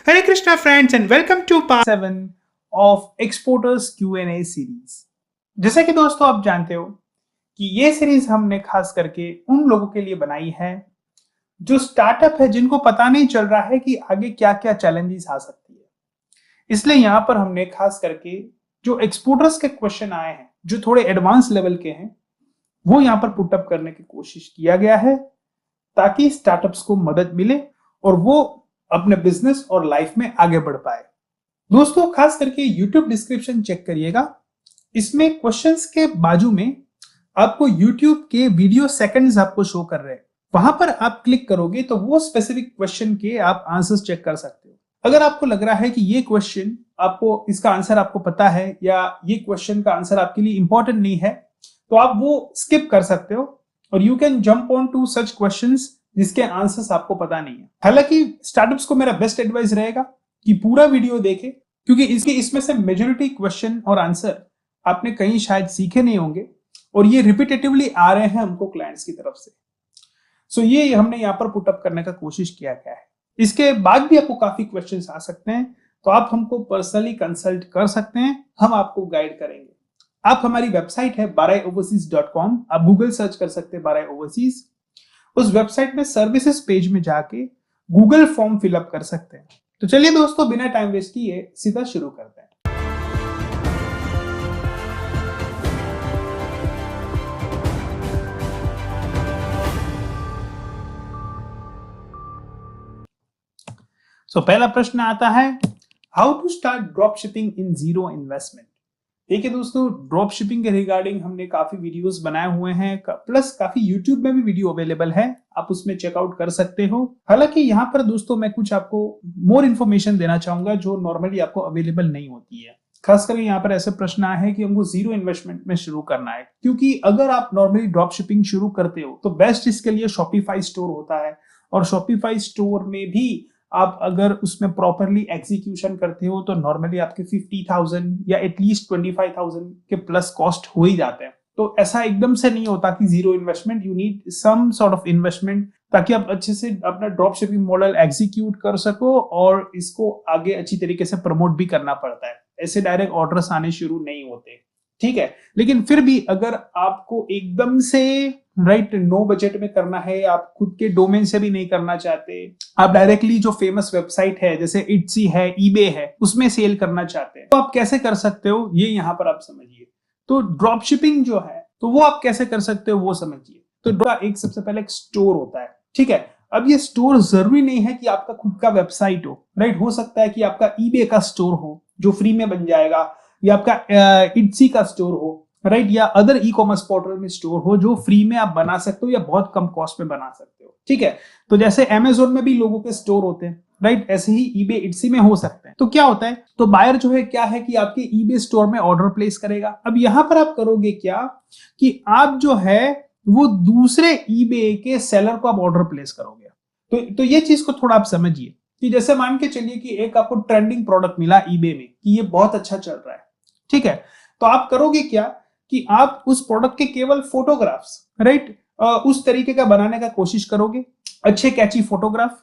Hare Krishna friends and welcome to part 7 of Exporters Q&A series। जैसा कि दोस्तों आप जानते हो कि ये सीरीज हमने खास करके उन लोगों के लिए बनाई है जो स्टार्टअप है, जिनको पता नहीं चल रहा है कि आगे क्या क्या चैलेंजेस आ सकती है। इसलिए यहाँ पर हमने खास करके जो एक्सपोर्टर्स के क्वेश्चन आए हैं जो थोड़े एडवांस लेवल के हैं वो यहाँ पर पुटअप करने की कोशिश किया गया है ताकि स्टार्टअप्स को मदद मिले और वो अपने बिजनेस और लाइफ में आगे बढ़ पाए। दोस्तों खास करके YouTube डिस्क्रिप्शन चेक करिएगा, इसमें क्वेश्चंस के बाजू में आपको YouTube के वीडियो सेकंड्स आपको शो कर रहे हैं, वहां पर आप क्लिक करोगे तो वो स्पेसिफिक क्वेश्चन के आप आंसर्स चेक कर सकते हो। अगर आपको लग रहा है कि ये क्वेश्चन आपको इसका आंसर आपको पता है या ये क्वेश्चन का आंसर आपके लिए इंपॉर्टेंट नहीं है तो आप वो स्किप कर सकते हो और you can jump on to such questions जिसके आंसर्स आपको पता नहीं है। हालांकि स्टार्टअप्स को मेरा बेस्ट एडवाइस रहेगा कि पूरा वीडियो देखें, क्योंकि इसमें से मेजॉरिटी क्वेश्चन और आंसर आपने कहीं शायद सीखे नहीं होंगे और ये रिपीटेटिवली आ रहे हैं हमको क्लाइंट्स की तरफ से। सो ये हमने यहाँ पर पुटअप करने का कोशिश किया गया है। इसके बाद भी आपको काफी क्वेश्चन आ सकते हैं तो आप हमको पर्सनली कंसल्ट कर सकते हैं, हम आपको गाइड करेंगे। आप हमारी वेबसाइट है baraiOverseas.com, आप गूगल सर्च कर सकते हैं बाराई ओवरसीज। उस वेबसाइट में सर्विसेज पेज में जाके गूगल फॉर्म फिलअप कर सकते हैं। तो चलिए दोस्तों बिना टाइम वेस्ट किए सीधा शुरू करते हैं। पहला प्रश्न आता है, how to start drop shipping in zero investment. देखिए दोस्तों, ड्रॉप शिपिंग के रिगार्डिंग हमने काफी वीडियोस बनाए हुए हैं, प्लस काफी यूट्यूब में भी वीडियो अवेलेबल है, आप उसमें चेकआउट कर सकते हो। हालांकि यहाँ पर दोस्तों मैं कुछ आपको मोर इन्फॉर्मेशन देना चाहूंगा जो नॉर्मली आपको अवेलेबल नहीं होती है। खासकर यहाँ पर ऐसे प्रश्न आए हैं कि हमको जीरो इन्वेस्टमेंट में शुरू करना है, क्योंकि अगर आप नॉर्मली ड्रॉप शिपिंग शुरू करते हो तो बेस्ट इसके लिए शॉपिफाई स्टोर होता है और शॉपिफाई स्टोर में भी आप अगर उसमें प्रॉपरली एग्जीक्यूशन करते हो तो नॉर्मली आपके 50,000 या एटलीस्ट 25,000 के प्लस कॉस्ट हो ही जाते हैं। तो ऐसा एकदम से नहीं होता कि zero investment, you need some sort of investment ताकि आप अच्छे से अपना ड्रॉप शिपिंग मॉडल एग्जीक्यूट कर सको और इसको आगे अच्छी तरीके से प्रमोट भी करना पड़ता है। ऐसे डायरेक्ट ऑर्डर्स आने शुरू नहीं होते, ठीक है। लेकिन फिर भी अगर आपको एकदम से नो बजट में करना है, आप खुद के डोमेन से भी नहीं करना चाहते, आप डायरेक्टली जो फेमस वेबसाइट है जैसे इट्सी है, ईबे है, उसमें सेल करना चाहते हैं, तो आप कैसे कर सकते हो ये यहाँ पर आप समझिए। तो ड्रॉप शिपिंग जो है तो वो आप कैसे कर सकते हो वो समझिए। तो एक सबसे पहले एक स्टोर होता है, ठीक है। अब ये स्टोर जरूरी नहीं है कि आपका खुद का वेबसाइट हो, हो सकता है कि आपका ईबे का स्टोर हो जो फ्री में बन जाएगा, या आपका इट्सी का स्टोर हो, या अदर ई कॉमर्स पोर्टल में स्टोर हो जो फ्री में आप बना सकते हो या बहुत कम कॉस्ट में बना सकते हो, ठीक है। तो जैसे अमेज़न में भी लोगों के स्टोर होते हैं, ऐसे ही ईबे इट्सी में हो सकते हैं। तो क्या होता है, तो बायर जो है क्या है कि आपके ईबे स्टोर में ऑर्डर प्लेस करेगा। अब यहां पर आप करोगे क्या कि आप जो है वो दूसरे ईबे के सेलर को आप ऑर्डर प्लेस करोगे। तो ये चीज को थोड़ा आप समझिए कि जैसे मान के चलिए कि एक आपको ट्रेंडिंग प्रोडक्ट मिला ईबे में कि ये बहुत अच्छा चल रहा है, ठीक है। तो आप करोगे क्या कि आप उस प्रोडक्ट के केवल फोटोग्राफ्स उस तरीके का बनाने का कोशिश करोगे, अच्छे कैची फोटोग्राफ,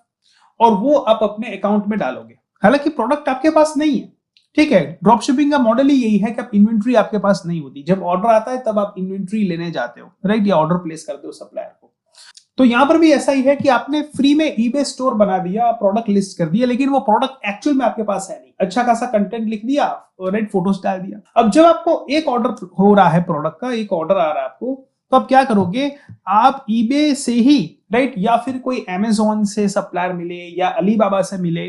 और वो आप अपने अकाउंट में डालोगे। हालांकि प्रोडक्ट आपके पास नहीं है, ठीक है। ड्रॉप शिपिंग का मॉडल ही यही है कि आप इन्वेंट्री आपके पास नहीं होती, जब ऑर्डर आता है तब आप इन्वेंट्री लेने जाते हो, या ऑर्डर प्लेस करते हो सप्लायर को। तो यहां पर भी ऐसा ही है कि आपने फ्री में ईबे स्टोर बना दिया, प्रोडक्ट लिस्ट कर दिया, लेकिन वो प्रोडक्ट एक्चुअल में आपके पास है नहीं। अच्छा खासा कंटेंट लिख दिया और फोटोज डाल दिया। अब जब आपको एक ऑर्डर हो रहा है, प्रोडक्ट का एक ऑर्डर आ रहा है आपको, तो आप क्या करोगे, आप ईबे से ही या फिर कोई अमेज़न से सप्लायर मिले या अलीबाबा से मिले,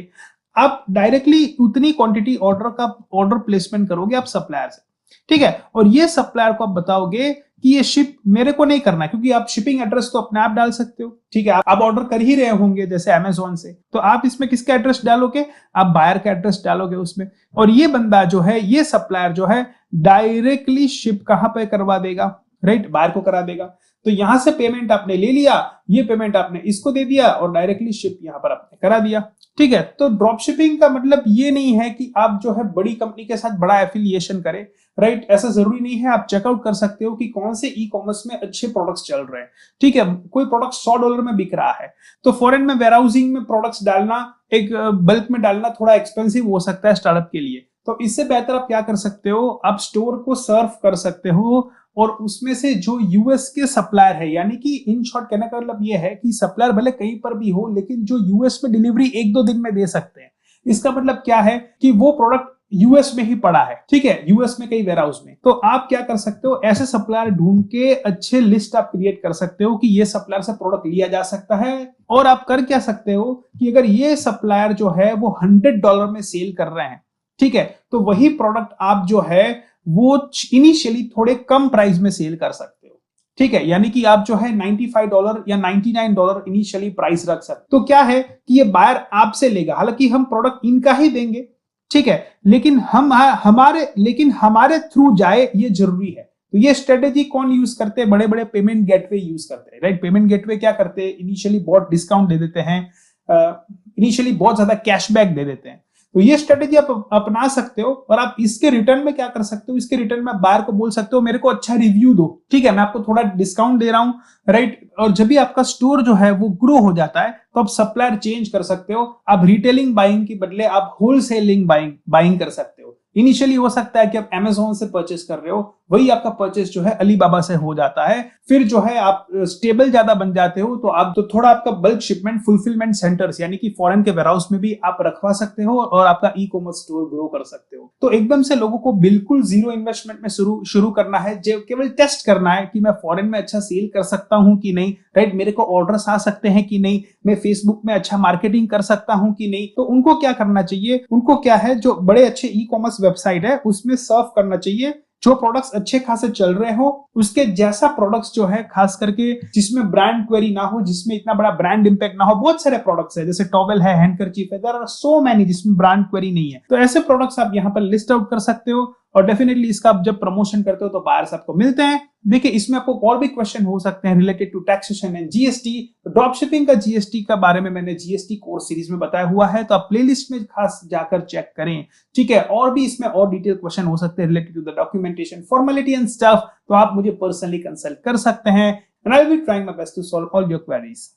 आप डायरेक्टली उतनी क्वांटिटी ऑर्डर प्लेसमेंट करोगे आप सप्लायर से, ठीक है। और ये सप्लायर को आप बताओगे कि ये शिप मेरे को नहीं करना है, क्योंकि आप शिपिंग एड्रेस तो अपने आप डाल सकते हो, ठीक है। आप ऑर्डर कर ही रहे होंगे जैसे अमेज़न से, तो आप इसमें किसका एड्रेस डालोगे, आप बायर का एड्रेस डालोगे उसमें, और ये बंदा जो है, ये सप्लायर जो है डायरेक्टली शिप कहां पे करवा देगा, बायर को करा देगा। तो यहां से पेमेंट आपने ले लिया, ये पेमेंट आपने इसको दे दिया और डायरेक्टली शिप यहां पर आपने करा दिया। ठीक है, तो ड्रॉप शिपिंग का मतलब ये नहीं है कि आप जो है बड़ी कंपनी के साथ बड़ा एफिलिएशन करें, राइट, ऐसा जरूरी नहीं है। आप चेकआउट कर सकते हो कि कौन से ई कॉमर्स में अच्छे प्रोडक्ट्स चल रहे हैं। ठीक है, कोई प्रोडक्ट $100 में बिक रहा है तो फॉरेन में वेयरहाउसिंग में प्रोडक्ट्स डालना, एक बल्क में डालना थोड़ा एक्सपेंसिव हो सकता है स्टार्टअप के लिए। तो इससे बेहतर आप क्या कर सकते हो, आप स्टोर को सर्व कर सकते हो और उसमें से जो यूएस के सप्लायर है, यानी कि इन शॉर्ट कहने का मतलब ये है कि सप्लायर भले कहीं पर भी हो लेकिन जो यूएस में डिलीवरी 1-2 दिन में दे सकते हैं। इसका मतलब क्या है कि वो प्रोडक्ट यूएस में ही पड़ा है, ठीक है, यूएस में कई वेयरहाउस में। तो आप क्या कर सकते हो, ऐसे सप्लायर ढूंढ के अच्छे लिस्ट आप क्रिएट कर सकते हो कि ये सप्लायर से प्रोडक्ट लिया जा सकता है। और आप कर क्या सकते हो कि अगर ये सप्लायर जो है वो $100 में सेल कर रहे हैं, ठीक है, तो वही प्रोडक्ट आप जो है वो इनिशियली थोड़े कम प्राइस में सेल कर सकते हो। ठीक है, यानी कि आप जो है $95 या $99 इनिशियली प्राइस रख सकते। तो क्या है कि ये बायर आपसे लेगा, हालांकि हम प्रोडक्ट इनका ही देंगे, ठीक है, लेकिन हमारे थ्रू जाए ये जरूरी है। तो ये स्ट्रेटेजी कौन यूज करते हैं, बड़े बड़े पेमेंट गेटवे यूज करते हैं, राइट। पेमेंट गेटवे क्या करते हैं, इनिशियली बहुत डिस्काउंट दे देते हैं, इनिशियली बहुत ज्यादा कैशबैक दे देते हैं। तो ये स्ट्रेटेजी आप अपना सकते हो और आप इसके रिटर्न में क्या कर सकते हो, इसके रिटर्न में बायर को बोल सकते हो मेरे को अच्छा रिव्यू दो, ठीक है, मैं आपको थोड़ा डिस्काउंट दे रहा हूं, राइट। और जब भी आपका स्टोर जो है वो ग्रो हो जाता है तो आप सप्लायर चेंज कर सकते हो। आप रिटेलिंग बाइंग के बदले आप होलसेलिंग बाइंग कर सकते हो। इनिशियली हो सकता है कि आप Amazon से परचेस कर रहे हो, वही आपका परचेस जो है अलीबाबा से हो जाता है। फिर जो है आप स्टेबल ज्यादा बन जाते हो तो आप तो थोड़ा आपका बल्क शिपमेंट फुलफिलमेंट सेंटर्स यानी कि फॉरेन के वेयरहाउस में भी आप रखवा सकते हो और आपका ई कॉमर्स स्टोर ग्रो कर सकते हो। तो एकदम से लोगों को बिल्कुल जीरो इन्वेस्टमेंट में शुरू करना है, जो केवल टेस्ट करना है कि मैं फॉरेन में अच्छा सेल कर सकता हूं कि नहीं, राइट, मेरे को ऑर्डर्स आ सकते हैं कि नहीं, मैं फेसबुक में अच्छा मार्केटिंग कर सकता हूं कि नहीं। तो उनको क्या करना चाहिए, उनको क्या है, जो बड़े अच्छे ई कॉमर्स वेबसाइट है उसमें सर्व करना चाहिए जो प्रोडक्ट्स अच्छे खासे चल रहे हो, उसके जैसा प्रोडक्ट्स जो है, खास करके जिसमें ब्रांड क्वेरी ना हो, जिसमें इतना बड़ा ब्रांड इंपैक्ट ना हो। बहुत सारे प्रोडक्ट्स है जैसे टॉवेल है, हैंडकरचीफ है, देयर आर सो मेनी जिसमें ब्रांड क्वेरी नहीं है। तो ऐसे प्रोडक्ट्स आप यहाँ पर लिस्ट आउट कर सकते हो और डेफिनेटली इसका आप जब प्रमोशन करते हो तो बायर्स आपको मिलते हैं। देखिए इसमें आपको और भी क्वेश्चन हो सकते हैं related to taxation and GST. Drop shipping का जीएसटी का बारे में मैंने जीएसटी कोर्स सीरीज में बताया हुआ है, तो आप प्लेलिस्ट में खास जाकर चेक करें, ठीक है। और भी इसमें और डिटेल क्वेश्चन हो सकते हैं related to the documentation, formality and stuff, तो आप मुझे पर्सनली कंसल्ट कर सकते हैं and I will be trying my best to solve all your queries.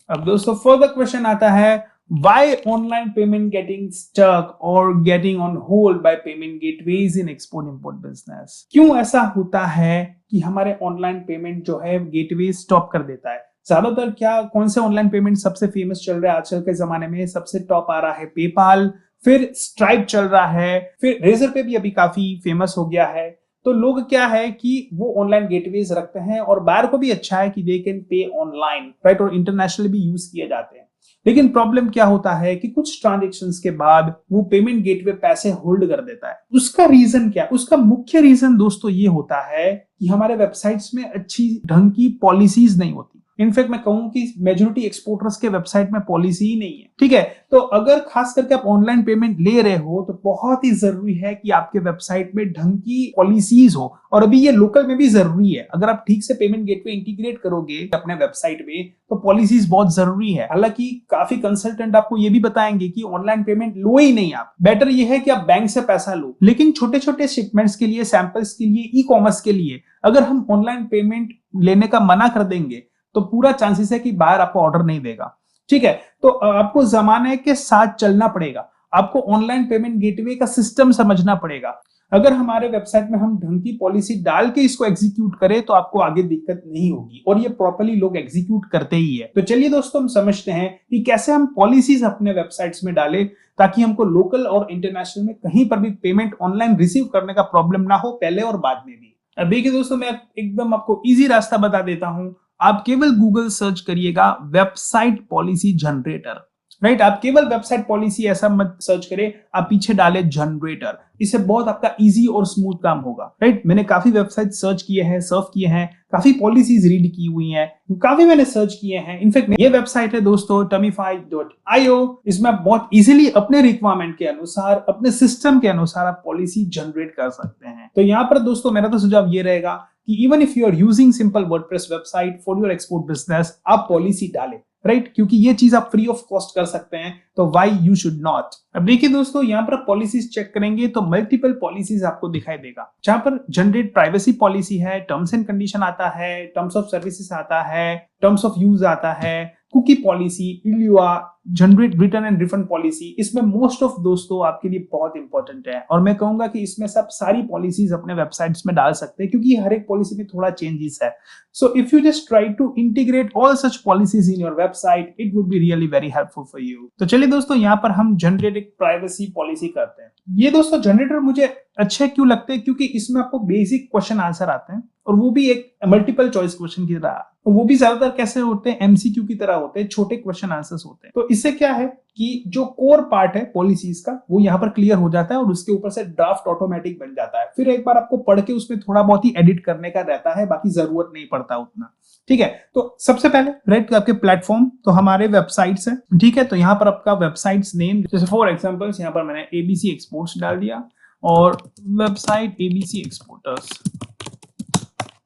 अब दोस्तों फर्दर क्वेश्चन आता है, why online payment getting stuck or getting on hold by payment gateways in export import business? क्यों ऐसा होता है कि हमारे ऑनलाइन पेमेंट जो है गेटवे स्टॉप कर देता है? ज्यादातर क्या, कौन से ऑनलाइन पेमेंट सबसे फेमस चल रहा है आजकल के जमाने में? सबसे टॉप आ रहा है पेपाल, फिर स्ट्राइप चल रहा है, फिर रेजर पे भी अभी काफी फेमस हो गया है। तो लोग क्या है कि वो ऑनलाइन गेटवेज रखते हैं और बायर को भी अच्छा है कि they can pay online, right, और इंटरनेशनल भी यूज किए जाते हैं। लेकिन प्रॉब्लम क्या होता है कि कुछ ट्रांजैक्शंस के बाद वो पेमेंट गेटवे पैसे होल्ड कर देता है। उसका रीजन क्या? उसका मुख्य रीजन दोस्तों ये होता है कि हमारे वेबसाइट्स में अच्छी ढंग की पॉलिसीज नहीं होती। इनफैक्ट मैं कहूं कि मेजॉरिटी एक्सपोर्टर्स के वेबसाइट में पॉलिसी ही नहीं है, ठीक है। तो अगर खास करके आप ऑनलाइन पेमेंट ले रहे हो तो बहुत ही जरूरी है कि आपके वेबसाइट में ढंग की पॉलिसीज हो, और अभी ये लोकल में भी जरूरी है। अगर आप ठीक से पेमेंट गेटवे इंटीग्रेट करोगे अपने वेबसाइट में तो पॉलिसीज बहुत जरूरी है। हालांकि काफी कंसल्टेंट आपको ये भी बताएंगे कि ऑनलाइन पेमेंट लो ही नहीं, आप बेटर ये है कि आप बैंक से पैसा लो। लेकिन छोटे छोटे शिपमेंट्स के लिए, सैंपल्स के लिए, ई कॉमर्स के लिए अगर हम ऑनलाइन पेमेंट लेने का मना कर देंगे तो पूरा चांसेस है कि बायर आपको ऑर्डर नहीं देगा, ठीक है। तो आपको जमाने के साथ चलना पड़ेगा, आपको ऑनलाइन पेमेंट गेटवे का सिस्टम समझना पड़ेगा। अगर हमारे वेबसाइट में हम ढंग की पॉलिसी डाल के इसको एग्जीक्यूट करें तो आपको आगे दिक्कत नहीं होगी, और ये प्रॉपर्ली लोग एग्जीक्यूट करते ही है। तो चलिए दोस्तों हम समझते हैं कि कैसे हम पॉलिसीज अपने वेबसाइट्स में डालें ताकि हमको लोकल और इंटरनेशनल में कहीं पर भी पेमेंट ऑनलाइन रिसीव करने का प्रॉब्लम ना हो, पहले और बाद में भी। अब देखिए दोस्तों, मैं एकदम आपको इजी रास्ता बता देता हूं। आप केवल गूगल सर्च करिएगा वेबसाइट पॉलिसी जनरेटर, राइट। आप केवल वेबसाइट पॉलिसी ऐसा मत सर्च करें, आप पीछे डाले जनरेटर, इससे बहुत आपका इजी और स्मूथ काम होगा, राइट। मैंने काफी वेबसाइट सर्च किए हैं, सर्व किए हैं, काफी पॉलिसीज रीड की हुई हैं, काफी मैंने सर्च किए हैं। इनफैक्ट ये वेबसाइट है दोस्तों Tumify.io, इसमें आप बहुत इजीली अपने रिक्वायरमेंट के अनुसार, अपने सिस्टम के अनुसार आप पॉलिसी जनरेट कर सकते हैं। तो यहाँ पर दोस्तों मेरा तो सुझाव ये रहेगा कि even if you are using simple WordPress website for your export business, आप पॉलिसी डालें, राइट, क्योंकि ये चीज आप फ्री ऑफ कॉस्ट कर सकते हैं, तो व्हाई यू शुड नॉट। अब देखिए दोस्तों, यहाँ पर पॉलिसीज चेक करेंगे तो मल्टीपल पॉलिसीज आपको दिखाई देगा, जहां पर जनरेट प्राइवेसी पॉलिसी है, टर्म्स एंड कंडीशन आता है, टर्म्स ऑफ सर्विसेज आता है, टर्म्स ऑफ यूज आता है, कुकी पॉलिसी, इलिया, generate return and refund policy. इसमें मोस्ट ऑफ दोस्तों आपके लिए बहुत इंपॉर्टेंट है, और मैं कहूंगा कि इसमें सब सारी पॉलिसीज अपने वेबसाइट्स में डाल सकते हैं, क्योंकि हर एक पॉलिसी में थोड़ा चेंजेस है। So if you just try to integrate all such policies in your website, it would be really very helpful for you. तो चलिए दोस्तों, यहाँ पर हम जनरेट एक प्राइवेसी पॉलिसी करते हैं। ये दोस्तों जनरेटर मुझे अच्छे क्यों लगते हैं, क्योंकि इसमें आपको बेसिक क्वेश्चन आंसर आते हैं, और वो भी एक मल्टीपल चॉइस क्वेश्चन की तरह, वो भी ज्यादातर कैसे होते हैं, एमसीक्यू की तरह होते हैं, छोटे क्वेश्चन आंसर्स होते हैं। तो इससे क्या है कि जो कोर पार्ट है पॉलिसीज का वो यहाँ पर क्लियर हो जाता है, और उसके ऊपर से ड्राफ्ट ऑटोमेटिक बन जाता है। फिर एक बार आपको पढ़ के उसमें थोड़ा बहुत ही एडिट करने का रहता है, बाकी जरूरत नहीं पड़ता उतना, ठीक है। तो सबसे पहले राइट आपके प्लेटफॉर्म, तो हमारे वेबसाइट्स है, ठीक है। तो यहाँ पर आपका वेबसाइट्स नेम, जैसे फॉर एग्जांपल्स यहाँ पर मैंने एबीसी एक्सपोर्ट्स डाल दिया, और वेबसाइट एबीसी एक्सपोर्टर्स,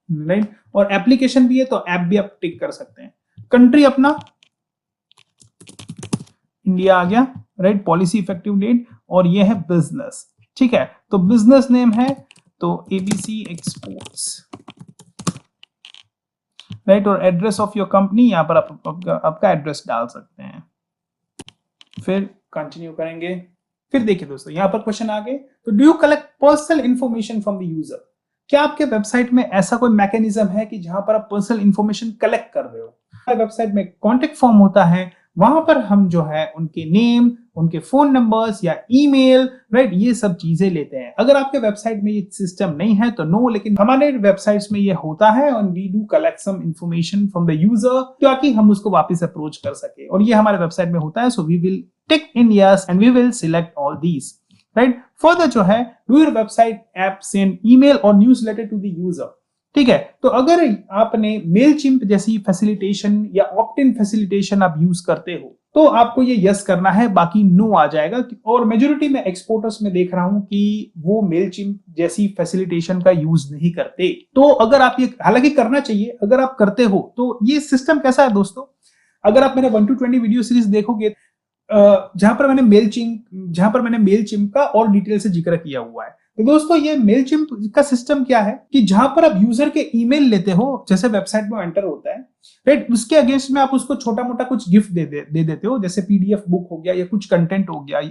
राइट। और एप्लीकेशन भी है तो ऐप भी आप टिक कर सकते हैं। कंट्री अपना इंडिया आ गया, राइट। पॉलिसी इफेक्टिव डेट, और ये है बिजनेस, ठीक है। तो बिजनेस नेम है तो एबीसी एक्सपोर्ट्स, राइट। और एड्रेस ऑफ योर कंपनी, यहाँ पर आपका एड्रेस डाल सकते हैं। फिर कंटिन्यू करेंगे। फिर देखिए दोस्तों, यहाँ पर क्वेश्चन आ गए, तो do you collect personal information from the user? क्या आपके वेबसाइट में ऐसा कोई मैकेनिज्म है कि जहां पर आप पर्सनल इंफॉर्मेशन कलेक्ट कर रहे हो? वेबसाइट में कॉन्टेक्ट फॉर्म होता है, वहां पर हम जो है उनके नेम, उनके फोन नंबर्स या ईमेल, राइट, ये सब चीजें लेते हैं। अगर आपके वेबसाइट में ये सिस्टम नहीं है तो नो, लेकिन हमारे वेबसाइट्स में ये होता है, और we do collect some information from the user, ताकि हम उसको वापस अप्रोच कर सके, और ये हमारे वेबसाइट में होता है। So we will tick in yes and we will select all these, right. Further जो है, do your website app send email or newsletter to the user, ठीक है। तो अगर आपने मेलचिम्प जैसी फैसिलिटेशन या ऑप्ट इन फैसिलिटेशन आप यूज करते हो, तो आपको ये यस करना है, बाकी नो आ जाएगा। और मेजोरिटी में एक्सपोर्टर्स में देख रहा हूं कि वो मेलचिम्प जैसी फैसिलिटेशन का यूज नहीं करते। तो अगर आप ये, हालांकि करना चाहिए, अगर आप करते हो तो ये सिस्टम कैसा है दोस्तों, अगर आप मेरे 1 to 20 वीडियो सीरीज देखोगे, जहां पर मैंने मेलचिम्प का और डिटेल से जिक्र किया हुआ है। तो दोस्तों, ये मेलचिम्प का सिस्टम क्या है कि जहां पर आप यूजर के ईमेल लेते हो, जैसे वेबसाइट में एंटर होता है, राइट, उसके अगेंस्ट में आप उसको छोटा मोटा कुछ गिफ्ट दे देते हो, जैसे पीडीएफ बुक हो गया या कुछ कंटेंट हो गया।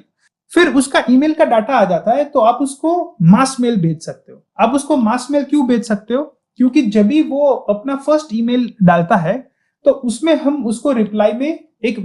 फिर उसका ईमेल का डाटा आ जाता है, तो आप उसको मास मेल भेज सकते हो। आप उसको मास मेल क्यों भेज सकते हो? क्योंकि जब भी वो अपना फर्स्ट ईमेल डालता है, तो उसमें हम उसको रिप्लाई में एक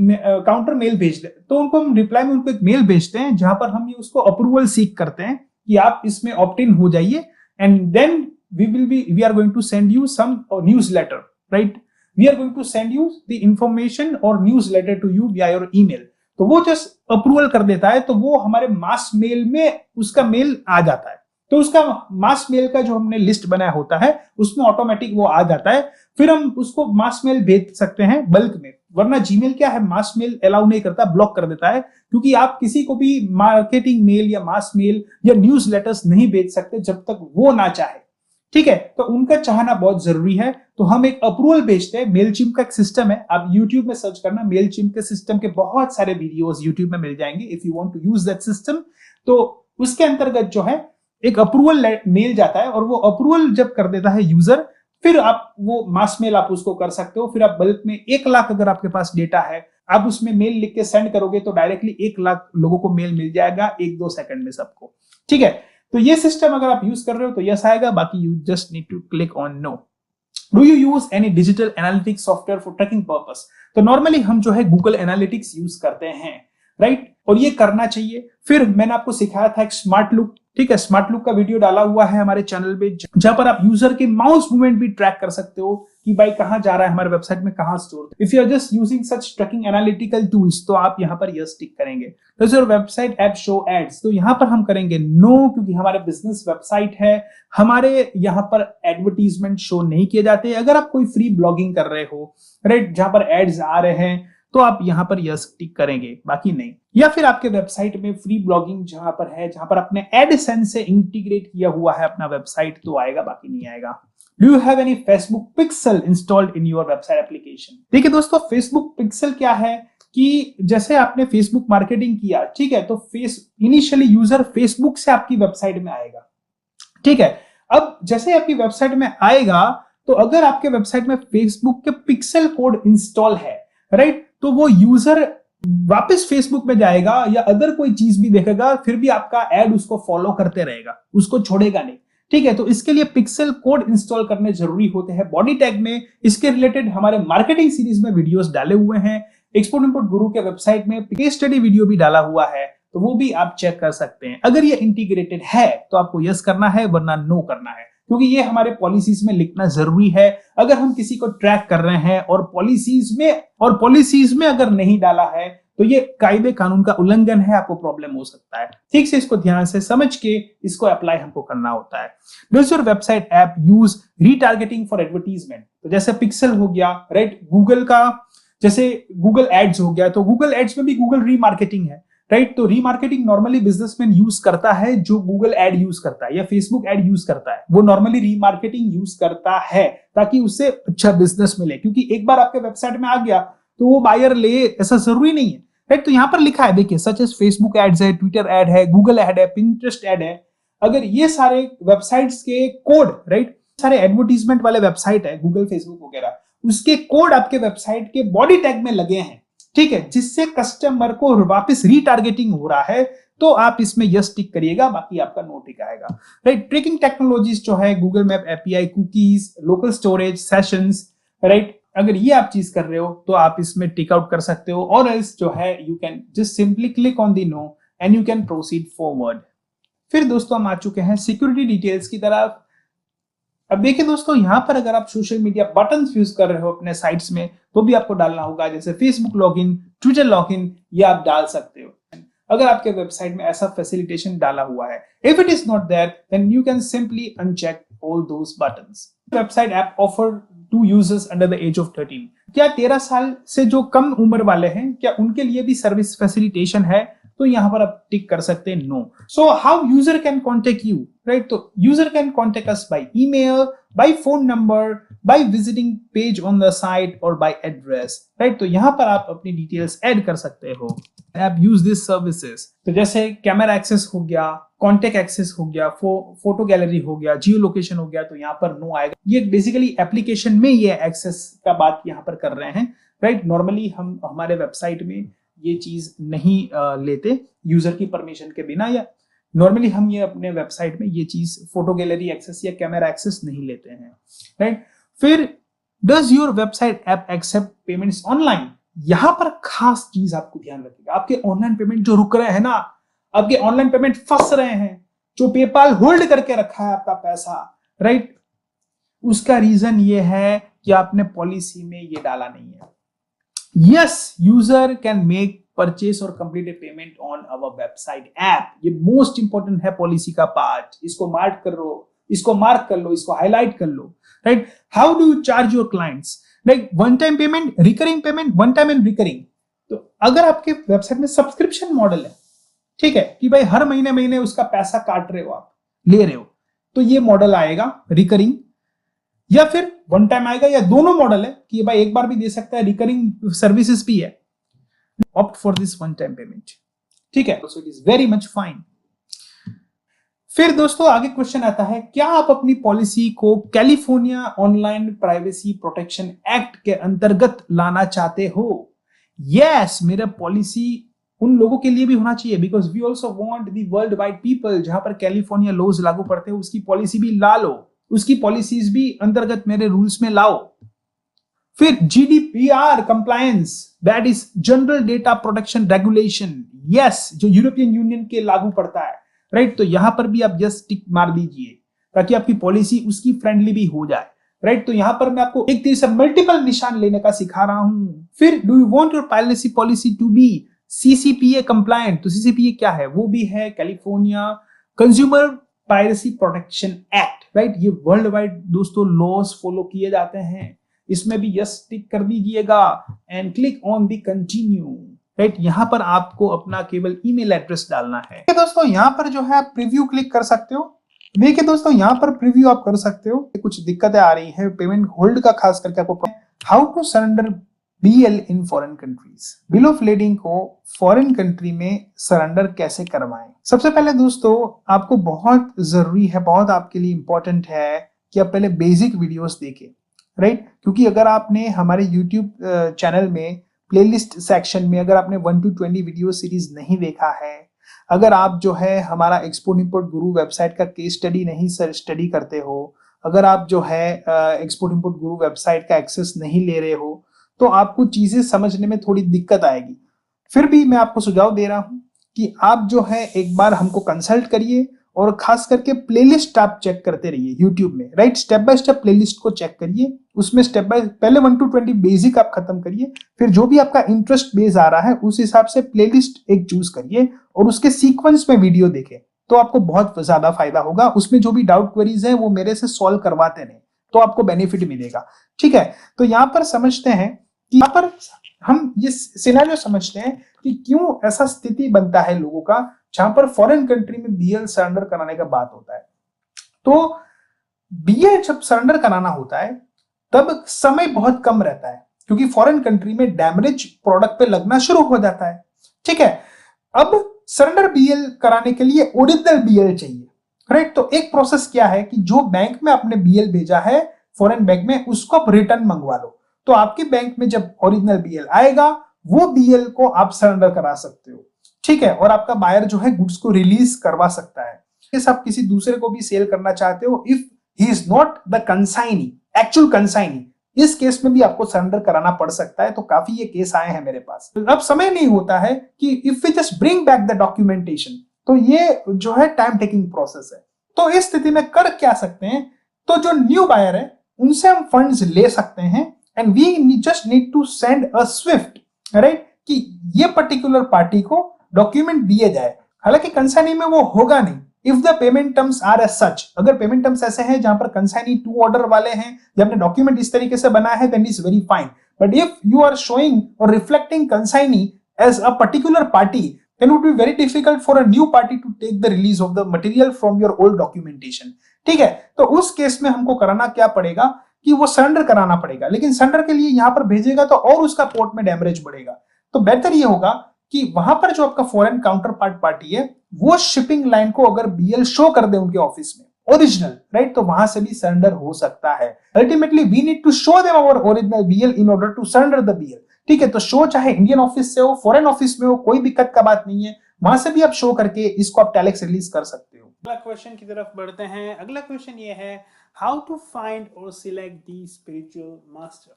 काउंटर मेल भेजते हैं। तो उनको हम रिप्लाई में उनको एक मेल भेजते हैं, जहां पर हम ये उसको अप्रूवल सीक करते हैं कि आप इसमें ऑप्ट इन हो जाइए, and then we are going to send you some newsletter, right. We are going to send you the information और newsletter to you via your email. तो वो जस्ट अप्रूवल कर देता है, तो वो हमारे मास मेल में उसका मेल आ जाता है। तो उसका मास मेल का जो हमने लिस्ट बनाया होता है, उसमें ऑटोमेटिक वो आ जाता है। फिर हम उसको मास मेल भेज सकते हैं बल्क में, वरना जीमेल क्या है, मास मेल अलाउ नहीं करता, ब्लॉक कर देता है। क्योंकि आप किसी को भी मार्केटिंग मेल या मास मेल या न्यूज लेटर्स नहीं भेज सकते जब तक वो ना चाहे, ठीक है। तो उनका चाहना बहुत जरूरी है। तो हम एक अप्रूवल भेजते हैं। मेलचिम्प का एक सिस्टम है, आप YouTube में सर्च करना, मेलचिम्प के सिस्टम के बहुत सारे वीडियोस YouTube में मिल जाएंगे if you want to use that system. तो उसके अंतर्गत जो है एक अप्रूवल मेल जाता है, और वो अप्रूवल जब कर देता है यूजर, फिर आप वो मास मेल आप उसको कर सकते हो। फिर आप बल्क में 1 लाख अगर आपके पास डेटा है, आप उसमें मेल लिख के सेंड करोगे तो डायरेक्टली 1 लाख लोगों को मेल मिल जाएगा 1-2 सेकंड में सबको, ठीक है। तो ये सिस्टम अगर आप यूज कर रहे हो तो यस आएगा, बाकी you just need to click on no. Do you use any digital analytics software for tracking purpose? तो नॉर्मली हम जो है गूगल एनालिटिक्स यूज करते हैं, राइट, और ये करना चाहिए। फिर मैंने आपको सिखाया था एक स्मार्ट लुक, ठीक है। स्मार्ट लुक का वीडियो डाला हुआ है हमारे चैनल पे, जहां पर आप यूजर के माउस मूवमेंट भी ट्रैक कर सकते हो कि भाई कहां जा रहा है, हमारे वेबसाइट में कहां store. If you are just using such tracking analytical tools, तो आप यहां पर यस टिक करेंगे। Does your website app show ads? तो यहां पर हम करेंगे नो, क्योंकि हमारे बिजनेस वेबसाइट है, हमारे यहां पर एडवर्टीजमेंट शो नहीं किए जाते। अगर आप कोई फ्री ब्लॉगिंग कर रहे हो, राइट, जहां पर एड्स आ रहे हैं, तो आप यहाँ पर यस टिक करेंगे, बाकी नहीं। या फिर आपके वेबसाइट में फ्री ब्लॉगिंग जहां पर है, जहां पर आपने एडसेंस से इंटीग्रेट किया हुआ है अपना वेबसाइट, तो आएगा, बाकी नहीं आएगा। Do you have any Facebook pixel installed in your website application? देखिए दोस्तों, फेसबुक पिक्सल क्या है कि जैसे आपने फेसबुक मार्केटिंग किया, ठीक है, तो इनिशियली यूजर फेसबुक से आपकी वेबसाइट में आएगा, ठीक है। अब जैसे आपकी वेबसाइट में आएगा, तो अगर आपके वेबसाइट में फेसबुक के पिक्सल कोड इंस्टॉल है, राइट, तो वो यूजर वापस फेसबुक में जाएगा या अदर कोई चीज भी देखेगा, फिर भी आपका एड उसको फॉलो करते रहेगा, उसको छोड़ेगा नहीं, ठीक है। तो इसके लिए पिक्सल कोड इंस्टॉल करने जरूरी होते हैं बॉडी टैग में। इसके रिलेटेड हमारे मार्केटिंग सीरीज में वीडियोस डाले हुए हैं, एक्सपोर्ट इंपोर्ट गुरु के वेबसाइट में केस स्टडी वीडियो भी डाला हुआ है, तो वो भी आप चेक कर सकते हैं। अगर ये इंटीग्रेटेड है तो आपको यस करना है, वरना नो करना है, क्योंकि ये हमारे पॉलिसीज में लिखना जरूरी है। अगर हम किसी को ट्रैक कर रहे हैं और पॉलिसीज में अगर नहीं डाला है, तो ये कायदे कानून का उल्लंघन है, आपको प्रॉब्लम हो सकता है। ठीक से इसको ध्यान से समझ के इसको अप्लाई हमको करना होता है। Does your website app use retargeting for advertisement? तो जैसे पिक्सल हो गया, राइट, गूगल का जैसे गूगल एड्स हो गया, तो गूगल एड्स में भी गूगल रीमार्केटिंग है, राइट। तो रीमार्केटिंग नॉर्मली बिजनेसमैन यूज करता है, जो गूगल एड यूज करता है या फेसबुक एड यूज करता है, वो नॉर्मली रीमार्केटिंग यूज करता है ताकि उससे अच्छा बिजनेस मिले। क्योंकि एक बार आपके वेबसाइट में आ गया तो वो बायर ले, ऐसा जरूरी नहीं है, राइट। तो यहां पर लिखा है, देखिए, सच एज फेसबुक एड्स है, ट्विटर एड है, गूगल एड है, पिंटरेस्ट एड है। अगर ये सारे वेबसाइट्स के कोड, राइट, सारे एडवर्टीजमेंट वाले वेबसाइट है, गूगल, फेसबुक वगैरह, उसके कोड आपके वेबसाइट के बॉडी टैग में लगे हैं, ठीक है, जिससे कस्टमर को वापस रीटारगेटिंग हो रहा है, तो आप इसमें यस टिक करिएगा, बाकी आपका नो टिक आएगा, राइट। ट्रैकिंग टेक्नोलॉजीज जो है, Google map API, cookies, local storage, sessions, right, अगर ये आप चीज कर रहे हो तो आप इसमें टिक आउट कर सकते हो, और एल्स जो है you can just simply click on the no and you can proceed forward. फिर दोस्तों हम आ चुके हैं सिक्योरिटी डिटेल्स की तरफ। अब देखिए दोस्तों, यहां पर अगर आप सोशल मीडिया बटन्स यूज कर रहे हो अपने साइट्स में, तो भी आपको डालना होगा, जैसे फेसबुक लॉगिन, ट्विटर लॉगिन, ये आप डाल सकते हो अगर आपके वेबसाइट में ऐसा फैसिलिटेशन डाला हुआ है। If it is not there, then you can simply uncheck all those buttons. Website app offer to users under the age of 13? क्या 13 साल से जो कम उम्र वाले हैं, क्या उनके लिए भी सर्विस फैसिलिटेशन है? तो यहां पर आप टिक कर सकते हैं no. So how user can contact you, right? तो user can contact us by email, by phone number, by visiting page on the site और बाय एड्रेस, राइट? तो यहां पर आप अपनी डिटेल्स ऐड कर सकते हो। ऐप यूज दिस सर्विसेज, तो जैसे कैमरा एक्सेस हो गया, कॉन्टेक्ट एक्सेस हो गया, फोटो गैलरी हो गया, जियो लोकेशन हो गया, तो यहाँ पर नो आएगा। ये बेसिकली एप्लीकेशन में ये एक्सेस का बात यहाँ पर कर रहे हैं, राइट? नॉर्मली हम हमारे वेबसाइट में ये चीज नहीं लेते यूजर की परमिशन के बिना, या नॉर्मली हम ये अपने वेबसाइट में ये चीज फोटो गैलरी एक्सेस या कैमरा एक्सेस नहीं लेते हैं, राइट? फिर does your website app accept payments online? यहां पर खास चीज आपको ध्यान रखिएगा, आपके ऑनलाइन पेमेंट जो रुक रहे हैं ना, आपके ऑनलाइन पेमेंट फंस रहे हैं, जो पेपाल होल्ड करके रखा है आपका पैसा, राइट? उसका रीजन ये है कि आपने पॉलिसी में ये डाला नहीं है। Yes, user can make purchase or complete a payment on our website app. ये मोस्ट इंपॉर्टेंट है पॉलिसी का पार्ट। इसको मार्क कर लो, इसको मार्क कर लो, इसको हाईलाइट कर लो, right? How do you charge your clients? Like one time payment, recurring payment, one time and recurring. तो अगर आपके वेबसाइट में सब्सक्रिप्शन मॉडल है, ठीक है, कि भाई हर महीने महीने उसका पैसा काट रहे हो, आप ले रहे हो, तो ये मॉडल आएगा रिकरिंग, या फिर वन टाइम आएगा, या दोनों मॉडल है कि भाई एक बार भी दे सकता है, रिकरिंग सर्विसेज भी है। Opt for this one time payment, ठीक है, so it is very much fine. फिर दोस्तों आगे क्वेश्चन आता है, क्या आप अपनी पॉलिसी को California online privacy protection act के अंतर्गत लाना चाहते हो? यस, मेरा पॉलिसी उन लोगों के लिए भी होना चाहिए, because we also want the world wide people, जहां पर कैलिफोर्निया लॉज लागू पड़ते हैं, उसकी पॉलिसी भी ला लो, उसकी पॉलिसीज भी अंतर्गत मेरे रूल्स में लाओ। फिर GDPR compliance, that is general data protection regulation, yes, जो यूरोपियन यूनियन के लागू पड़ता है, राइट? तो यहां पर भी आप यस टिक मार दीजिए ताकि आपकी पॉलिसी उसकी फ्रेंडली भी हो जाए, राइट? तो यहां पर मैं आपको एक तरह से मल्टीपल निशान लेने का सिखा रहा हूं। फिर do you want your policy to be CCPA compliant? तो सीसीपीए क्या है? वो भी है California consumer piracy protection act, right? ये वर्ल्ड वाइड दोस्तों लॉज फॉलो किए जाते हैं, इसमें भी यस टिक कर दीजिएगा and click on the continue. Right, यहां पर आपको अपना केवल ईमेल एड्रेस डालना है। दोस्तों यहां पर जो है आप प्रीव्यू क्लिक कर सकते हो। देखिए दोस्तों यहाँ पर प्रीव्यू आप कर सकते हो। कुछ दिक्कतें आ रही है पेमेंट होल्ड का, खास करके आपको how to surrender BL in foreign countries, bill of lading को फॉरेन कंट्री में सरेंडर कैसे करवाएं। सबसे पहले दोस्तों आपको बहुत जरूरी है, बहुत आपके लिए इंपॉर्टेंट है कि आप पहले बेसिक वीडियोस देखें। राइट, क्योंकि अगर आपने हमारे यूट्यूब चैनल में प्लेलिस्ट सेक्शन में अगर आपने 1 to 20 वीडियो सीरीज नहीं देखा है, अगर आप जो है हमारा एक्सपोर्ट इंपोर्ट गुरु वेबसाइट का केस स्टडी नहीं स्टडी करते हो, अगर आप जो है एक्सपोर्ट इंपोर्ट गुरु वेबसाइट का एक्सेस नहीं ले रहे हो, तो आपको चीजें समझने में थोड़ी दिक्कत आएगी। फिर भी मैं आपको सुझाव दे रहा हूं कि आप जो है एक बार हमको कंसल्ट करिए और खास करके प्लेलिस्ट आप चेक करते रहिए यूट्यूब में। Right, step by step playlist को चेक करिए, उसमें स्टेप बाय पहले 1 to 20 बेसिक आप खत्म करिए, फिर जो भी आपका इंटरेस्ट बेस आ रहा है उस हिसाब से प्लेलिस्ट एक चूज करिए और उसके सीक्वेंस में वीडियो देखें, तो आपको बहुत ज्यादा फायदा होगा। उसमें जो भी डाउट क्वेरीज है वो मेरे से सॉल्व करवाते रहे, तो आपको बेनिफिट मिलेगा। ठीक है, तो यहाँ पर समझते हैं कि यहाँ पर हम ये सिनेरियो समझते हैं कि क्यों ऐसा स्थिति बनता है लोगों का जहां पर फॉरेन कंट्री में बीएल सरेंडर कराने का बात होता है। तो बीएल जब सरेंडर कराना होता है तब समय बहुत कम रहता है, क्योंकि फॉरेन कंट्री में डैमेज प्रोडक्ट पे लगना शुरू हो जाता है। ठीक है, अब सरेंडर बीएल कराने के लिए ओरिजिनल बीएल चाहिए। राइट, तो एक प्रोसेस क्या है कि जो बैंक में आपने बीएल भेजा है फॉरेन बैंक में, उसको आप रिटर्न मंगवा लो। तो आपके बैंक में जब ओरिजिनल बीएल आएगा वो बीएल को आप सरेंडर करा सकते हो। ठीक है, और आपका बायर जो है गुड्स को रिलीज करवा सकता है। इस आप किसी दूसरे को भी सेल करना चाहते हो, if he is not the consignee, actual consignee, इस केस में भी आपको सरेंडर कराना पड़ सकता है। तो काफी ये केस आए हैं मेरे पास। अब समय नहीं होता है कि if we just bring back the documentation, तो ये जो है टाइम टेकिंग प्रोसेस है। तो इस स्थिति में कर क्या सकते हैं, तो जो न्यू बायर है उनसे हम फंड्स ले सकते हैं and we just need to send a SWIFT, right, कि ये पर्टिकुलर पार्टी को डॉक्यूमेंट दिए जाए। हालांकि कंसाइनी में वो होगा नहीं, if the payment terms are as such, अगर पेमेंट टर्म्स ऐसे हैं जहां पर कंसाइनी टू ऑर्डर वाले हैं या आपने डॉक्यूमेंट इस तरीके से बना है, then is very fine. But if you are showing और reflecting consignee as a particular party, then it would be very difficult for a new party to take the release of the material from your old documentation। ठीक है, तो उस case में हमको कराना क्या पड़ेगा कि वो सरेंडर कराना पड़ेगा, लेकिन सरेंडर के लिए यहां पर भेजेगा तो और उसका पोर्ट में डैमेज बढ़ेगा। तो बेहतर ये होगा कि वहां पर जो आपका फॉरेन काउंटर पार्टी है वो शिपिंग लाइन को अगर बीएल शो कर दे उनके ऑफिस में ओरिजिनल, राइट, तो वहां से भी सरेंडर हो सकता है। Ultimately we need to show them our original BL in order to surrender the BL. ठीक है, तो शो चाहे इंडियन ऑफिस से हो, फॉरेन ऑफिस में हो, कोई दिक्कत का बात नहीं है, वहां से भी आप शो करके इसको आप टैलेक्स रिलीज कर सकते हो। अगला क्वेश्चन की तरफ बढ़ते हैं। अगला क्वेश्चन ये है, हाउ टू फाइंड और सिलेक्ट द स्पिरिचुअल मास्टर।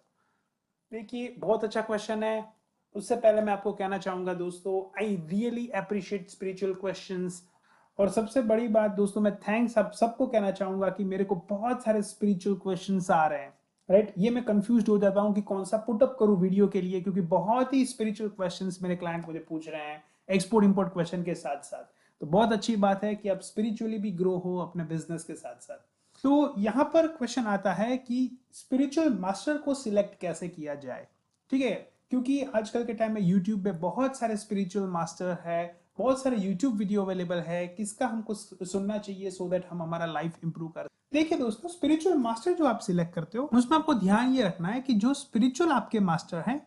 देखिए बहुत अच्छा क्वेश्चन है। उससे पहले मैं आपको कहना चाहूंगा दोस्तों, I really appreciate spiritual questions. और सबसे बड़ी बात दोस्तों, मैं थैंक्स आप सबको कहना चाहूंगा कि मेरे को बहुत सारे स्पिरिचुअल क्वेश्चंस आ रहे हैं। राइट, ये मैं कंफ्यूज हो जाता हूँ कि कौन सा पुटअप करूँ वीडियो के लिए, क्योंकि बहुत ही स्पिरिचुअल क्वेश्चंस मेरे क्लाइंट मुझे पूछ रहे हैं एक्सपोर्ट इंपोर्ट क्वेश्चन के साथ साथ। तो बहुत अच्छी बात है कि आप स्पिरिचुअली भी ग्रो हो अपने बिजनेस के साथ साथ। तो यहाँ पर क्वेश्चन आता है कि स्पिरिचुअल मास्टर को सिलेक्ट कैसे किया जाए। ठीक है, क्योंकि आजकल के टाइम में यूट्यूब पे बहुत सारे स्पिरिचुअल मास्टर है, बहुत सारे यूट्यूब वीडियो अवेलेबल है, किसका हमको सुनना चाहिए सो दैट हम हमारा लाइफ इंप्रूव कर। देखिए दोस्तों, स्पिरिचुअल मास्टर जो आप सिलेक्ट करते हो उसमें आपको ध्यान ये रखना है कि जो स्पिरिचुअल आपके मास्टर हैं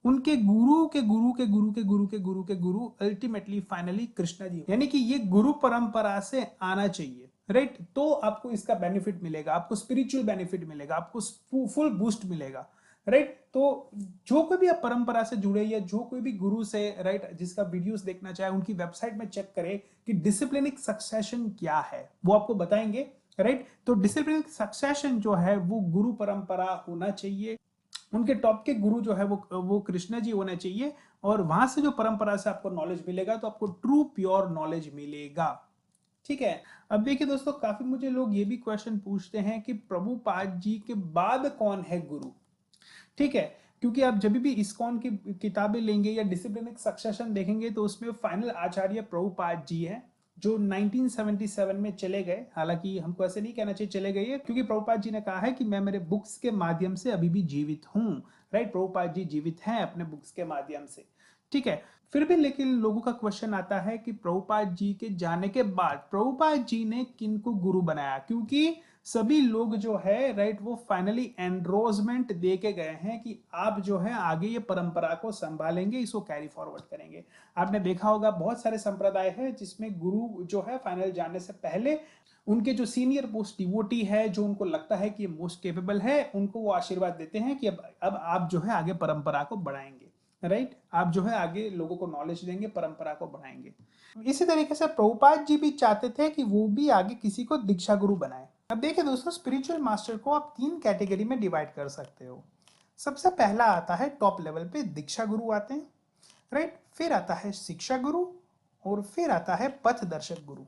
उनके गुरु के गुरु के गुरु के गुरु के गुरु के गुरु अल्टीमेटली फाइनली कृष्णा जी, यानी कि ये गुरु परंपरा से आना चाहिए। राइट, तो आपको इसका बेनिफिट मिलेगा, आपको स्पिरिचुअल बेनिफिट मिलेगा, आपको फुल बूस्ट मिलेगा। राइट, तो जो कोई भी आप परंपरा से जुड़े या जो कोई भी गुरु से, राइट, जिसका वीडियोस देखना चाहे उनकी वेबसाइट में चेक करें कि डिसिप्लिनिक सक्सेशन क्या है, वो आपको बताएंगे। राइट, तो डिसिप्लिनिक सक्सेशन जो है वो गुरु परंपरा होना चाहिए। उनके टॉप के गुरु जो है वो कृष्णा जी होना चाहिए, और वहां से जो परंपरा से आपको नॉलेज मिलेगा तो आपको ट्रू प्योर नॉलेज मिलेगा। ठीक है, अब देखिए दोस्तों, काफी मुझे लोग ये भी क्वेश्चन पूछते हैं कि प्रभुपाद जी के बाद कौन है गुरु। ठीक है, क्योंकि आप जब भी इस्कॉन की किताबें लेंगे या डिसिप्लिनिक सक्सेशन देखेंगे तो उसमें फाइनल आचार्य प्रभुपाद जी है, जो 1977 में चले गए। हालांकि हमको ऐसे नहीं कहना चाहिए चले गए हैं, क्योंकि प्रभुपाद जी ने कहा है कि मैं मेरे बुक्स के माध्यम से अभी भी जीवित हूँ। राइट, प्रभुपाद जी जीवित हैं अपने बुक्स के माध्यम से। ठीक है, फिर भी लेकिन लोगों का क्वेश्चन आता है कि प्रभुपाद जी के जाने के बाद प्रभुपाद जी ने किनको गुरु बनाया, क्योंकि सभी लोग जो है राइट वो फाइनली एंडोर्समेंट दे के गए हैं कि आप जो है आगे ये परंपरा को संभालेंगे, इसको कैरी फॉरवर्ड करेंगे। आपने देखा होगा बहुत सारे संप्रदाय है जिसमें गुरु जो है फाइनल जाने से पहले उनके जो सीनियर मोस्ट डिवोटी है, जो उनको लगता है कि ये मोस्ट केपेबल है, उनको वो आशीर्वाद देते हैं कि अब आप जो है आगे परंपरा को बढ़ाएंगे। राइट, आप जो है आगे लोगों को नॉलेज देंगे, परंपरा को बढ़ाएंगे। इसी तरीके से प्रभुपाद जी भी चाहते थे कि वो भी आगे किसी को दीक्षा गुरु बनाए। अब देखिए दोस्तों, स्पिरिचुअल मास्टर को आप 3 कैटेगरी में डिवाइड कर सकते हो। सबसे पहला आता है टॉप लेवल पे दीक्षा गुरु आते हैं। राइट, फिर आता है शिक्षा गुरु और फिर आता है पथ दर्शक गुरु।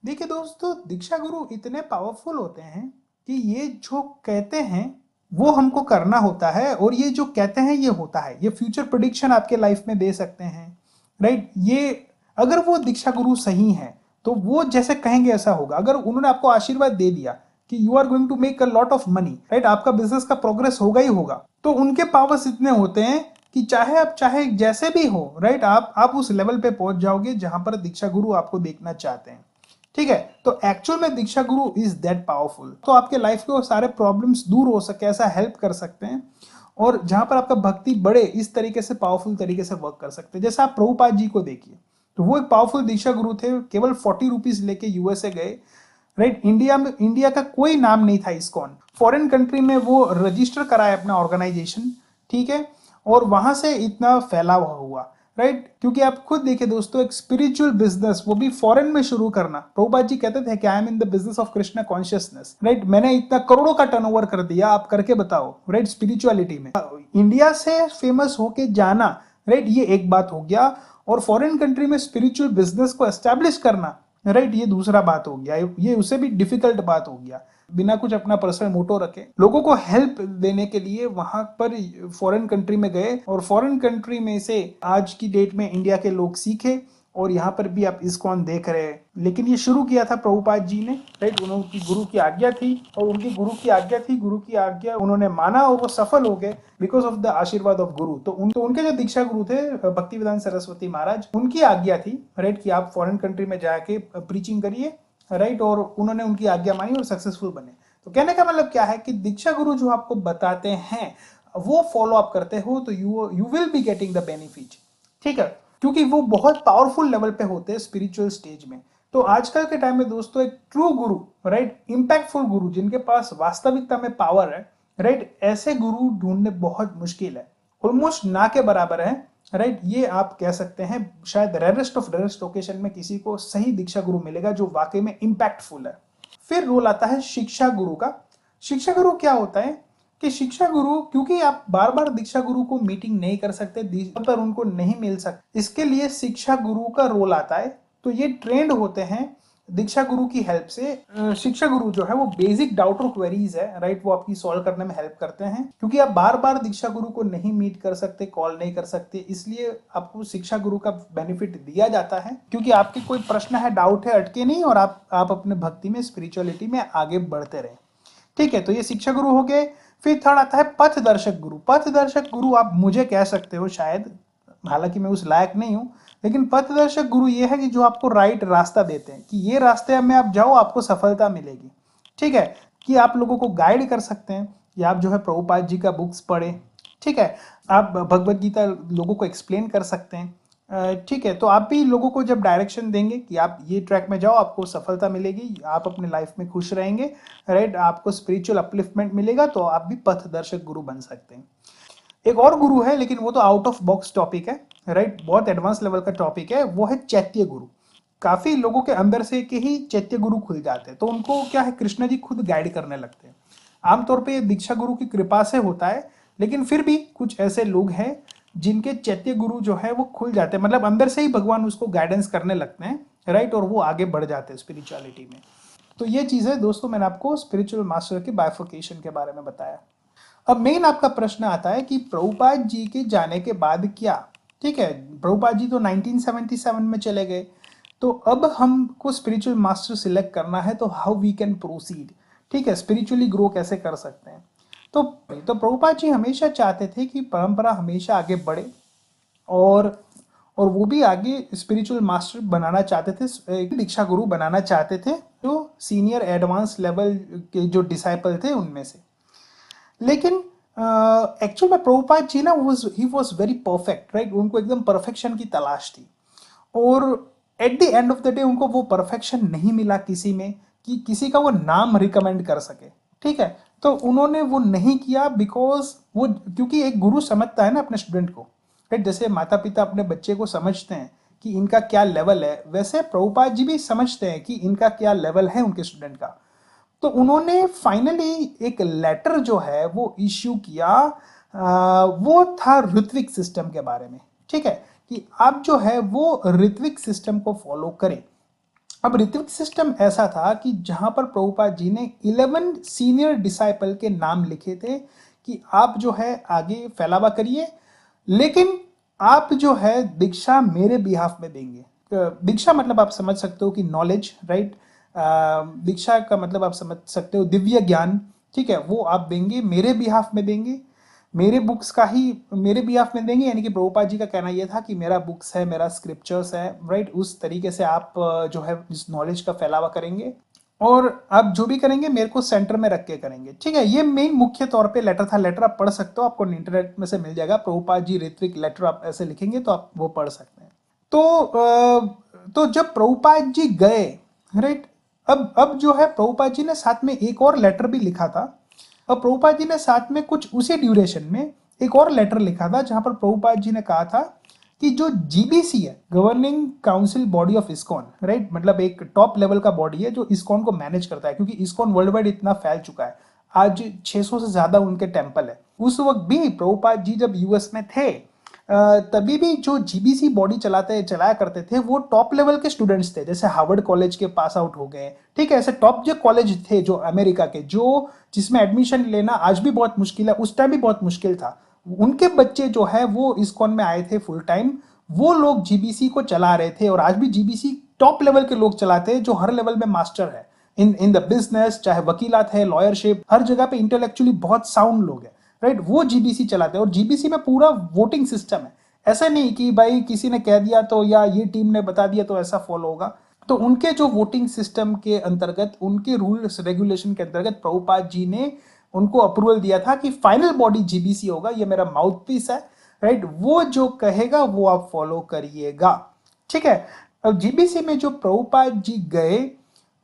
देखिए दोस्तों, दीक्षा गुरु इतने पावरफुल होते हैं कि ये जो कहते हैं वो हमको करना होता है, और ये जो कहते हैं ये होता है। ये फ्यूचर प्रेडिक्शन आपके लाइफ में दे सकते हैं। राइट, ये अगर वो दीक्षा गुरु सही है तो वो जैसे कहेंगे ऐसा होगा। अगर उन्होंने आपको आशीर्वाद दे दिया कि you are going to make a lot of money, right, आपका बिजनेस का प्रोग्रेस होगा ही होगा, तो उनके पावर्स इतने होते हैं कि चाहे जैसे भी हो, राइट, आप उस लेवल पे पहुंच जाओगे जहां पर दीक्षा गुरु आपको देखना चाहते हैं। ठीक है, तो एक्चुअल में दीक्षा गुरु इज दैट पावरफुल। तो आपके लाइफ के वो सारे प्रॉब्लम्स दूर हो सके ऐसा हेल्प कर सकते हैं, और जहां पर आपका भक्ति बढ़े इस तरीके से पावरफुल तरीके से वर्क कर सकते हैं। जैसे आप प्रभुपाद जी को देखिए, तो वो एक पावरफुल दीक्षा गुरु थे। केवल 40 रुपीज लेके यूएसए गए। राइट, इंडिया का कोई नाम नहीं था इस्कॉन। फॉरेन कंट्री में वो रजिस्टर कराया अपना ऑर्गेनाइजेशन। ठीक है, और वहां से इतना फैलाव हुआ। राइट, क्योंकि आप खुद देखिए दोस्तों, एक स्पिरिचुअल बिजनेस वो भी फॉरेन में शुरू करना। प्रभुपाद जी कहते थे कि आई am in the business of Krishna consciousness. Right, मैंने इतना करोड़ों का टर्नओवर कर दिया, आप करके बताओ। राइट, स्पिरिचुअलिटी में इंडिया से फेमस होके जाना, राइट, ये एक बात हो गया। और फॉरेन कंट्री में स्पिरिचुअल बिजनेस को एस्टेब्लिश करना, राइट, ये दूसरा बात हो गया। ये उससे भी डिफिकल्ट बात हो गया। बिना कुछ अपना पर्सनल मोटो रखे लोगों को हेल्प देने के लिए वहां पर फॉरेन कंट्री में गए, और फॉरेन कंट्री में से आज की डेट में इंडिया के लोग सीखे, और यहाँ पर भी आप इस्कॉन देख रहे हैं। लेकिन ये शुरू किया था प्रभुपाद जी ने। राइट, उनकी गुरु की आज्ञा थी, और उनकी गुरु की आज्ञा थी, गुरु की आज्ञा उन्होंने माना, और वो सफल हो गए बिकॉज ऑफ द आशीर्वाद ऑफ गुरु। तो उनके जो दीक्षा गुरु थे भक्तिवेदांत सरस्वती महाराज, उनकी आज्ञा थी, राइट, कि आप फॉरेन कंट्री में जाके प्रीचिंग करिए। राइट, और उन्होंने उनकी आज्ञा मानी और सक्सेसफुल बने। तो कहने का मतलब क्या है कि दीक्षा गुरु जो आपको बताते हैं वो फॉलो अप करते हो तो you will be getting the benefit. ठीक है, क्योंकि वो बहुत पावरफुल लेवल पे होते हैं स्पिरिचुअल स्टेज में। तो आजकल के टाइम में दोस्तों एक ट्रू गुरु, राइट, इंपैक्टफुल गुरु जिनके पास वास्तविकता में पावर है, राइट, ऐसे गुरु ढूंढने बहुत मुश्किल है, ऑलमोस्ट ना के बराबर है। राइट, ये आप कह सकते हैं शायद रेयरेस्ट ऑफ रेयरेस्ट ओकेशन में किसी को सही दीक्षा गुरु मिलेगा जो वाकई में इंपैक्टफुल है। फिर रोल आता है शिक्षा गुरु का। शिक्षा गुरु क्या होता है कि शिक्षा गुरु, क्योंकि आप बार बार दीक्षा गुरु को मीटिंग नहीं कर सकते, पर उनको नहीं मिल सकते, इसके लिए शिक्षा गुरु का रोल आता है। तो ये ट्रेंड होते हैं दीक्षा गुरु की हेल्प से। शिक्षा गुरु जो है वो बेसिक डाउट और क्वेरीज है, राइट, वो आपकी सॉल्व करने में हेल्प करते हैं। क्योंकि आप बार बार दीक्षा गुरु को नहीं मीट कर सकते, कॉल नहीं कर सकते, इसलिए आपको शिक्षा गुरु का बेनिफिट दिया जाता है, क्योंकि आपके कोई प्रश्न है, डाउट है, अटके नहीं, और आप अपने भक्ति में, स्पिरिचुअलिटी में आगे बढ़ते रहे। ठीक है, तो ये शिक्षा गुरु हो गए। फिर थर्ड आता है पथ दर्शक गुरु। पथ दर्शक गुरु आप मुझे कह सकते हो शायद, हालांकि मैं उस लायक नहीं हूं, लेकिन पथ दर्शक गुरु ये है कि जो आपको राइट रास्ता देते हैं कि ये रास्ते में आप जाओ, आपको सफलता मिलेगी। ठीक है, कि आप लोगों को गाइड कर सकते हैं, या आप जो है प्रभुपाद जी का बुक्स पढ़े। ठीक है, आप भगवत गीता लोगों को एक्सप्लेन कर सकते हैं। ठीक है, तो आप भी लोगों को जब डायरेक्शन देंगे कि आप ये ट्रैक में जाओ, आपको सफलता मिलेगी, आप अपने लाइफ में खुश रहेंगे, राइट, आपको स्पिरिचुअल अपलिफ्टमेंट मिलेगा, तो आप भी पथ दर्शक गुरु बन सकते हैं। एक और गुरु है, लेकिन वो तो आउट ऑफ बॉक्स टॉपिक है, राइट, बहुत एडवांस लेवल का टॉपिक है, वो है चैत्य गुरु। काफी लोगों के अंदर से के ही चैत्य गुरु खुल जाते हैं, तो उनको क्या है, कृष्ण जी खुद गाइड करने लगते हैं। आमतौर पर दीक्षा गुरु की कृपा से होता है, लेकिन फिर भी कुछ ऐसे लोग हैं जिनके चैत्य गुरु जो है वो खुल जाते हैं, मतलब अंदर से ही भगवान उसको गाइडेंस करने लगते हैं, राइट, और वो आगे बढ़ जाते हैं स्पिरिचुअलिटी में। तो ये चीजें दोस्तों मैंने आपको स्पिरिचुअल मास्टर के बाइफर्केशन के बारे में बताया। अब मेन आपका प्रश्न आता है कि प्रभुपाद जी के जाने के बाद क्या। ठीक है, प्रभुपाद जी तो 1977 में चले गए, तो अब हमको स्पिरिचुअल मास्टर सिलेक्ट करना है, तो हाउ वी कैन प्रोसीड, ठीक है, स्पिरिचुअली ग्रो कैसे कर सकते हैं। तो प्रभुपाद जी हमेशा चाहते थे कि परंपरा हमेशा आगे बढ़े, और वो भी आगे स्पिरिचुअल मास्टर बनाना चाहते थे, एक दीक्षा गुरु बनाना चाहते थे, जो सीनियर एडवांस लेवल के जो डिसाइपल थे उनमें से। लेकिन एक्चुअल में प्रभुपाद जी ना he was very perfect, right, उनको एकदम परफेक्शन की तलाश थी, और at the end of the day उनको वो परफेक्शन नहीं मिला किसी में, कि किसी का वो नाम रिकमेंड कर सके, ठीक है। तो उन्होंने वो नहीं किया, बिकॉज वो, क्योंकि एक गुरु समझता है ना अपने स्टूडेंट को, राइट, जैसे माता पिता अपने बच्चे को समझते हैं कि इनका क्या लेवल है, वैसे प्रभुपाद जी भी समझते हैं कि इनका क्या लेवल है उनके स्टूडेंट का। तो उन्होंने फाइनली एक लेटर जो है वो इश्यू किया, वो था ऋत्विक सिस्टम के बारे में, ठीक है, कि आप जो है वो ऋत्विक सिस्टम को फॉलो करें। अब ऋत्विक सिस्टम ऐसा था कि जहां पर प्रभुपाद जी ने 11 सीनियर डिसाइपल के नाम लिखे थे कि आप जो है आगे फैलावा करिए, लेकिन आप जो है दीक्षा मेरे बिहाफ में देंगे। दीक्षा मतलब आप समझ सकते हो कि नॉलेज, राइट, दीक्षा का मतलब आप समझ सकते हो दिव्य ज्ञान, ठीक है, वो आप देंगे मेरे बिहाफ में देंगे, मेरे बुक्स का ही मेरे बिहाफ में देंगे, यानी कि प्रभुपाद जी का कहना यह था कि मेरा बुक्स है, मेरा स्क्रिप्चर्स है, राइट, उस तरीके से आप जो है इस नॉलेज का फैलावा करेंगे, और आप जो भी करेंगे मेरे को सेंटर में रख के करेंगे, ठीक है। ये मेन मुख्य तौर पे लेटर था, लेटर आप पढ़ सकते हो, आपको इंटरनेट में से मिल जाएगा, प्रभुपाद जी ऋत्विक लेटर आप ऐसे लिखेंगे तो आप वो पढ़ सकते हैं। तो जब प्रभुपाद जी गए, राइट, अब जो है प्रभुपाद जी ने साथ में एक और लेटर भी लिखा था, और प्रभुपाद जी ने साथ में कुछ उसी ड्यूरेशन में एक और लेटर लिखा था, जहां पर प्रभुपाद जी ने कहा था कि जो जीबीसी है, governing council body of ISKCON, right, मतलब एक टॉप लेवल का बॉडी है जो इस्कॉन को मैनेज करता है, क्योंकि इस्कॉन वर्ल्ड वाइड इतना फैल चुका है, आज 600 से ज्यादा उनके टेम्पल है। उस वक्त भी प्रभुपाद जी जब यूएस में थे, तभी भी जो जीबीसी बॉडी चलाया करते थे वो टॉप लेवल के स्टूडेंट्स थे, जैसे हार्वर्ड कॉलेज के पास आउट हो गए, ठीक है, ऐसे टॉप जो कॉलेज थे जो अमेरिका के, जो जिसमें एडमिशन लेना आज भी बहुत मुश्किल है, उस टाइम भी बहुत मुश्किल था, उनके बच्चे जो है वो इस्कॉन में आए थे फुल टाइम, वो लोग जीबीसी को चला रहे थे, और आज भी जीबीसी टॉप लेवल के लोग चलाते हैं, जो हर लेवल में मास्टर है इन द बिजनेस, चाहे वकीलात है, लॉयरशिप, हर जगह पे इंटेलेक्चुअली बहुत साउंड लोग हैं, राइट, वो जीबीसी चलाते हैं, और जीबीसी में पूरा वोटिंग सिस्टम है, ऐसा नहीं कि भाई किसी ने कह दिया तो, या ये टीम ने बता दिया तो ऐसा फॉलो होगा। तो उनके जो वोटिंग सिस्टम के अंतर्गत, उनके रूल्स रेगुलेशन के अंतर्गत प्रभुपाद जी ने उनको अप्रूवल दिया था कि फाइनल बॉडी जीबीसी होगा, ये मेरा माउथ पीस है, राइट, वो जो कहेगा वो आप फॉलो करिएगा, ठीक है। अब जीबीसी में जो प्रभुपाद जी गए,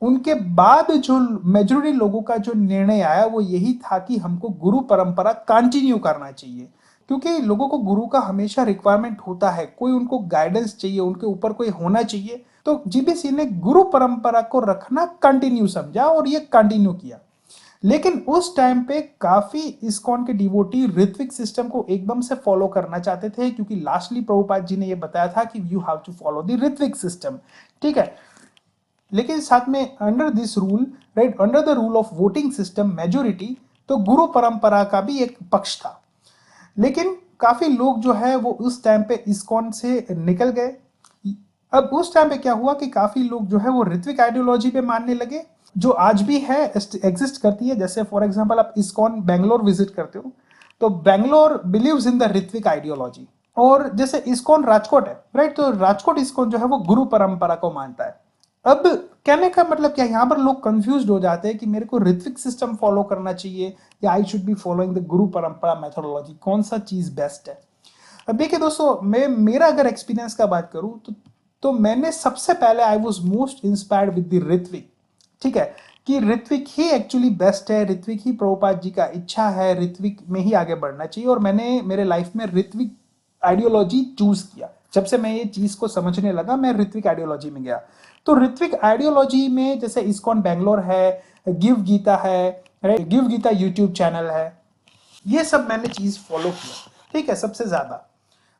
उनके बाद जो मेजोरिटी लोगों का जो निर्णय आया वो यही था कि हमको गुरु परंपरा कंटिन्यू करना चाहिए, क्योंकि लोगों को गुरु का हमेशा रिक्वायरमेंट होता है, कोई उनको गाइडेंस चाहिए, उनके ऊपर कोई होना चाहिए। तो जीबीसी ने गुरु परंपरा को रखना कंटिन्यू समझा और ये कंटिन्यू किया। लेकिन उस टाइम पे काफी इस्कॉन के डिवोटी ऋत्विक सिस्टम को एकदम से फॉलो करना चाहते थे, क्योंकि लास्टली प्रभुपाद जी ने ये बताया था कि you have to follow the ritvik system, ठीक है। लेकिन साथ में under this rule, right, under the rule of voting system majority, तो गुरु परंपरा का भी एक पक्ष था। लेकिन काफी लोग जो है वो उस टाइम पे इस्कॉन से निकल गए। अब उस टाइम पे क्या हुआ कि काफी लोग जो है वो ऋत्विक आइडियोलॉजी पे मानने लगे, जो आज भी है, एग्जिस्ट करती है। जैसे फॉर एग्जांपल आप इस्कॉन बैंगलोर विजिट करते हो, तो Bangalore believes in the ritvik ideology, और जैसे इस्कॉन राजकोट है, राइट, तो राजकोट इस्कॉन जो है वो गुरु परंपरा को मानता है। अब कहने का मतलब क्या, यहाँ पर लोग कंफ्यूज हो जाते हैं कि मेरे को ऋत्विक सिस्टम फॉलो करना चाहिए या आई शुड बी फॉलोइंग द गुरु परंपरा मेथोडोलॉजी, कौन सा चीज बेस्ट है। अब देखिए दोस्तों, मेरा अगर एक्सपीरियंस का बात करूं तो मैंने सबसे पहले I was most inspired with the ritvik, ठीक है, कि ऋत्विक ही एक्चुअली बेस्ट है, ऋत्विक ही प्रभुपाद जी का इच्छा है, ऋत्विक में ही आगे बढ़ना चाहिए, और मैंने मेरे लाइफ में ऋत्विक आइडियोलॉजी चूज किया। जब से मैं ये चीज को समझने लगा, मैं ऋत्विक आइडियोलॉजी में गया। तो ऋत्विक आइडियोलॉजी में जैसे इस्कॉन बैंगलोर है, गिव गीता है, गिव गीता यूट्यूब चैनल है, ये सब मैंने चीज फॉलो किया, ठीक है। सबसे ज्यादा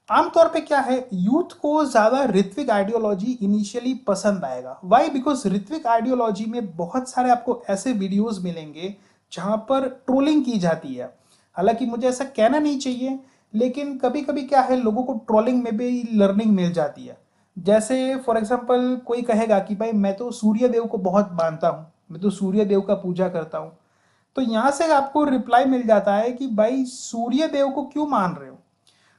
आमतौर पे क्या है, यूथ को ज्यादा ऋत्विक आइडियोलॉजी इनिशियली पसंद आएगा। वाई? बिकॉज ऋत्विक आइडियोलॉजी में बहुत सारे आपको ऐसे वीडियोस मिलेंगे जहां पर ट्रोलिंग की जाती है। हालांकि मुझे ऐसा कहना नहीं चाहिए, लेकिन कभी कभी क्या है, लोगों को ट्रोलिंग में भी लर्निंग मिल जाती है। जैसे फॉर एग्जांपल कोई कहेगा कि भाई मैं तो सूर्य देव को बहुत मानता हूँ, मैं तो सूर्य देव का पूजा करता हूँ, तो यहाँ से आपको रिप्लाई मिल जाता है कि भाई सूर्य देव को क्यों मान रहे हो?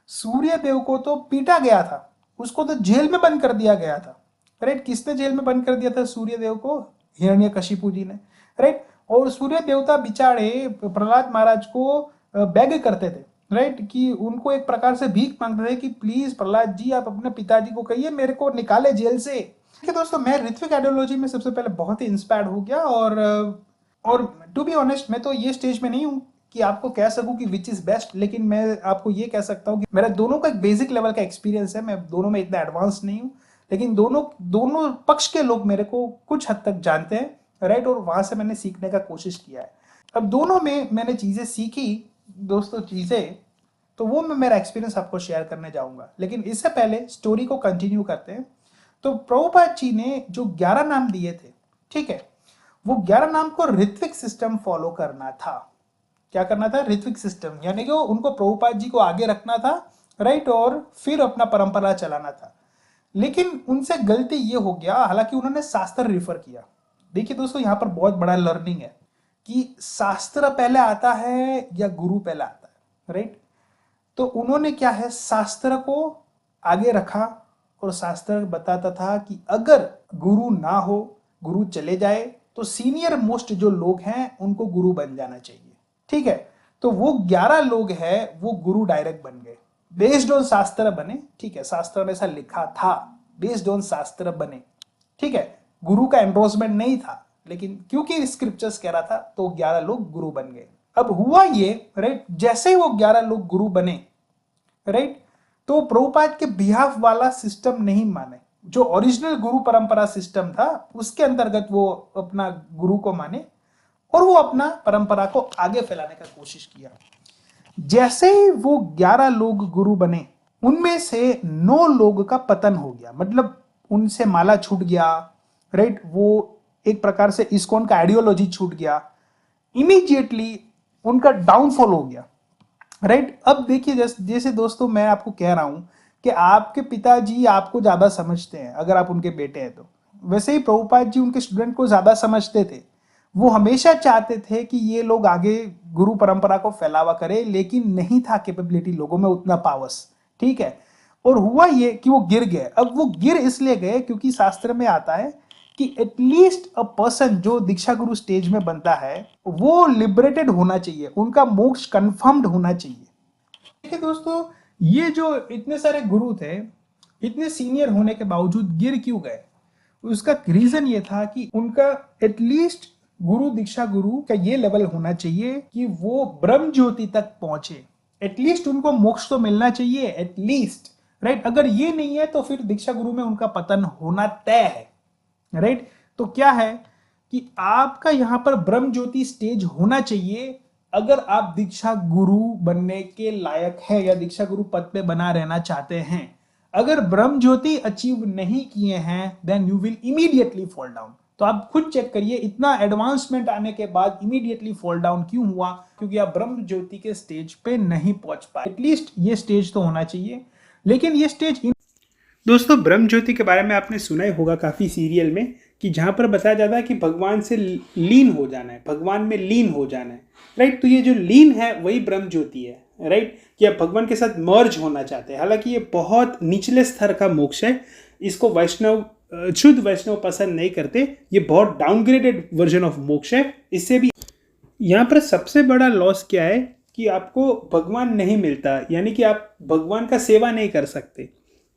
सूर्य देव को तो पीटा गया था, उसको तो जेल में बंद कर दिया गया था, राइट? किसने जेल में बंद कर दिया था सूर्य देव को? हिरण्यकशिपु जी ने, राइट? और सूर्य देवता बिचारे प्रहलाद महाराज को बेग करते थे, राइट? कि उनको एक प्रकार से भीख मांगते थे कि प्लीज प्रहलाद जी आप अपने पिताजी को कहिए मेरे को निकाले जेल से। ठीक है दोस्तों, मैं ऋत्विक आइडियोलॉजी में सबसे पहले बहुत ही इंस्पायर्ड हो गया, और टू बी ऑनेस्ट मैं तो ये स्टेज में नहीं हूँ कि आपको कह सकूं कि विच इज बेस्ट, लेकिन मैं आपको ये कह सकता हूँ कि मेरा दोनों का एक बेसिक लेवल का एक्सपीरियंस है, मैं दोनों में इतना एडवांस नहीं हूँ, लेकिन दोनों दोनों पक्ष के लोग मेरे को कुछ हद तक जानते हैं, राइट? और वहां से मैंने सीखने का कोशिश किया है। अब दोनों में मैंने चीजें सीखी दोस्तों, चीजें तो वो मैं मेरा एक्सपीरियंस आपको शेयर करने जाऊंगा, लेकिन इससे पहले स्टोरी को कंटिन्यू करते हैं। तो प्रभुपाद जी ने जो 11 नाम दिए थे, ठीक है, वो 11 नाम को ऋत्विक सिस्टम फॉलो करना था। क्या करना था? ऋत्विक सिस्टम, यानी कि उनको प्रभुपाद जी को आगे रखना था, राइट? और फिर अपना परंपरा चलाना था। लेकिन उनसे गलती ये हो गया, हालांकि उन्होंने शास्त्र रिफर किया। देखिए दोस्तों, यहां पर बहुत बड़ा लर्निंग है कि शास्त्र पहले आता है या गुरु पहले आता है, राइट? तो उन्होंने क्या है, शास्त्र को आगे रखा, और शास्त्र बताता था कि अगर गुरु ना हो, गुरु चले जाए, तो सीनियर मोस्ट जो लोग हैं उनको गुरु बन जाना चाहिए। ठीक है, तो वो 11 लोग हैं, वो गुरु डायरेक्ट बन गए, बेस्ड ऑन शास्त्र बने। ठीक है, शास्त्र में ऐसा लिखा था, बेस्ड ऑन शास्त्र बने। ठीक है, गुरु का एंडोर्समेंट नहीं था, लेकिन क्योंकि स्क्रिप्चर्स कह रहा था तो 11 लोग गुरु बन गए। अब हुआ ये, राइट, जैसे ही वो 11 लोग गुरु बने, राइट, तो प्रभुपाद के बिहाफ वाला सिस्टम नहीं माने, जो ओरिजिनल गुरु परंपरा सिस्टम था उसके अंतर्गत वो अपना गुरु को माने, और वो अपना परंपरा को आगे फैलाने का कोशिश किया। जैसे ही वो 11 लोग गुरु बने, उनमें से 9 लोग का पतन हो गया, मतलब उनसे माला छूट गया, राइट? वो एक प्रकार से इस्कॉन का आइडियोलॉजी छूट गया, इमीडिएटली उनका डाउनफॉल हो गया, राइट? अब देखिए, जैसे दोस्तों मैं आपको कह रहा हूं कि आपके पिताजी आपको ज्यादा समझते हैं अगर आप उनके बेटे हैं तो, वैसे ही प्रभुपाद जी उनके स्टूडेंट को ज्यादा समझते थे। वो हमेशा चाहते थे कि ये लोग आगे गुरु परंपरा को फैलावा करें, लेकिन नहीं था कैपेबिलिटी लोगों में उतना पावर्स। ठीक है, और हुआ ये कि वो गिर गए। अब वो गिर इसलिए गए क्योंकि शास्त्र में आता है कि एटलीस्ट अ पर्सन जो दीक्षा गुरु स्टेज में बनता है वो लिबरेटेड होना चाहिए, उनका मोक्ष कंफर्म्ड होना चाहिए। देखिए दोस्तों, ये जो इतने सारे गुरु थे, इतने सीनियर होने के बावजूद गिर क्यों गए? उसका रीजन ये था कि उनका एटलीस्ट गुरु दीक्षा गुरु का ये लेवल होना चाहिए कि वो ब्रह्म ज्योति तक पहुंचे, एटलीस्ट उनको मोक्ष तो मिलना चाहिए, एटलीस्ट, राइट? अगर ये नहीं है तो फिर दीक्षा गुरु में उनका पतन होना तय है, राइट? तो क्या है कि आपका यहां पर ब्रह्म ज्योति स्टेज होना चाहिए अगर आप दीक्षा गुरु बनने के लायक है या दीक्षा गुरु पद पे बना रहना चाहते हैं। अगर ब्रह्म ज्योति अचीव नहीं किए हैं then you will immediately fall down. तो आप खुद चेक करिए, इतना एडवांसमेंट आने के बाद इमीडिएटली फॉल डाउन क्यों हुआ? क्योंकि आप ब्रह्म ज्योति के स्टेज पे नहीं पहुंच पाए। एटलीस्ट ये स्टेज तो होना चाहिए, लेकिन ये स्टेज दोस्तों ब्रह्म ज्योति के बारे में आपने सुना ही होगा काफ़ी सीरियल में, कि जहाँ पर बताया जाता है कि भगवान से लीन हो जाना है, भगवान में लीन हो जाना है, राइट? तो ये जो लीन है वही ब्रह्म ज्योति है, राइट? कि आप भगवान के साथ मर्ज होना चाहते हैं। हालांकि ये बहुत निचले स्तर का मोक्ष है, इसको वैष्णव, शुद्ध वैष्णव पसंद नहीं करते, ये बहुत डाउनग्रेडेड वर्जन ऑफ मोक्ष है। इससे भी यहाँ पर सबसे बड़ा लॉस क्या है कि आपको भगवान नहीं मिलता, यानी कि आप भगवान का सेवा नहीं कर सकते।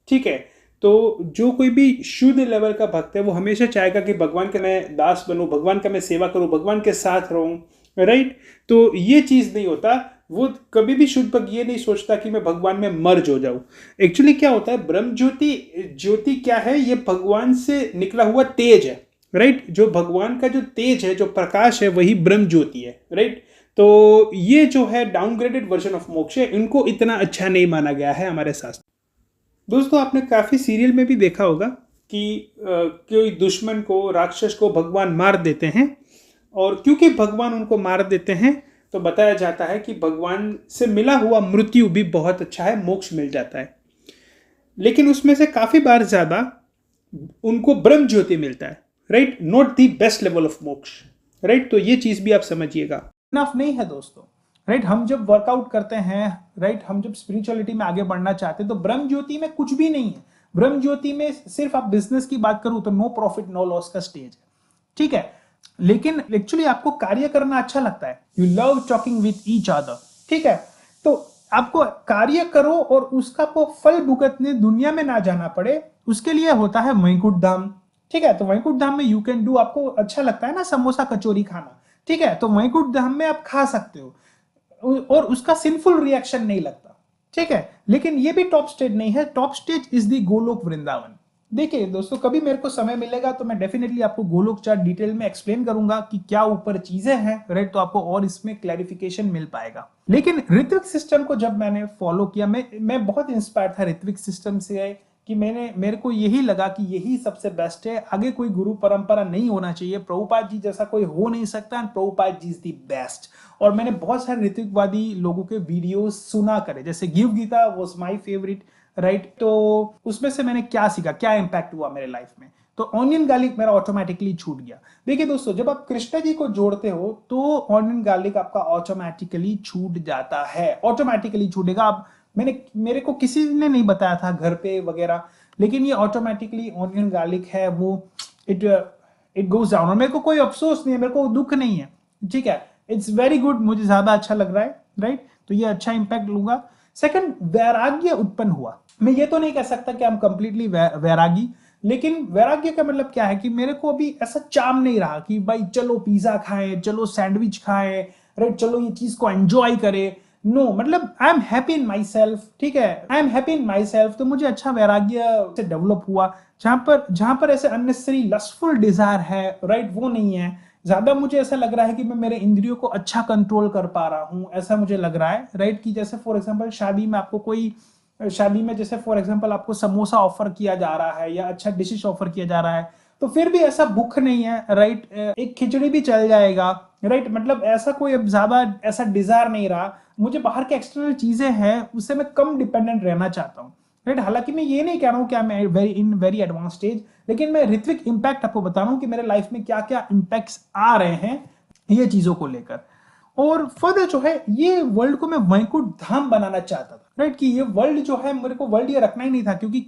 ठीक है, तो जो कोई भी शुद्ध लेवल का भक्त है वो हमेशा चाहेगा कि भगवान का मैं दास बनूं, भगवान का मैं सेवा करूं, भगवान के साथ रहूं, राइट? तो ये चीज़ नहीं होता। वो कभी भी शुद्ध भक्त ये नहीं सोचता कि मैं भगवान में मर्ज हो जाऊं। एक्चुअली क्या होता है, ब्रह्म ज्योति क्या है? ये भगवान से निकला हुआ तेज है, राइट? जो भगवान का जो तेज है, जो प्रकाश है, वही ब्रह्म ज्योति है, राइट? तो ये जो है डाउनग्रेडेड वर्जन ऑफ मोक्ष है, इनको इतना अच्छा नहीं माना गया है हमारे शास्त्र। दोस्तों आपने काफ़ी सीरियल में भी देखा होगा कि कोई दुश्मन को, राक्षस को भगवान मार देते हैं, और क्योंकि भगवान उनको मार देते हैं तो बताया जाता है कि भगवान से मिला हुआ मृत्यु भी बहुत अच्छा है, मोक्ष मिल जाता है। लेकिन उसमें से काफी बार ज्यादा उनको ब्रह्म ज्योति मिलता है, right, not the best level of मोक्ष, राइट। तो ये चीज भी आप समझिएगा। इनफ नहीं है दोस्तों, राइट। हम जब वर्कआउट करते हैं, राइट, हम जब स्पिरिचुअलिटी में आगे बढ़ना चाहते हैं तो ब्रह्म ज्योति में कुछ भी नहीं है। ब्रह्म ज्योति में सिर्फ आप बिजनेस की बात करूं तो नो प्रॉफिट नो लॉस का स्टेज है, ठीक है। लेकिन एक्चुअली आपको कार्य करना अच्छा लगता है, you love talking with each other, ठीक है। तो आपको कार्य करो और उसका को फल भुगतने दुनिया में ना जाना पड़े, उसके लिए होता है वैकुंठ धाम, ठीक है। तो वैकुंठ धाम में यू कैन डू, आपको अच्छा लगता है ना समोसा कचौरी खाना, ठीक है, तो वैकुंठ धाम में आप खा सकते हो और उसका सिंफुल रिएक्शन नहीं लगता, ठीक है। लेकिन ये भी टॉप स्टेज नहीं है, top stage is the Golok Vrindavan. देखिए दोस्तों, कभी मेरे को समय मिलेगा तो मैं डेफिनेटली आपको गोलोक चार्ट डिटेल में एक्सप्लेन करूंगा कि क्या ऊपर चीजें हैं, राइट, तो आपको और इसमें क्लैरिफिकेशन मिल पाएगा। लेकिन ऋत्विक सिस्टम को जब मैंने फॉलो किया, मैं बहुत इंस्पायर था ऋत्विक सिस्टम से कि मेरे को यही लगा कि यही सबसे बेस्ट है, आगे कोई गुरु परंपरा नहीं होना चाहिए, प्रभुपाद जी जैसा कोई हो नहीं सकता and Prabhupada ji is the best. और मैंने बहुत सारे ऋत्विकवादी लोगों के वीडियोस सुना करे, जैसे give Gita was my favourite, right. तो उसमें से मैंने क्या सीखा, क्या इंपैक्ट हुआ मेरे लाइफ में, तो ऑनियन गार्लिक मेरा ऑटोमेटिकली छूट गया। देखिए दोस्तों, जब आप कृष्ण जी को जोड़ते हो तो ऑनियन गार्लिक आपका ऑटोमेटिकली छूट जाता है, ऑटोमेटिकली छूटेगा। आप मेरे को किसी ने नहीं बताया था घर पे वगैरह, लेकिन ये ऑटोमेटिकली ऑनियन गार्लिक है वो इट गोज डाउन। और मेरे को कोई अफसोस नहीं है, मेरे को दुख नहीं है, ठीक है, इट्स वेरी गुड, मुझे ज्यादा अच्छा लग रहा है, राइट। तो ये अच्छा इंपैक्ट लूंगा। सेकंड, वैराग्य उत्पन्न हुआ। मैं ये तो नहीं कह सकता कि हम कंप्लीटली वैरागी, लेकिन वैराग्य का मतलब क्या है कि मेरे को अभी ऐसा चाम नहीं रहा कि भाई चलो पिज्जा खाएं, चलो सैंडविच खाएं, राइट, चलो ये चीज को एंजॉय करें। नो, मतलब I am happy in my self, ठीक है, I am happy in my self. तो मुझे अच्छा वैराग्य से डेवलप हुआ, जहां पर ऐसे अननेसेसरी लस्टफुल डिजायर है, राइट, वो नहीं है। ज्यादा मुझे ऐसा लग रहा है कि मैं मेरे इंद्रियों को अच्छा कंट्रोल कर पा रहा हूं, ऐसा मुझे लग रहा है, राइट। कि जैसे फॉर एग्जांपल शादी में जैसे फॉर एग्जांपल आपको समोसा ऑफर किया जा रहा है या अच्छा डिशेस ऑफर किया जा रहा है, तो फिर भी ऐसा भूख नहीं है, राइट, एक खिचड़ी भी चल जाएगा, राइट। मतलब ऐसा कोई अब ज्यादा ऐसा डिजायर नहीं रहा, मुझे बाहर के एक्सटर्नल चीजें हैं उससे मैं कम डिपेंडेंट रहना चाहता हूँ, राइट। हालांकि मैं ये नहीं कह रहा हूँ कि मैं वेरी एडवांस स्टेज, लेकिन मैं ऋत्विक इंपैक्ट आपको बता रहा हूँ कि मेरे लाइफ में क्या क्या इंपैक्ट्स आ रहे हैं ये चीजों को लेकर। और फर्दर जो है, ये वर्ल्ड को मैं वैकुंठ धाम बनाना चाहता था, राइट। कि ये वर्ल्ड जो है, मेरे को वर्ल्ड ये रखना ही नहीं था, क्योंकि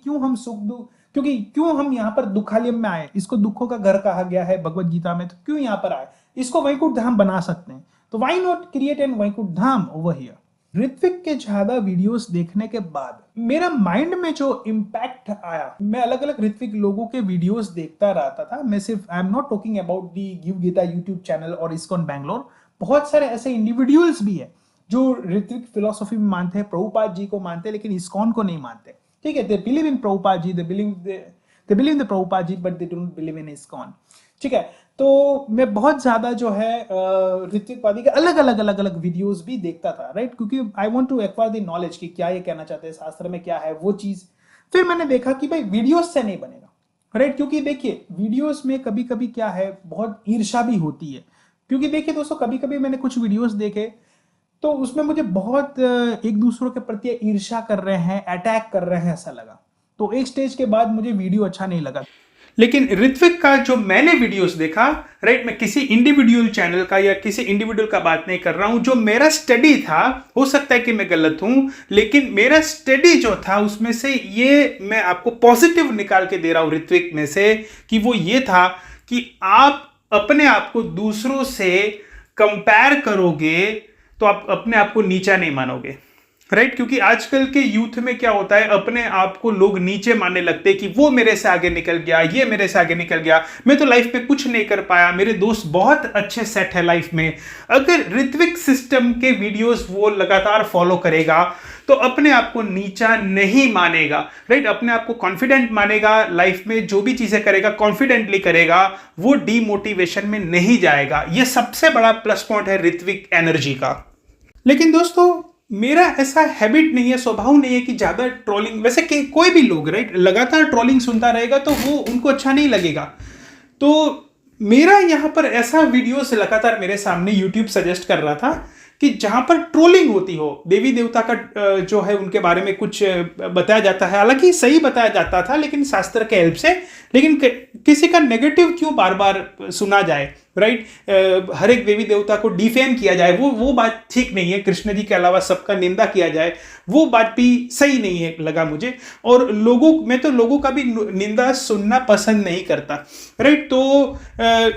क्यों हम यहाँ पर दुखालयम में आए, इसको दुखों का घर कहा गया है भगवत गीता में, तो क्यों यहाँ पर आए, इसको वैकुंठ धाम बना सकते हैं, तो why not create an Vaikuntha Dham over here. Ritvik के ज्यादा वीडियोस देखने के बाद मेरा माइंड में जो इम्पैक्ट आया, मैं अलग अलग ऋत्विक लोगों के वीडियोस देखता रहता था। मैं सिर्फ, I am not talking about the give Gita YouTube channel और इस्कॉन बैंगलोर, बहुत सारे ऐसे इंडिविजुअल्स भी है जो ऋत्विक फिलोसॉफी में मानते हैं, प्रभुपाद जी को मानते हैं, लेकिन इस्कॉन को नहीं मानते, ठीक है। They believe in Prabhupada ji, they believe in the Prabhupada ji, but they don't believe in ISKCON, ठीक है। तो मैं बहुत ज्यादा जो है ऋत्विकवादी के अलग अलग वीडियोस भी देखता था, राइट, क्योंकि I want to acquire the knowledge कि क्या ये कहना चाहते हैं, शास्त्र में क्या है वो चीज। फिर मैंने देखा कि भाई वीडियोस से नहीं बनेगा, राइट, क्योंकि देखिए वीडियोस में कभी कभी क्या है, बहुत ईर्ष्या भी होती है। क्योंकि देखिए दोस्तों, कभी कभी मैंने कुछ वीडियोस देखे तो उसमें मुझे बहुत एक दूसरों के प्रति ईर्ष्या कर रहे हैं, अटैक कर रहे हैं, ऐसा लगा। तो एक स्टेज के बाद मुझे वीडियो अच्छा नहीं लगा। लेकिन ऋत्विक का जो मैंने वीडियोस देखा, राइट, मैं किसी इंडिविजुअल चैनल का या किसी इंडिविजुअल का बात नहीं कर रहा हूं, जो मेरा स्टडी था, हो सकता है कि मैं गलत हूं, लेकिन मेरा स्टडी जो था उसमें से ये मैं आपको पॉजिटिव निकाल के दे रहा हूं ऋत्विक में से, कि वो ये था कि आप अपने आप को दूसरों से कंपेयर करोगे तो आप अपने आप को नीचा नहीं मानोगे, राइट। क्योंकि आजकल के यूथ में क्या होता है, अपने आप को लोग नीचे मानने लगते हैं कि वो मेरे से आगे निकल गया, ये मेरे से आगे निकल गया, मैं तो लाइफ में कुछ नहीं कर पाया, मेरे दोस्त बहुत अच्छे सेट है लाइफ में। अगर ऋत्विक सिस्टम के वीडियोस वो लगातार फॉलो करेगा तो अपने आप को नीचा नहीं मानेगा, राइट, अपने आप को कॉन्फिडेंट मानेगा, लाइफ में जो भी चीजें करेगा कॉन्फिडेंटली करेगा, वो डीमोटिवेशन में नहीं जाएगा। ये सबसे बड़ा प्लस पॉइंट है ऋत्विक एनर्जी का। लेकिन दोस्तों, मेरा ऐसा हैबिट नहीं है, स्वभाव नहीं है कि ज्यादा ट्रोलिंग, वैसे कोई भी लोग, राइट, लगातार ट्रोलिंग सुनता रहेगा तो वो उनको अच्छा नहीं लगेगा। तो मेरा यहां पर ऐसा वीडियोस लगातार मेरे सामने यूट्यूब सजेस्ट कर रहा था कि जहां पर ट्रोलिंग होती हो, देवी देवता का जो है उनके बारे में कुछ बताया जाता है, हालांकि सही बताया जाता था लेकिन शास्त्र के हेल्प से, लेकिन किसी का नेगेटिव क्यों बार बार सुना जाए, राइट? हर एक देवी देवता को डिफेम किया जाए, वो बात ठीक नहीं है। कृष्ण जी के अलावा सबका निंदा किया जाए, वो बात भी सही नहीं है लगा मुझे। और मैं तो लोगों का भी निंदा सुनना पसंद नहीं करता, राइट? तो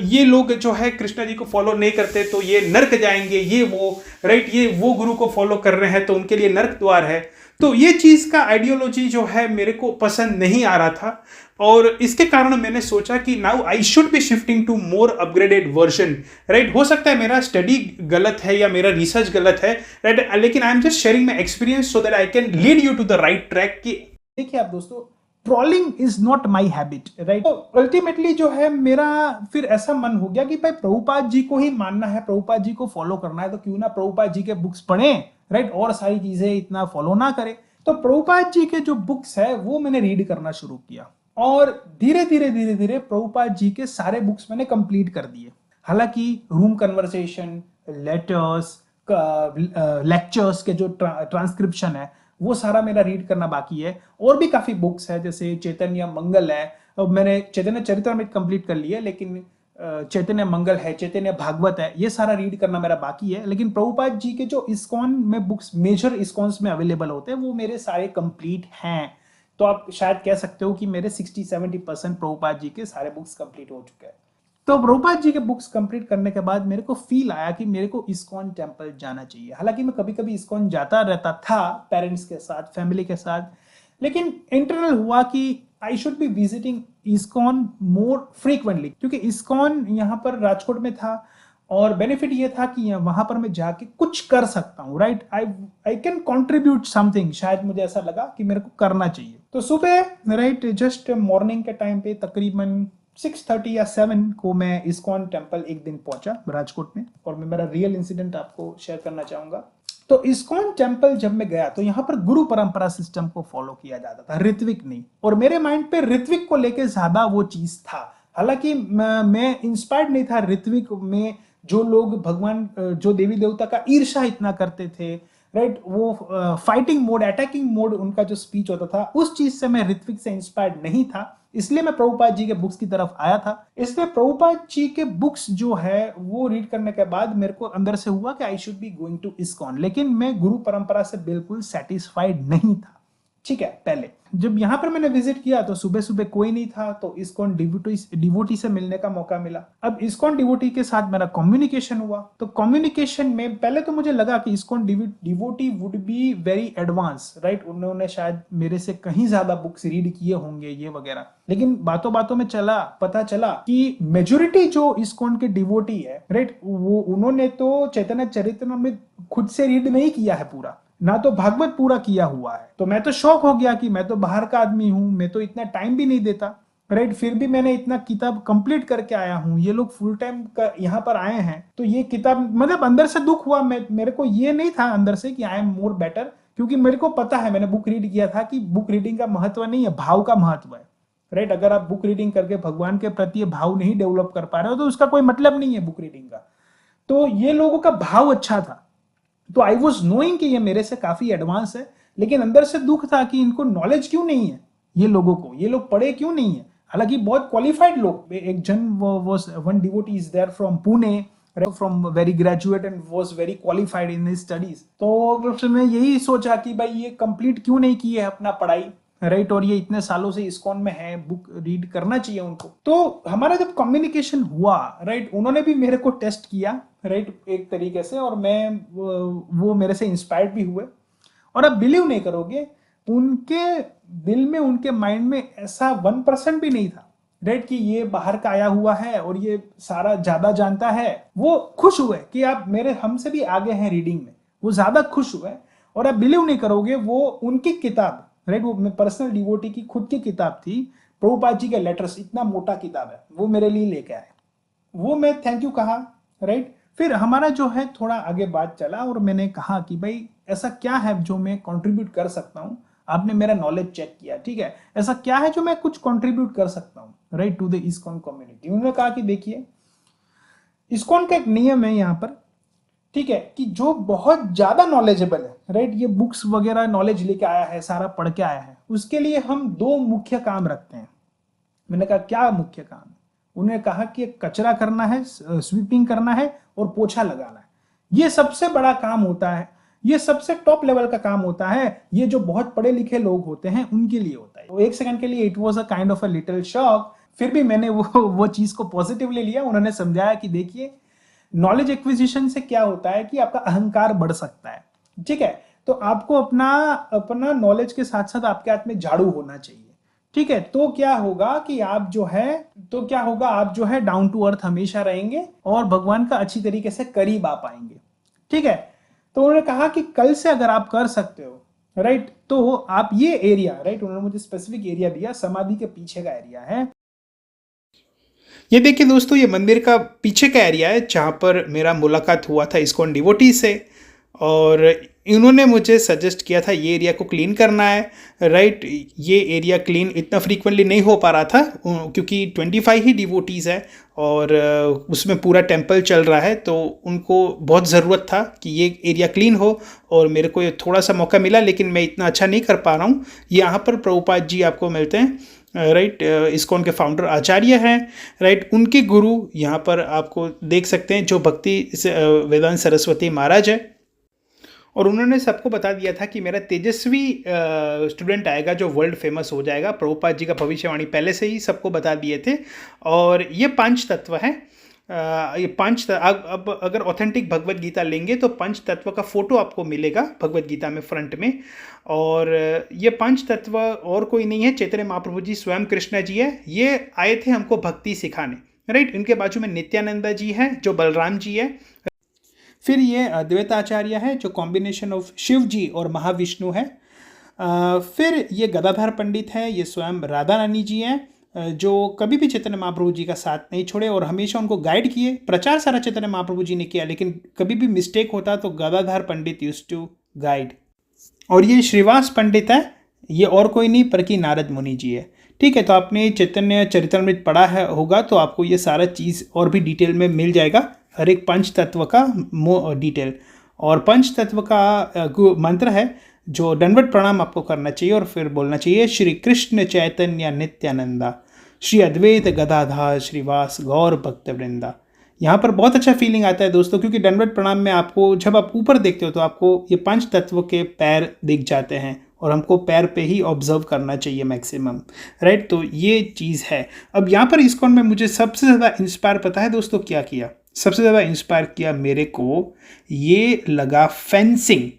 ये लोग जो है कृष्ण जी को फॉलो नहीं करते तो ये नर्क जाएंगे, ये वो, राइट? ये वो गुरु को फॉलो कर रहे हैं तो उनके लिए नर्क द्वार है। तो ये चीज का आइडियोलॉजी जो है मेरे को पसंद नहीं आ रहा था, और इसके कारण मैंने सोचा कि now I should be shifting to more upgraded version, right? हो सकता है मेरा स्टडी गलत है या मेरा रिसर्च गलत है, राइट? लेकिन I am just sharing my experience so that I can lead you to the right track. कि देखिए आप दोस्तों, trolling is not my habit, right? तो अल्टीमेटली जो है मेरा फिर ऐसा मन हो गया कि भाई प्रभुपाद जी को ही मानना है, प्रभुपाद जी को फॉलो करना है, तो क्यों ना प्रभुपाद जी के बुक्स पढ़ें, राइट? और सारी चीजें इतना फॉलो ना करें। तो प्रभुपाद जी के जो बुक्स है वो मैंने रीड करना शुरू किया, और धीरे धीरे प्रभुपाद जी के सारे बुक्स मैंने कंप्लीट कर दिए। हालांकि रूम कन्वर्सेशन, लेटर्स, लेक्चर्स के जो ट्रांसक्रिप्शन है वो सारा मेरा रीड करना बाकी है। और भी काफी बुक्स है, जैसे चैतन्य मंगल है, मैंने चैतन्य चरितमृत कंप्लीट कर लिया, लेकिन चैतन्य मंगल है, चैतन्य भागवत है, ये सारा रीड करना मेरा बाकी है। लेकिन प्रभुपाद जी के जो इस्कॉन में बुक्स, मेजर इस्कॉन्स में अवेलेबल होते हैं, वो मेरे सारे कंप्लीट हैं। तो आप शायद कह सकते हो कि मेरे 60-70% प्रभुपाद जी के सारे बुक्स कंप्लीट हो चुके हैं। तो प्रभुपाद जी के बुक्स कंप्लीट करने के बाद मेरे को फील आया कि मेरे को इस्कॉन टेम्पल जाना चाहिए। हालांकि मैं कभी कभी इस्कॉन जाता रहता था पेरेंट्स के साथ, फैमिली के साथ, लेकिन इंटरनल हुआ कि I should be visiting ISKCON more frequently, क्योंकि इस्कॉन यहाँ पर राजकोट में था, और बेनिफिट ये था कि वहां पर मैं जाके कुछ कर सकता हूँ, right? I can contribute something, शायद मुझे ऐसा लगा कि मेरे को करना चाहिए। तो सुबह, राइट, जस्ट मॉर्निंग के टाइम पे तकरीबन 6:30 या 7 को मैं इस्कॉन टेम्पल एक दिन पहुंचा राजकोट में, और मैं मेरा रियल इंसिडेंट आपको शेयर करना चाहूंगा। तो इस्कॉन टेम्पल जब मैं गया तो यहाँ पर गुरु परंपरा सिस्टम को फॉलो किया जाता था, ऋत्विक नहीं। और मेरे माइंड पे ऋत्विक को लेके ज्यादा वो चीज था। हालांकि मैं इंस्पायर्ड नहीं था ऋत्विक में, जो लोग भगवान, जो देवी देवता का ईर्ष्या इतना करते थे, राइट? वो फाइटिंग मोड, अटैकिंग मोड उनका जो स्पीच होता था, उस चीज से मैं ऋत्विक से इंस्पायर्ड नहीं था। इसलिए मैं प्रभुपाद जी के बुक्स की तरफ आया था। इसलिए प्रभुपाद जी के बुक्स जो है वो रीड करने के बाद मेरे को अंदर से हुआ कि I should be going to ISKCON. लेकिन मैं गुरु परंपरा से बिल्कुल सेटिस्फाइड नहीं था, ठीक है? पहले जब यहां पर मैंने विजिट किया तो सुबह सुबह कोई नहीं था, तो इस्कॉन डिवोटी से मिलने का मौका मिला। अब इस्कॉन डिवोटी के साथ मेरा कम्युनिकेशन हुआ। तो कम्युनिकेशन में पहले तो मुझे लगा कि ISKCON devotee would be very advance, right? उन्होंने शायद मेरे से कहीं ज्यादा बुक्स रीड किए होंगे ये वगैरह। लेकिन बातों बातों में पता चला कि मेजोरिटी जो इस्कॉन के डिवोटी है, राइट, वो उन्होंने तो चैतन्य चरितमृत खुद से रीड नहीं किया है पूरा, ना तो भागवत पूरा किया हुआ है। तो मैं तो शौक हो गया कि मैं तो बाहर का आदमी हूं, मैं तो इतना टाइम भी नहीं देता, राइट? फिर भी मैंने इतना किताब कंप्लीट करके आया हूं, ये लोग फुल टाइम यहाँ पर आए हैं, तो ये किताब, मतलब अंदर से दुख हुआ। मेरे को ये नहीं था अंदर से कि आई एम मोर बेटर, क्योंकि मेरे को पता है, मैंने बुक रीड किया था कि बुक रीडिंग का महत्व नहीं है, भाव का महत्व है, राइट? अगर आप बुक रीडिंग करके भगवान के प्रति भाव नहीं डेवलप कर पा रहे हो तो उसका कोई मतलब नहीं है बुक रीडिंग का। तो ये लोगों का भाव अच्छा था, तो आई वॉज नोइंग कि ये मेरे से काफी एडवांस है, लेकिन अंदर से दुख था कि इनको नॉलेज क्यों नहीं है, ये लोगों को, ये लोग पढ़े क्यों नहीं है। हालांकि बहुत क्वालिफाइड लोग, एक जन was one devotee is there from Pune, from very graduate and was very qualified in his studies. तो मैं यही सोचा कि भाई ये कंप्लीट क्यों नहीं की है अपना पढ़ाई, राइट? और ये इतने सालों से इस्कॉन में है, बुक रीड करना चाहिए उनको। तो हमारा जब कम्युनिकेशन हुआ, राइट, उन्होंने भी मेरे को टेस्ट किया, राइट, एक तरीके से, और मैं वो मेरे से इंस्पायर्ड भी हुए। और अब बिलीव नहीं करोगे, उनके दिल में, उनके माइंड में ऐसा 1% भी नहीं था, राइट, कि ये बाहर का आया हुआ है और ये सारा ज्यादा जानता है। वो खुश हुए कि आप मेरे हमसे भी आगे हैं रीडिंग में, वो ज्यादा खुश हुए। और आप बिलीव नहीं करोगे, वो उनकी किताब, राइट, वो पर्सनल डिवोटी की खुद की किताब थी, प्रभुपाद जी के लेटर्स, इतना मोटा किताब है, वो मेरे लिए लेके आए। वो मैं थैंक यू कहा, राइट। फिर हमारा जो है थोड़ा आगे बात चला, और मैंने कहा कि भाई ऐसा क्या है जो मैं कंट्रीब्यूट कर सकता हूँ। आपने मेरा नॉलेज चेक किया, ठीक है, ऐसा क्या है जो मैं कुछ कंट्रीब्यूट कर सकता हूँ, right, to the ISKCON community. उन्होंने कहा कि देखिए, इस्कॉन का एक नियम है यहाँ पर, ठीक है, कि जो बहुत ज्यादा नॉलेजेबल है, राइट, ये बुक्स वगैरह नॉलेज लेके आया है, सारा पढ़ के आया है, उसके लिए हम दो मुख्य काम रखते हैं। मैंने कहा क्या मुख्य काम है? उन्होंने कहा कि कचरा करना है, स्वीपिंग करना है और पोछा लगाना है। ये सबसे बड़ा काम होता है, ये सबसे टॉप लेवल का काम होता है, ये जो बहुत पढ़े लिखे लोग होते हैं उनके लिए होता है। तो एक सेकंड के लिए it was a kind of a little shock, फिर भी मैंने वो चीज को पॉजिटिवली लिया। उन्होंने समझाया कि देखिए, नॉलेज एक्विजिशन से क्या होता है कि आपका अहंकार बढ़ सकता है, ठीक है। तो आपको अपना अपना नॉलेज के साथ साथ आपके हाथ में झाड़ू होना चाहिए, ठीक है। तो क्या होगा कि आप जो है डाउन टू अर्थ हमेशा रहेंगे और भगवान का अच्छी तरीके से करीब आ पाएंगे, ठीक है। तो उन्होंने कहा कि कल से अगर आप कर सकते हो, राइट, तो आप ये एरिया, राइट, उन्होंने मुझे स्पेसिफिक एरिया दिया, समाधि के पीछे का एरिया है। ये देखिए दोस्तों, ये मंदिर का पीछे का एरिया है जहाँ पर मेरा मुलाकात हुआ था इस्कॉन डिवोटी से, और इन्होंने मुझे सजेस्ट किया था ये एरिया को क्लीन करना है, राइट। ये एरिया क्लीन इतना फ्रीक्वेंटली नहीं हो पा रहा था क्योंकि 25 ही डिवोटीज़ है और उसमें पूरा टेम्पल चल रहा है, तो उनको बहुत ज़रूरत था कि ये एरिया क्लीन हो, और मेरे को ये थोड़ा सा मौका मिला, लेकिन मैं इतना अच्छा नहीं कर पा रहा हूँ। यहाँ पर प्रभुपाद जी आपको मिलते हैं, राइट, इस्कॉन के फाउंडर आचार्य हैं, राइट। उनके गुरु यहाँ पर आपको देख सकते हैं, जो भक्ति वेदांत सरस्वती महाराज है। और उन्होंने सबको बता दिया था कि मेरा तेजस्वी स्टूडेंट आएगा जो वर्ल्ड फेमस हो जाएगा। प्रभुपाद जी का भविष्यवाणी पहले से ही सबको बता दिए थे। और ये 5 तत्व हैं। ये 5 अब अगर ऑथेंटिक भगवत गीता लेंगे तो 5 तत्व का फोटो आपको मिलेगा भगवत गीता में फ्रंट में। और ये 5 तत्व और कोई नहीं है, चैतन्य महाप्रभु जी स्वयं कृष्ण जी है। ये आए थे हमको भक्ति सिखाने, राइट। इनके बाजू में नित्यानंदा जी है जो बलराम जी है। फिर ये अद्वैताचार्य है जो कॉम्बिनेशन ऑफ शिव जी और महाविष्णु है। फिर ये गदाधर पंडित है, ये स्वयं राधा रानी जी हैं जो कभी भी चैतन्य महाप्रभु जी का साथ नहीं छोड़े और हमेशा उनको गाइड किए। प्रचार सारा चैतन्य महाप्रभु जी ने किया, लेकिन कभी भी मिस्टेक होता तो गदाधर पंडित यूज्ड टू गाइड। और ये श्रीवास पंडित है, ये और कोई नहीं पर कि नारद मुनि जी है, ठीक है। तो आपने चैतन्य चरितमृत पढ़ा है होगा तो आपको ये सारा चीज़ और भी डिटेल में मिल जाएगा, हर एक 5 तत्व का डिटेल। और 5 तत्व का मंत्र है जो दंडवत प्रणाम आपको करना चाहिए और फिर बोलना चाहिए, श्री कृष्ण चैतन्य नित्यानंदा, श्री अद्वैत गदाधर श्रीवास गौर भक्त वृंदा। यहाँ पर बहुत अच्छा फीलिंग आता है दोस्तों, क्योंकि दंडवत प्रणाम में आपको जब आप ऊपर देखते हो तो आपको ये 5 तत्व के पैर दिख जाते हैं और हमको पैर पे ही ऑब्जर्व करना चाहिए मैक्सिमम, राइट। तो ये चीज़ है। अब यहाँ पर इस्कॉन में मुझे सबसे ज़्यादा इंस्पायर पता है दोस्तों क्या किया? सबसे ज़्यादा इंस्पायर किया मेरे को ये लगा फेंसिंग।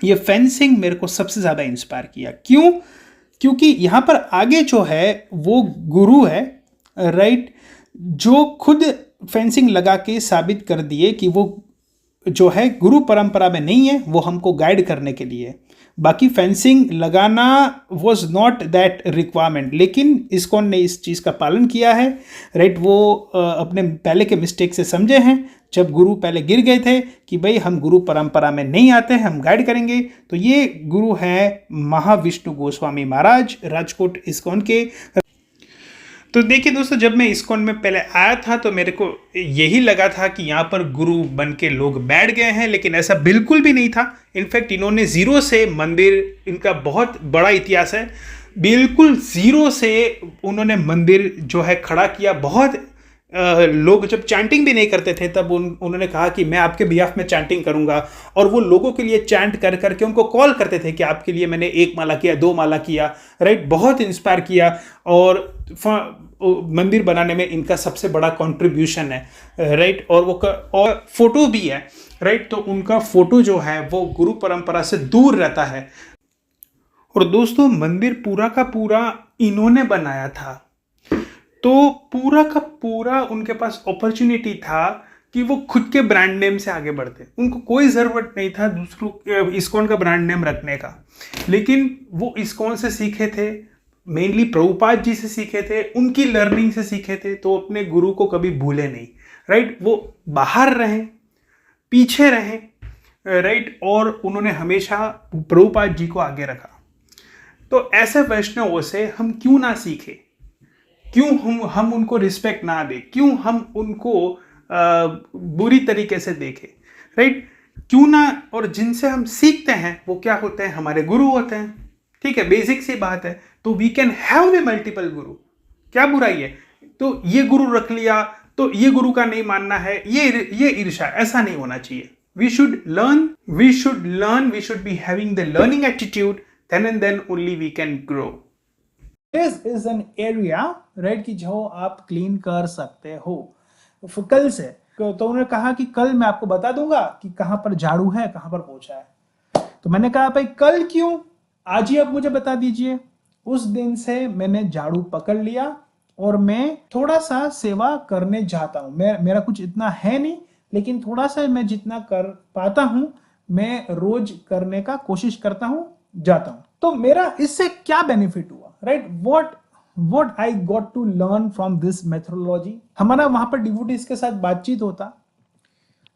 ये फेंसिंग मेरे को सबसे ज़्यादा इंस्पायर किया। क्यों? क्योंकि यहाँ पर आगे जो है वो गुरु है, राइट, जो खुद फेंसिंग लगा के साबित कर दिए कि वो जो है गुरु परंपरा में नहीं है, वो हमको गाइड करने के लिए। बाकी फेंसिंग लगाना वॉज नॉट दैट रिक्वायरमेंट, लेकिन इस्कॉन ने इस चीज़ का पालन किया है, राइट। वो अपने पहले के मिस्टेक से समझे हैं, जब गुरु पहले गिर गए थे कि भाई हम गुरु परंपरा में नहीं आते हैं, हम गाइड करेंगे। तो ये गुरु हैं महाविष्णु गोस्वामी महाराज, राजकोट इस्कॉन के। तो देखिए दोस्तों, जब मैं इस्कॉन में पहले आया था तो मेरे को यही लगा था कि यहाँ पर गुरु बन के लोग बैठ गए हैं, लेकिन ऐसा बिल्कुल भी नहीं था। इनफैक्ट इन्होंने ज़ीरो से मंदिर, इनका बहुत बड़ा इतिहास है, बिल्कुल ज़ीरो से उन्होंने मंदिर जो है खड़ा किया। बहुत लोग जब चैंटिंग भी नहीं करते थे तब उन्होंने कहा कि मैं आपके बिहाफ में चैंटिंग करूंगा, और वो लोगों के लिए चैंट कर करके उनको कॉल करते थे कि आपके लिए मैंने 1 माला किया, 2 माला किया, राइट। बहुत इंस्पायर किया और मंदिर बनाने में इनका सबसे बड़ा कंट्रीब्यूशन है, राइट। और फोटो भी है, राइट। तो उनका फोटो जो है वो गुरु परंपरा से दूर रहता है। और दोस्तों, मंदिर पूरा का पूरा इन्होंने बनाया था, तो पूरा का पूरा उनके पास अपॉर्चुनिटी था कि वो खुद के ब्रांड नेम से आगे बढ़ते। उनको कोई ज़रूरत नहीं था दूसरों इस्कॉन का ब्रांड नेम रखने का, लेकिन वो इस्कॉन से सीखे थे, मेनली प्रभुपाद जी से सीखे थे, उनकी लर्निंग से सीखे थे। तो अपने गुरु को कभी भूले नहीं, राइट। वो बाहर रहे, पीछे रहे, राइट, और उन्होंने हमेशा प्रभुपाद जी को आगे रखा। तो ऐसे वैष्णवों से हम क्यों ना सीखें? क्यों हम उनको रिस्पेक्ट ना दें? क्यों हम उनको बुरी तरीके से देखें, राइट। क्यों ना, और जिनसे हम सीखते हैं वो क्या होते हैं, हमारे गुरु होते हैं, ठीक है, बेसिक सी बात है। तो we can have the multiple guru, क्या बुराई है। तो ये गुरु रख लिया तो ये गुरु का नहीं मानना है, ये ईर्ष्या, ऐसा नहीं होना चाहिए। We should learn, we should be having the learning attitude, then and then only we can grow. This is an area, right, कि जो आप क्लीन कर सकते हो कल से। तो उन्होंने कहा कि कल मैं आपको बता दूंगा कि कहां पर झाड़ू है, कहां पर पोछा है। तो मैंने कहा भाई कल क्यों, आज ही आप मुझे बता दीजिए। उस दिन से मैंने झाड़ू पकड़ लिया और मैं थोड़ा सा सेवा करने जाता हूं। मेरा कुछ इतना है नहीं, लेकिन थोड़ा सा मैं जितना कर पाता हूं मैं रोज करने का कोशिश करता हूं, जाता हूं। तो मेरा इससे क्या बेनिफिट हुआ, right, what I got to learn from this methodology. हमारा वहां पर डिवोटीज के साथ बातचीत होता,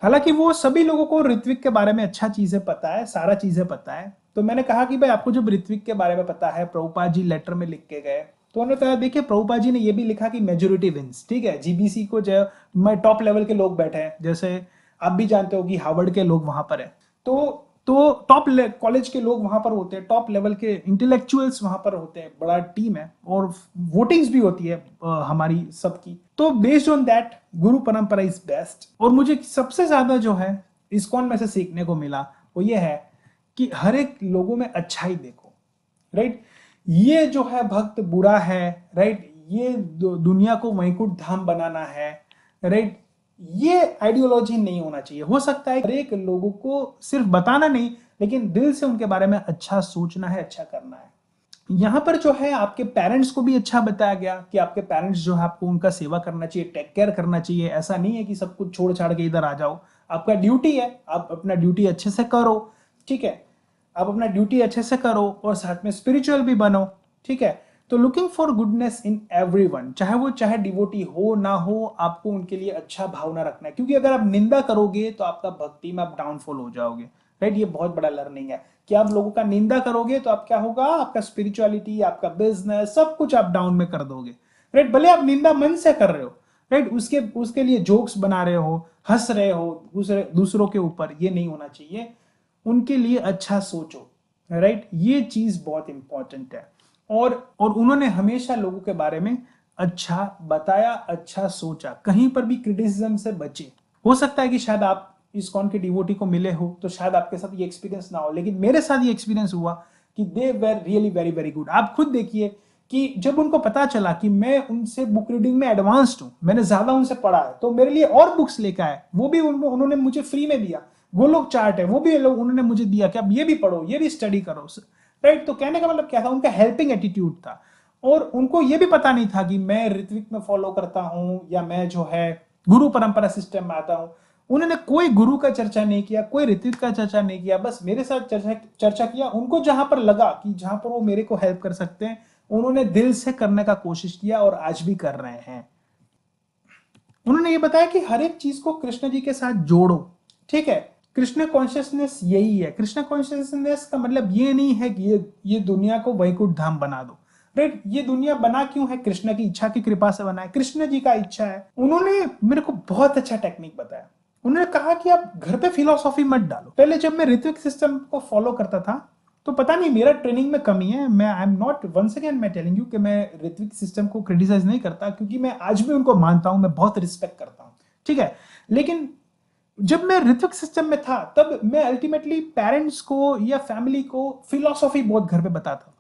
हालांकि वो सभी लोगों को ऋत्विक के बारे में अच्छा चीजें पता है, सारा चीजें पता है। तो मैंने कहा कि भाई आपको जब ऋत्विक के बारे में पता है, प्रभुपाद जी लेटर में लिख के गए, तो उन्होंने कहा देखिए प्रभुपाद जी ने ये भी लिखा कि मेजोरिटी विंस, ठीक है। जीबीसी को जो मैं टॉप लेवल के लोग बैठे हैं, जैसे आप भी जानते हो कि हार्वर्ड के लोग वहां पर है, तो टॉप कॉलेज के लोग वहां पर होते हैं, टॉप लेवल के इंटेलेक्चुअल्स वहां पर होते हैं, बड़ा टीम है और वोटिंग्स भी होती है हमारी सबकी। तो बेस्ड ऑन दैट गुरु परंपरा इज बेस्ट। और मुझे सबसे ज्यादा जो है इस्कॉन में से सीखने को मिला वो ये है कि हर एक लोगों में अच्छाई देखो, राइट। ये जो है भक्त बुरा है, राइट, ये दुनिया को वैकुंठ धाम बनाना है, राइट, ये आइडियोलॉजी नहीं होना चाहिए। हो सकता है हर एक लोगों को सिर्फ बताना नहीं, लेकिन दिल से उनके बारे में अच्छा सोचना है, अच्छा करना है। यहां पर जो है आपके पेरेंट्स को भी अच्छा बताया गया कि आपके पेरेंट्स जो है आपको उनका सेवा करना चाहिए, टेक केयर करना चाहिए। ऐसा नहीं है कि सब कुछ छोड़ छाड़ के इधर आ जाओ, आपका ड्यूटी है, आप अपना ड्यूटी अच्छे से करो, ठीक है, आप अपना ड्यूटी अच्छे से करो और साथ में स्पिरिचुअल भी बनो, ठीक है। तो looking for goodness in everyone, चाहे डिवोटी हो ना हो, आपको उनके लिए अच्छा भावना रखना है। क्योंकि अगर आप निंदा करोगे तो आपका भक्ति में आप डाउनफॉल हो जाओगे, राइट। ये बहुत बड़ा लर्निंग है कि आप लोगों का निंदा करोगे तो आप क्या होगा, आपका स्पिरिचुअलिटी, आपका बिजनेस, सब कुछ आप डाउन में कर दोगे, राइट। भले आप निंदा मन से कर रहे हो, राइट, उसके लिए जोक्स बना रहे हो, हंस रहे हो दूसरों के ऊपर, ये नहीं होना चाहिए। उनके लिए अच्छा सोचो, राइट, ये चीज बहुत इंपॉर्टेंट है। और उन्होंने हमेशा लोगों के बारे में अच्छा बताया, अच्छा सोचा, कहीं पर भी क्रिटिसिज्म से बचे। हो सकता है कि शायद आप इस्कॉन के डिवोटी को मिले हो तो शायद आपके साथ ये एक्सपीरियंस ना हो, लेकिन मेरे साथ ये एक्सपीरियंस हुआ कि they were really very very good. आप खुद देखिए कि जब उनको पता चला कि मैं उनसे बुक रीडिंग में एडवांस्ड हूं, मैंने ज्यादा उनसे पढ़ा है, तो मेरे लिए और बुक्स लेकर आए, वो भी उन्होंने मुझे फ्री में दिया। गोलोक चार्ट है, वो भी उन्होंने मुझे दिया कि आप ये भी पढ़ो, ये भी स्टडी करो, राइट। तो कहने का मतलब क्या था, उनका हेल्पिंग एटीट्यूड था। और उनको ये भी पता नहीं था कि मैं ऋत्विक में फॉलो करता हूं या मैं जो है गुरु परंपरा सिस्टम में आता हूं। उन्होंने कोई गुरु का चर्चा नहीं किया, कोई ऋत्विक का चर्चा नहीं किया, बस मेरे साथ चर्चा किया। उनको जहां पर लगा कि जहां पर वो मेरे को हेल्प कर सकते हैं, उन्होंने दिल से करने का कोशिश किया और आज भी कर रहे हैं। उन्होंने ये बताया कि हर एक चीज को कृष्ण जी के साथ जोड़ो, ठीक है। कृष्ण कॉन्शियसनेस यही है। कृष्ण कॉन्शियसनेस का मतलब ये नहीं है कि ये दुनिया को वैकुंठ धाम बना दो, राइट। ये दुनिया बना क्यों है, कृष्ण की इच्छा की कृपा से बना है, कृष्ण जी का इच्छा है। उन्होंने मेरे को बहुत अच्छा टेक्निक बताया। उन्होंने कहा कि आप घर पे फिलोसॉफी मत डालो। पहले जब मैं ऋत्विक सिस्टम को फॉलो करता था तो पता नहीं मेरा ट्रेनिंग में कमी है, मैं I am not, once again मैं टेलिंग यू कि मैं ऋत्विक सिस्टम को क्रिटिसाइज नहीं करता, क्योंकि मैं आज भी उनको मानता हूं, मैं बहुत रिस्पेक्ट करता हूं, ठीक है। लेकिन जब मैं ऋत्विक सिस्टम में था तब मैं अल्टीमेटली पेरेंट्स को या फैमिली को फिलोसॉफी बहुत घर पे बताता था।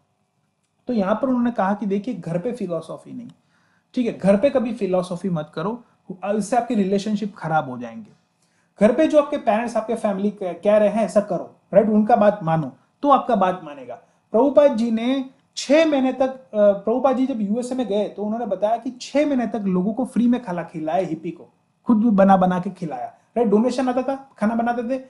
तो यहां पर उन्होंने कहा कि देखिए घर पे फिलोसॉफी नहीं, ठीक है, घर पे कभी फिलोसॉफी मत करो, इससे आपके रिलेशनशिप खराब हो जाएंगे। घर पे जो आपके पेरेंट्स, आपके फैमिली कह रहे हैं ऐसा करो, राइट, उनका बात मानो तो आपका बात मानेगा। प्रभुपाद जी ने 6 महीने तक, प्रभुपाद जी जब यूएसए में गए तो उन्होंने बताया कि 6 महीने तक लोगों को फ्री में खाना खिलाया, हिप्पी को खुद बना बना के खिलाया, राइट। डोनेशन आता था, खाना बनाते थे,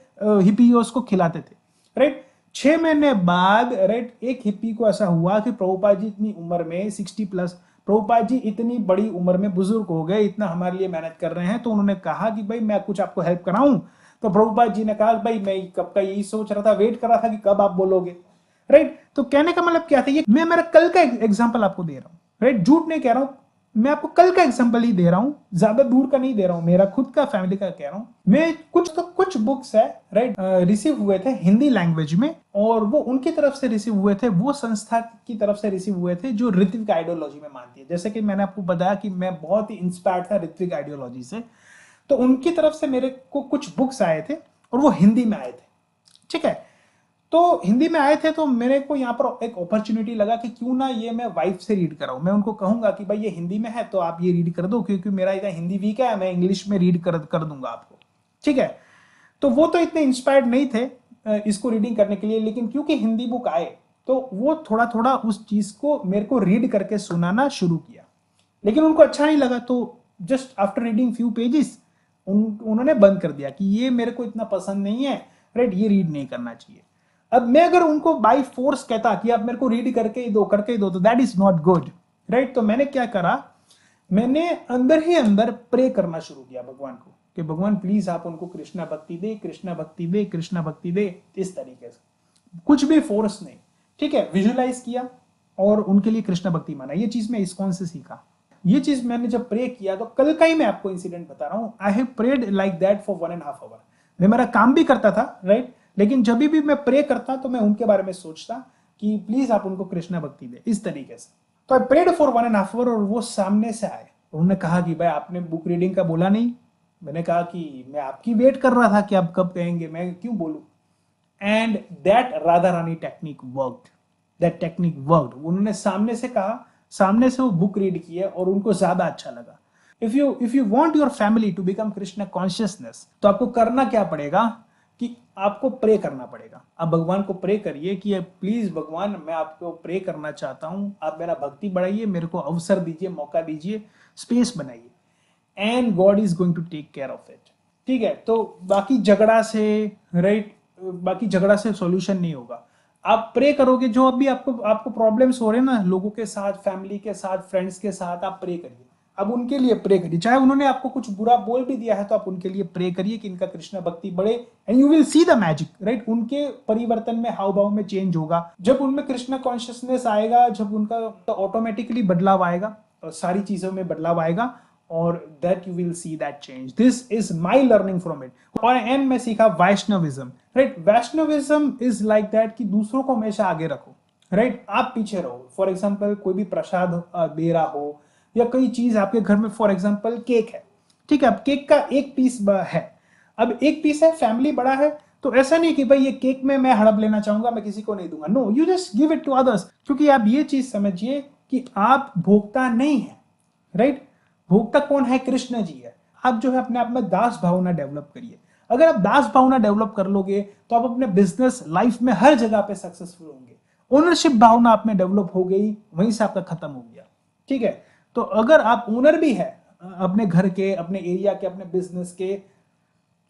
हिप्पी उसको खिलाते थे, राइट। 6 महीने बाद, राइट, एक हिप्पी को ऐसा हुआ कि प्रभुपाद जी इतनी उम्र में 60+, प्रभुपाद जी इतनी बड़ी उम्र में बुजुर्ग हो गए, इतना हमारे लिए मेहनत कर रहे हैं, तो उन्होंने कहा कि भाई मैं कुछ आपको हेल्प कराऊं। तो प्रभुपाद जी ने कहा भाई मैं कब का यही सोच रहा था, वेट कर रहा था कि कब आप बोलोगे, राइट। तो कहने का मतलब क्या था, ये मैं मेरा कल का एग्जांपल आपको दे रहा हूं, राइट, झूठ नहीं कह रहा हूं। मैं आपको कल का एग्जांपल ही दे रहा हूं, ज्यादा दूर का नहीं दे रहा हूं, मेरा खुद का फैमिली का कह रहा हूं मैं। कुछ बुक्स है राइट, रिसीव हुए थे हिंदी लैंग्वेज में, और वो उनकी तरफ से रिसीव हुए थे, वो संस्था की तरफ से रिसीव हुए थे जो ऋत्विक आइडियोलॉजी में मानती है। जैसे कि मैंने आपको बताया कि मैं बहुत ही इंस्पायर्ड था ऋत्विक आइडियोलॉजी से, तो उनकी तरफ से मेरे को कुछ बुक्स आए थे और वो हिंदी में आए थे। ठीक है, तो हिंदी में आए थे, तो मेरे को यहाँ पर एक अपॉर्चुनिटी लगा कि क्यों ना ये मैं वाइफ से रीड कराऊं। मैं उनको कहूंगा कि भाई ये हिंदी में है तो आप ये रीड कर दो, क्योंकि मेरा इतना हिंदी वीक है, मैं इंग्लिश में रीड कर दूंगा आपको। ठीक है, तो वो तो इतने इंस्पायर्ड नहीं थे इसको रीडिंग करने के लिए, लेकिन क्योंकि हिंदी बुक आए तो वो थोड़ा थोड़ा उस चीज को मेरे को रीड करके सुनाना शुरू किया। लेकिन उनको अच्छा नहीं लगा, तो just after reading few pages उन्होंने बंद कर दिया कि ये मेरे को इतना पसंद नहीं है, राइट, ये रीड नहीं करना चाहिए। अब मैं अगर उनको बाई फोर्स कहता कि आप मेरे को रीड करके ही दो तो that is not good, right. तो मैंने क्या करा, मैंने अंदर ही अंदर प्रे करना शुरू किया भगवान को कि भगवान प्लीज आप उनको कृष्णा भक्ति दे, कृष्णा भक्ति दे, कृष्णा भक्ति दे, इस तरीके से, कुछ भी फोर्स नहीं। ठीक है, विजुलाइज किया और उनके लिए कृष्णा भक्ति माना। ये चीज मैं इस्कॉन से सीखा। ये चीज मैंने जब प्रे किया, तो कल का ही मैं आपको इंसिडेंट बता रहा हूं, I have prayed like that for 1.5 hour. मैं मेरा काम भी करता था राइट, लेकिन जब भी मैं प्रे करता तो मैं उनके बारे में सोचता कि प्लीज आप उनको कृष्णा भक्ति दे, इस तरीके से। तो आई प्रेड फॉर 1.5 आवर, और वो सामने से आए। उन्होंने कहा कि भाई आपने बुक रीडिंग का बोला नहीं। मैंने कहा कि मैं आपकी वेट कर रहा था कि आप कब कहेंगे, मैं क्यों बोलूं। And that Radha Rani technique worked, that technique worked. उन्होंने सामने से कहा, सामने से वो बुक रीड की है और उनको ज्यादा अच्छा लगा। If you want your family to become Krishna consciousness, तो आपको करना क्या पड़ेगा कि आपको प्रे करना पड़ेगा। आप भगवान को प्रे करिए कि प्लीज भगवान मैं आपको प्रे करना चाहता हूं, आप मेरा भक्ति बढ़ाइए, मेरे को अवसर दीजिए, मौका दीजिए, स्पेस बनाइए, and God is going to take care of it. ठीक है, तो बाकी झगड़ा से राइट, बाकी झगड़ा से सॉल्यूशन नहीं होगा। आप प्रे करोगे, जो अभी आपको आपको प्रॉब्लम्स हो रहे हैं ना लोगों के साथ, फैमिली के साथ, फ्रेंड्स के साथ, आप प्रे करिए। अब उनके लिए प्रे करिए, चाहे उन्होंने आपको कुछ बुरा बोल भी दिया है तो आप उनके लिए प्रे करिए कि इनका कृष्ण भक्ति बढ़े, and you will see the magic right. उनके परिवर्तन में, हाव भाव में चेंज होगा। जब उनमें कृष्ण कॉन्शियसनेस आएगा, जब उनका ऑटोमेटिकली बदलाव आएगा, सारी चीजों में बदलाव आएगा, और that you will see that change. This is my learning from it. और एंड में सीखा Vaishnavism right. Vaishnavism is like that कि दूसरों को हमेशा आगे रखो राइट, आप पीछे रहो। फॉर एग्जाम्पल कोई भी प्रसाद दे रहा हो या कोई चीज आपके घर में, फॉर एग्जाम्पल केक है, ठीक है, अब केक का एक पीस है, अब एक पीस है, फैमिली बड़ा है, तो ऐसा नहीं कि भाई ये केक में मैं हड़प लेना चाहूंगा, मैं किसी को नहीं दूंगा। No, you just give it to others, क्योंकि आप ये चीज समझिए कि आप भोक्ता नहीं है राइट। भोक्ता कौन है? कृष्ण जी है। आप जो है अपने आप में दास भावना डेवलप करिए। अगर आप दास भावना डेवलप कर लोगे तो आप अपने बिजनेस लाइफ में हर जगह पे सक्सेसफुल होंगे। ओनरशिप भावना आप में डेवलप हो गई, वहीं से आपका खत्म हो गया। ठीक है, तो अगर आप ओनर भी है अपने घर के, अपने एरिया के, अपने बिजनेस के,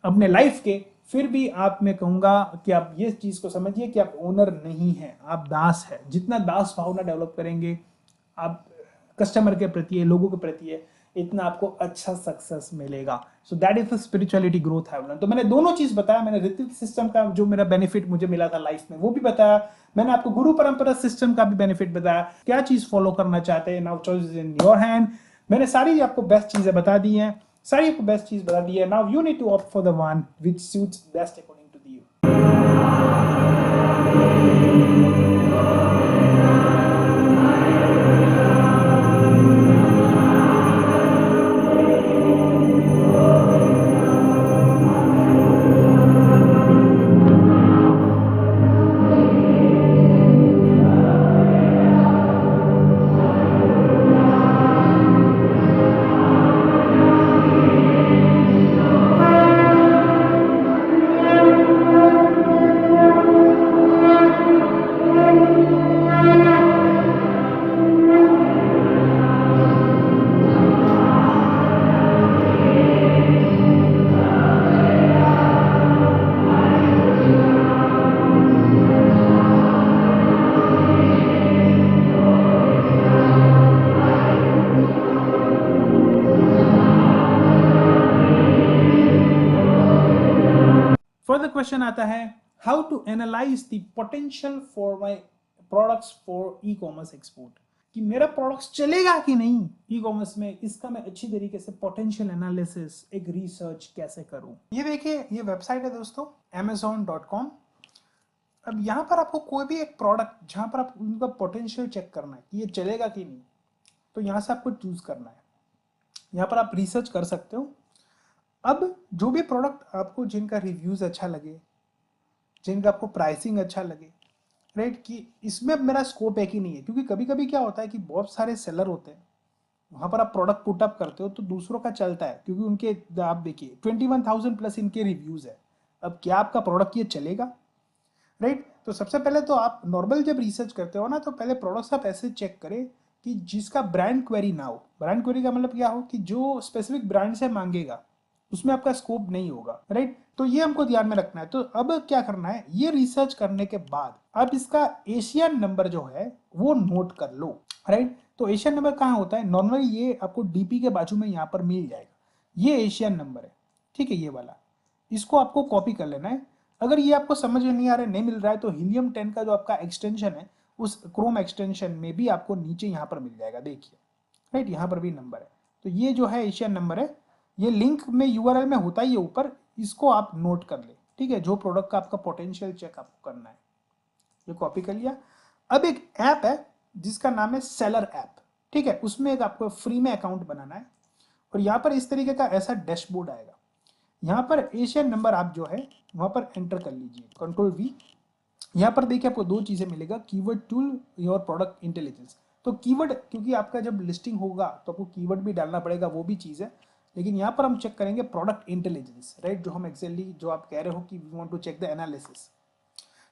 अपने लाइफ के, फिर भी आप, मैं कहूंगा कि आप ये चीज को समझिए कि आप ओनर नहीं है, आप दास है। जितना दास भावना डेवलप करेंगे आप कस्टमर के प्रति है, लोगों के प्रति है, इतना आपको अच्छा सक्सेस मिलेगा। So that is the spirituality growth have learn. तो मैंने दोनों चीज बताया। मैंने ऋतिक सिस्टम का जो मेरा बेनिफिट मुझे मिला था लाइफ में वो भी बताया, मैंने आपको गुरु परंपरा सिस्टम का भी बेनिफिट बताया। क्या चीज फॉलो करना चाहते हैं, now choice is in your hand. मैंने सारी आपको बेस्ट चीजें बता दी हैं, सारी आपको बेस्ट चीज बता दी है। Now you need to opt for the one which suits best according to you. Further question आता है, how to analyse the potential for my products for e commerce export. कि मेरा प्रोडक्ट चलेगा कि नहीं ई कॉमर्स में, इसका मैं अच्छी तरीके से पोटेंशियल एनालिसिस, एक रिसर्च कैसे करूं। ये देखिए, ये वेबसाइट है दोस्तों amazon.com। अब यहाँ पर आपको कोई भी एक प्रोडक्ट जहाँ पर आप उनका पोटेंशियल चेक करना है कि ये चलेगा कि नहीं, तो यहाँ से आपको चूज करना है। यहाँ पर आप रिसर्च कर सकते हो। अब जो भी प्रोडक्ट आपको जिनका रिव्यूज अच्छा लगे, जिनका आपको प्राइसिंग अच्छा लगे, राइट, कि इसमें मेरा स्कोप है कि नहीं है, क्योंकि कभी कभी क्या होता है कि बहुत सारे सेलर होते हैं, वहां पर आप प्रोडक्ट पुट अप करते हो तो दूसरों का चलता है, क्योंकि उनके आप देखिए 21,000 प्लस इनके रिव्यूज है। अब क्या आपका प्रोडक्ट ये चलेगा, राइट। तो सबसे पहले तो आप नॉर्मल जब रिसर्च करते हो ना, तो पहले प्रोडक्ट्स आप ऐसे चेक करें कि जिसका ब्रांड क्वेरी ना हो। ब्रांड क्वेरी का मतलब क्या हो कि जो स्पेसिफिक ब्रांड से मांगेगा उसमें आपका स्कोप नहीं होगा, राइट। तो ये हमको ध्यान में रखना है। तो अब क्या करना है, ये रिसर्च करने के बाद आप इसका एशियन नंबर जो है वो नोट कर लो, राइट। तो एशियन नंबर कहाँ होता है, नॉर्मली ये आपको डीपी के बाजू में यहाँ पर मिल जाएगा, ये एशियन नंबर है, ठीक है, ये वाला। इसको आपको कॉपी कर लेना है। अगर ये आपको समझ में नहीं आ रहा है, नहीं मिल रहा है, तो हीलियम 10 का जो आपका एक्सटेंशन है, उस क्रोम एक्सटेंशन में भी आपको नीचे यहाँ पर मिल जाएगा, देखिए, राइट, यहाँ पर भी नंबर है। तो ये जो है एशियन नंबर है, ये लिंक में यूआरएल में होता ही है ऊपर, इसको आप नोट कर ले, ठीक है। जो प्रोडक्ट का आपका पोटेंशियल चेक आपको करना है, ये कॉपी कर लिया। अब एक ऐप है जिसका नाम है सेलर ऐप, ठीक है, उसमें एक आपको फ्री में अकाउंट बनाना है, और यहाँ पर इस तरीके का ऐसा डैशबोर्ड आएगा। यहाँ पर एशियन नंबर आप जो है वहां पर एंटर कर लीजिए, Ctrl+V। यहाँ पर देखिए आपको दो चीजें मिलेगा, keyword tool, your product intelligence. तो कीवर्ड, क्योंकि आपका जब लिस्टिंग होगा तो आपको कीवर्ड भी डालना पड़ेगा, वो भी चीज है, लेकिन यहाँ पर हम चेक करेंगे प्रोडक्ट इंटेलिजेंस, राइट, जो हम एक्चुअली जो आप कह रहे हो कि we want to check the analysis.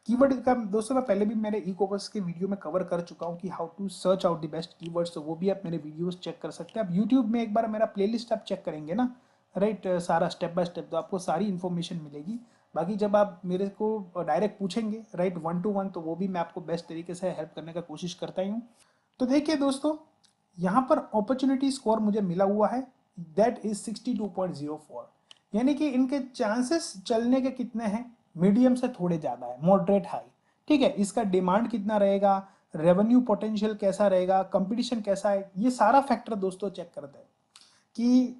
Keyword का दोस्तों मैं पहले भी मेरे ई कॉमर्स के वीडियो में कवर कर चुका हूँ कि how to search out the best keywords, तो वो भी आप मेरे वीडियोस चेक कर सकते हैं। आप यूट्यूब में एक बार मेरा प्लेलिस्ट आप चेक करेंगे ना, राइट, सारा स्टेप बाय स्टेप, तो आपको सारी इन्फॉर्मेशन मिलेगी। बाकी जब आप मेरे को डायरेक्ट पूछेंगे, राइट, 1-to-1, तो वो भी मैं आपको बेस्ट तरीके से हेल्प करने का कोशिश करता ही हूँ। तो देखिए दोस्तों, यहाँ पर अपॉर्चुनिटी स्कोर मुझे मिला हुआ है, दैट इज 62.04, यानी कि इनके चांसेस चलने के कितने हैं, मीडियम से थोड़े ज़्यादा है, मॉडरेट हाई, ठीक है। इसका डिमांड कितना रहेगा, रेवेन्यू पोटेंशियल कैसा रहेगा, कंपटीशन कैसा है, ये सारा फैक्टर दोस्तों चेक करते हैं कि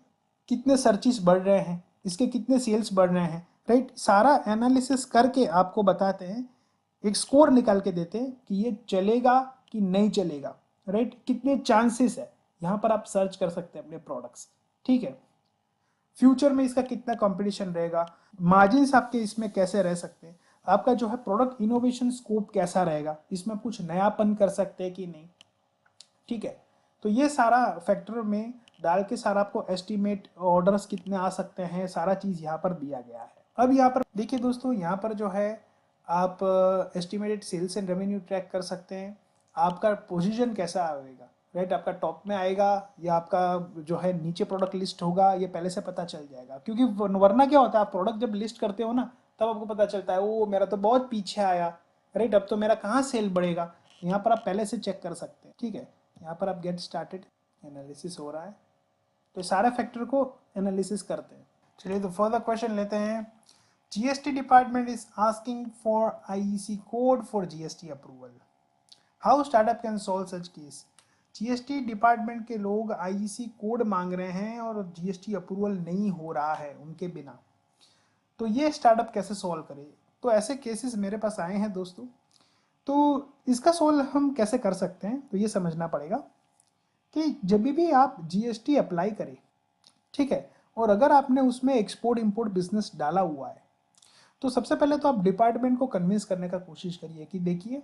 कितने सर्चिस बढ़ रहे हैं, इसके कितने सेल्स बढ़ रहे हैं, राइट। सारा एनालिसिस करके आपको बताते हैं, एक स्कोर निकाल के देते हैं कि ये चलेगा कि नहीं चलेगा, राइट, कितने चांसेस है। यहाँ पर आप सर्च कर सकते हैं अपने प्रोडक्ट्स, ठीक है। फ्यूचर में इसका कितना कंपटीशन रहेगा, मार्जिन्स आपके इसमें कैसे रह सकते हैं, आपका जो है प्रोडक्ट इनोवेशन स्कोप कैसा रहेगा, इसमें कुछ नयापन कर सकते हैं कि नहीं, ठीक है। तो ये सारा फैक्टर में डाल के सारा आपको एस्टिमेट ऑर्डर्स कितने आ सकते हैं, सारा चीज़ यहाँ पर दिया गया है। अब यहाँ पर देखिए दोस्तों, यहाँ पर जो है आप estimated sales and revenue track कर सकते हैं, आपका पोजीशन कैसा आएगा, राइट, आपका टॉप में आएगा या आपका जो है नीचे प्रोडक्ट लिस्ट होगा, ये पहले से पता चल जाएगा। क्योंकि वरना क्या होता है, आप प्रोडक्ट जब लिस्ट करते हो ना, तब आपको पता चलता है वो मेरा तो बहुत पीछे आया, राइट, अब तो मेरा कहाँ सेल बढ़ेगा। यहाँ पर आप पहले से चेक कर सकते हैं, ठीक है। यहाँ पर आप गेट स्टार्टेड, एनालिसिस हो रहा है, तो सारे फैक्टर को एनालिसिस करते हैं। चलिए तो फर्दर क्वेश्चन लेते हैं। GST department is asking for IEC code for GST approval, how startup can solve such case. GST department के लोग आईईसी कोड मांग रहे हैं और जीएसटी अप्रूवल नहीं हो रहा है उनके बिना, तो ये स्टार्टअप कैसे सॉल्व करे। तो ऐसे केसेस मेरे पास आए हैं दोस्तों, तो इसका सॉल्व हम कैसे कर सकते हैं, तो ये समझना पड़ेगा कि जब भी आप जीएसटी अप्लाई करें, ठीक है, और अगर आपने उसमें एक्सपोर्ट इंपोर्ट बिजनेस डाला हुआ है, तो सबसे पहले तो आप डिपार्टमेंट को कन्विंस करने का कोशिश करिए कि देखिए,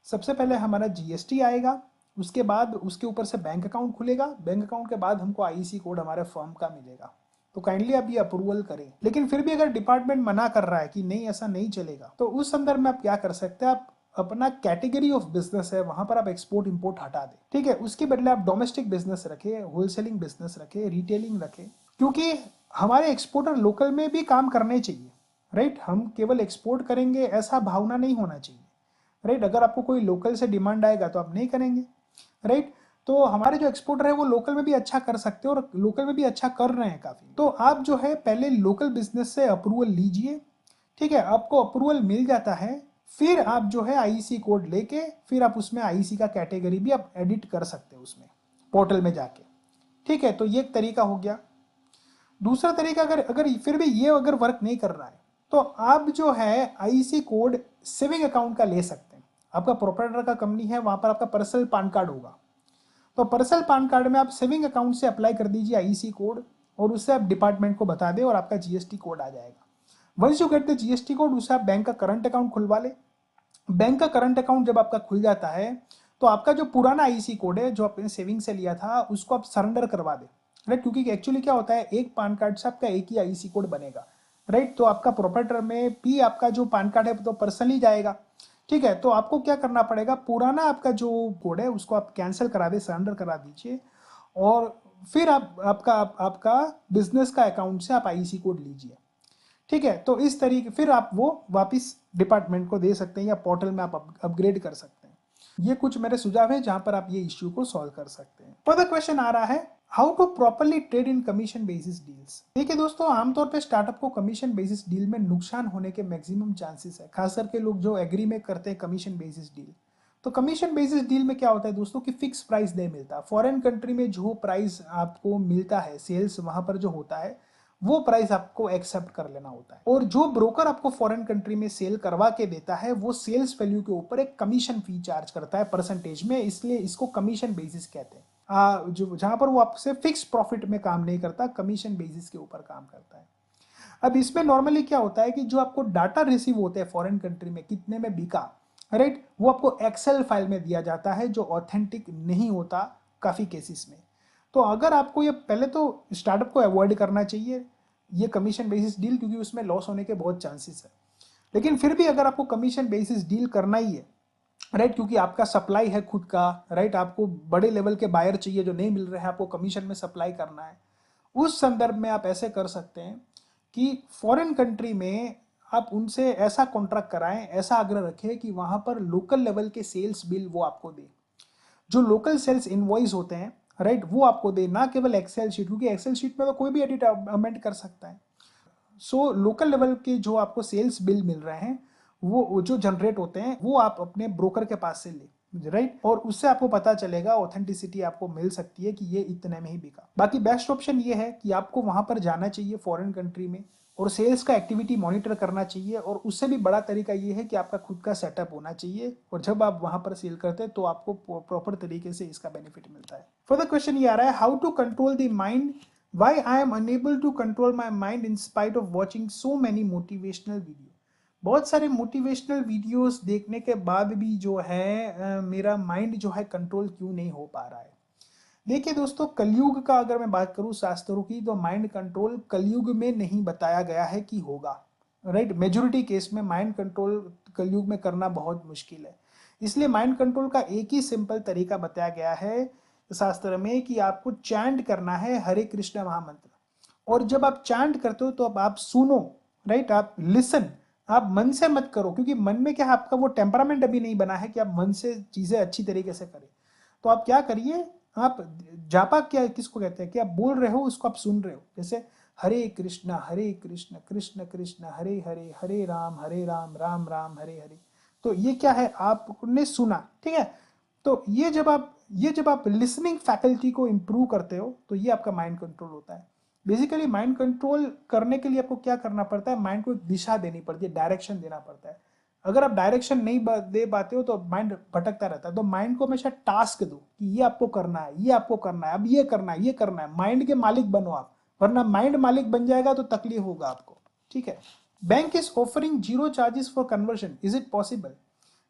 सबसे पहले हमारा जीएसटी आएगा, उसके बाद उसके ऊपर से बैंक अकाउंट खुलेगा, बैंक अकाउंट के बाद हमको आईसी कोड हमारे फर्म का मिलेगा, तो काइंडली आप ये अप्रूवल करें। लेकिन फिर भी अगर डिपार्टमेंट मना कर रहा है कि नहीं ऐसा नहीं चलेगा, तो उस संदर्भ में आप क्या कर सकते हैं, आप अपना कैटेगरी ऑफ बिजनेस है वहां पर आप एक्सपोर्ट इंपोर्ट हटा दें, ठीक है। उसके बदले आप डोमेस्टिक बिजनेस रखें, होलसेलिंग बिजनेस रखें, रिटेलिंग रखें, क्योंकि हमारे एक्सपोर्टर लोकल में भी काम करने चाहिए, राइट। हम केवल एक्सपोर्ट करेंगे ऐसा भावना नहीं होना चाहिए, राइट। अगर आपको कोई लोकल से डिमांड आएगा तो आप नहीं करेंगे, राइट। तो हमारे जो एक्सपोर्टर है वो लोकल में भी अच्छा कर सकते हैं और लोकल में भी अच्छा कर रहे हैं काफी। तो आप जो है पहले लोकल बिजनेस से अप्रूवल लीजिए, ठीक है। आपको अप्रूवल मिल जाता है, फिर आप जो है आईसी कोड लेके फिर आप उसमें आईसी का कैटेगरी भी आप एडिट कर सकते हो उसमें पोर्टल में जाके। ठीक है, तो ये एक तरीका हो गया। दूसरा तरीका, अगर अगर फिर भी ये अगर वर्क नहीं कर रहा है तो आप जो है आईसी कोड सेविंग अकाउंट का ले सकते हैं। आपका प्रोप्राइटर का कंपनी है, वहां पर आपका पर्सनल पान कार्ड होगा, तो पर्सनल पान कार्ड में आप सेविंग अकाउंट से अप्लाई कर दीजिए आईसी कोड, और उससे आप डिपार्टमेंट को बता दें और आपका जीएसटी कोड आ जाएगा। Once you get the GST code, उससे आप बैंक का करंट अकाउंट खुलवा ले। बैंक का करंट अकाउंट जब आपका खुल जाता है तो आपका जो पुराना आईसी कोड है जो आपने सेविंग से लिया था उसको आप सरेंडर करवा दे, राइट। क्योंकि एक्चुअली क्या होता है, एक पान कार्ड से आपका एक ही आईसी कोड बनेगा, राइट। तो आपका प्रोप्राइटर में भी आपका जो पान कार्ड है तो पर्सनली जाएगा। ठीक है, तो आपको क्या करना पड़ेगा, पुराना आपका जो कोड है उसको आप कैंसिल करा दे, सरेंडर करा दीजिए, और फिर आपका बिजनेस का अकाउंट से आप आईसी कोड लीजिए। ठीक है, तो इस तरीके फिर आप वो वापस डिपार्टमेंट को दे सकते हैं या पोर्टल में आप अपग्रेड कर सकते हैं। ये कुछ मेरे सुझाव है जहां पर आप ये इश्यू को सॉल्व कर सकते हैं। फर्दर क्वेश्चन आ रहा है, how to properly trade in commission basis deals. देखिए दोस्तों, आमतौर पे स्टार्टअप को कमीशन बेसिस डील में नुकसान होने के मैक्सिमम चांसेस है, खास करके लोग जो एग्री में करते हैं कमीशन बेसिस डील। तो कमीशन बेसिस डील में क्या होता है दोस्तों कि फिक्स प्राइस नहीं मिलता। फॉरेन कंट्री में जो प्राइस आपको मिलता है, सेल्स वहां पर जो होता है वो प्राइस आपको एक्सेप्ट कर लेना होता है, और जो ब्रोकर आपको फॉरेन कंट्री में सेल करवा के देता है वो सेल्स वैल्यू के ऊपर एक कमीशन फी चार्ज करता है परसेंटेज में, इसलिए इसको कमीशन बेसिस कहते हैं। जो जहां पर वो आपसे फिक्स प्रॉफिट में काम नहीं करता, कमीशन बेसिस के ऊपर काम करता है। अब इसमें नॉर्मली क्या होता है कि जो आपको डाटा रिसीव होते हैं फॉरेन कंट्री में कितने में बिका, राइट, वो आपको एक्सेल फाइल में दिया जाता है जो ऑथेंटिक नहीं होता काफी केसेस में। तो अगर आपको ये, पहले तो स्टार्टअप को अवॉइड करना चाहिए ये कमीशन बेसिस डील, क्योंकि उसमें लॉस होने के बहुत चांसेस है। लेकिन फिर भी अगर आपको कमीशन बेसिस डील करना ही है, राइट, क्योंकि आपका सप्लाई है खुद का, राइट, आपको बड़े लेवल के बायर चाहिए जो नहीं मिल रहे हैं, आपको कमीशन में सप्लाई करना है, उस संदर्भ में आप ऐसे कर सकते हैं कि फॉरेन कंट्री में आप उनसे ऐसा कॉन्ट्रैक्ट कराएं, ऐसा आग्रह रखें कि वहां पर लोकल लेवल के सेल्स बिल वो आपको दे, जो लोकल सेल्स इनवॉइस होते हैं, राइट, वो आपको दे, ना केवल एक्सेल शीट, क्योंकि एक्सेल शीट में तो कोई भी एडिट अमेंड कर सकता है। सो लोकल लेवल के जो आपको सेल्स बिल मिल रहे हैं वो जो जनरेट होते हैं वो आप अपने ब्रोकर के पास से ले, राइट, और उससे आपको पता चलेगा, ऑथेंटिसिटी आपको मिल सकती है कि ये इतने में ही बिका। बाकी बेस्ट ऑप्शन ये है कि आपको वहां पर जाना चाहिए फॉरेन कंट्री में और सेल्स का एक्टिविटी मॉनिटर करना चाहिए, और उससे भी बड़ा तरीका ये है कि आपका खुद का सेटअप होना चाहिए, और जब आप वहां पर सेल करते हैं तो आपको प्रॉपर तरीके से इसका बेनिफिट मिलता है। फर्दर क्वेश्चन ये आ रहा है, how to control the mind, why I am unable to control my mind in spite of watching so many motivational video। बहुत सारे मोटिवेशनल वीडियोस देखने के बाद भी जो है मेरा माइंड जो है कंट्रोल क्यों नहीं हो पा रहा है। देखिए दोस्तों, कलयुग का अगर मैं बात करूं शास्त्रों की, तो माइंड कंट्रोल कलयुग में नहीं बताया गया है कि होगा, राइट। मेजोरिटी केस में माइंड कंट्रोल कलयुग में करना बहुत मुश्किल है, इसलिए माइंड कंट्रोल का एक ही सिंपल तरीका बताया गया है शास्त्र में कि आपको चैंट करना है हरे कृष्ण महामंत्र। और जब आप चैंट करते हो तो अब आप सुनो, राइट, आप लिसन, आप मन से मत करो, क्योंकि मन में क्या है, आपका वो टेम्परामेंट अभी नहीं बना है कि आप मन से चीजें अच्छी तरीके से करें। तो आप क्या करिए, आप जापा क्या किसको कहते हैं कि आप बोल रहे हो उसको आप सुन रहे हो, जैसे हरे कृष्ण कृष्ण कृष्ण हरे हरे, हरे राम राम राम हरे हरे। तो ये क्या है, आपने सुना, ठीक है। तो ये जब आप लिसनिंग फैकल्टी को इंप्रूव करते हो तो ये आपका माइंड कंट्रोल होता है। बेसिकली माइंड कंट्रोल करने के लिए आपको क्या करना पड़ता है, माइंड को एक दिशा देनी पड़ती है, डायरेक्शन देना पड़ता है। अगर आप डायरेक्शन नहीं दे पाते हो तो माइंड भटकता रहता है। तो माइंड को हमेशा टास्क दो कि ये आपको करना है, ये आपको करना है, अब ये करना है, ये करना है। माइंड के मालिक बनो आप, वरना माइंड मालिक बन जाएगा तो तकलीफ होगा आपको, ठीक है। Bank is offering 0 charges for conversion, is it possible.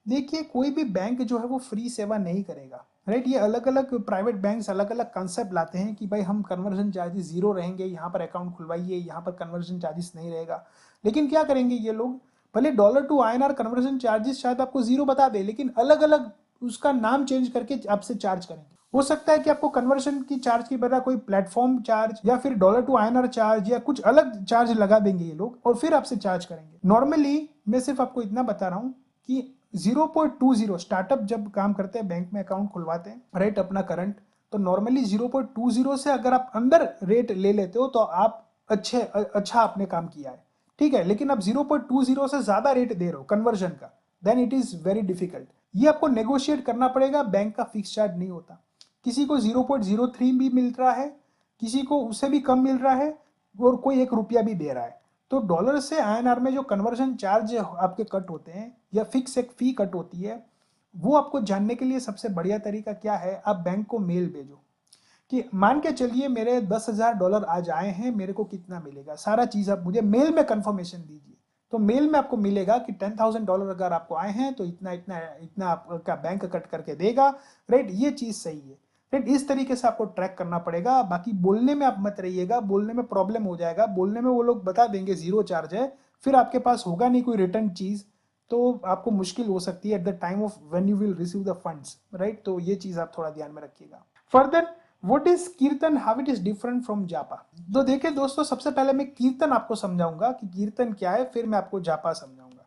देखिए, कोई भी बैंक जो है वो फ्री सेवा नहीं करेगा, राइट। ये अलग अलग प्राइवेट बैंक्स अलग अलग कंसेप्ट लाते हैं कि भाई हम कन्वर्जन चार्जेस 0 रहेंगे, यहाँ पर अकाउंट खुलवाइए, यहाँ पर कन्वर्जन चार्जेस नहीं रहेगा। लेकिन क्या करेंगे ये लोग, भले dollar to INR conversion charges शायद आपको 0 बता दे, लेकिन अलग अलग उसका नाम चेंज करके आपसे चार्ज करेंगे। हो सकता है कि आपको कन्वर्जन की चार्ज की बजाय कोई प्लेटफॉर्म चार्ज या फिर डॉलर टू INR चार्ज या कुछ अलग चार्ज लगा देंगे ये लोग, और फिर आपसे चार्ज करेंगे। नॉर्मली मैं सिर्फ आपको इतना बता रहा हूँ कि 0.20 स्टार्टअप जब काम करते हैं, बैंक में अकाउंट खुलवाते हैं, राइट, अपना करंट, तो नॉर्मली 0.20 से अगर आप अंदर रेट ले लेते हो तो आप अच्छा आपने काम किया है, ठीक है। लेकिन आप 0.20 से ज्यादा रेट दे रहे हो कन्वर्जन का, then it is very difficult. ये आपको नेगोशिएट करना पड़ेगा, बैंक का फिक्स चार्ज नहीं होता। किसी को 0.03 भी मिल रहा है, किसी को उससे भी कम मिल रहा है, और कोई 1 रुपया भी दे रहा है। तो डॉलर से INR में जो कन्वर्जन चार्ज आपके कट होते हैं या फिक्स एक फी कट होती है, वो आपको जानने के लिए सबसे बढ़िया तरीका क्या है, आप बैंक को मेल भेजो कि मान के चलिए मेरे $10,000 आज आए हैं, मेरे को कितना मिलेगा, सारा चीज़ आप मुझे मेल में कंफर्मेशन दीजिए। तो मेल में आपको मिलेगा कि $10,000 अगर आपको आए हैं तो इतना इतना इतना आपका बैंक कट करके देगा, राइट। ये चीज़ सही है, राइट। इस तरीके से आपको ट्रैक करना पड़ेगा। बाकी बोलने में आप मत रहिएगा, बोलने में प्रॉब्लम हो जाएगा, बोलने में वो लोग बता देंगे 0 चार्ज है, फिर आपके पास होगा नहीं कोई रिटर्न चीज़, तो आपको मुश्किल हो सकती है at the time of when you will receive the funds, right. तो ये चीज़ आप थोड़ा ध्यान में रखिएगा। Further, what is kirtan, how it is different from japa. तो देखिए दोस्तों, सबसे पहले मैं कीर्तन आपको समझाऊंगा कि कीर्तन क्या है, फिर मैं आपको जापा समझाऊंगा।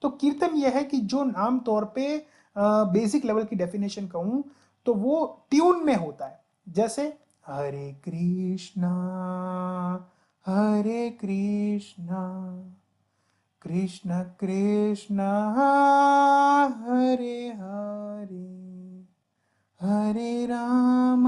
तो कीर्तन यह है कि जो आम तौर पे बेसिक लेवल की डेफिनेशन कहूं तो वो ट्यून में होता है। जैसे हरे कृष्णा कृष्ण कृष्ण हरे हरे, हरे राम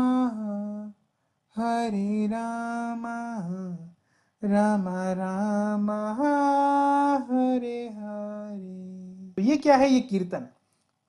राम राम हरे हरे। तो ये क्या है, ये कीर्तन।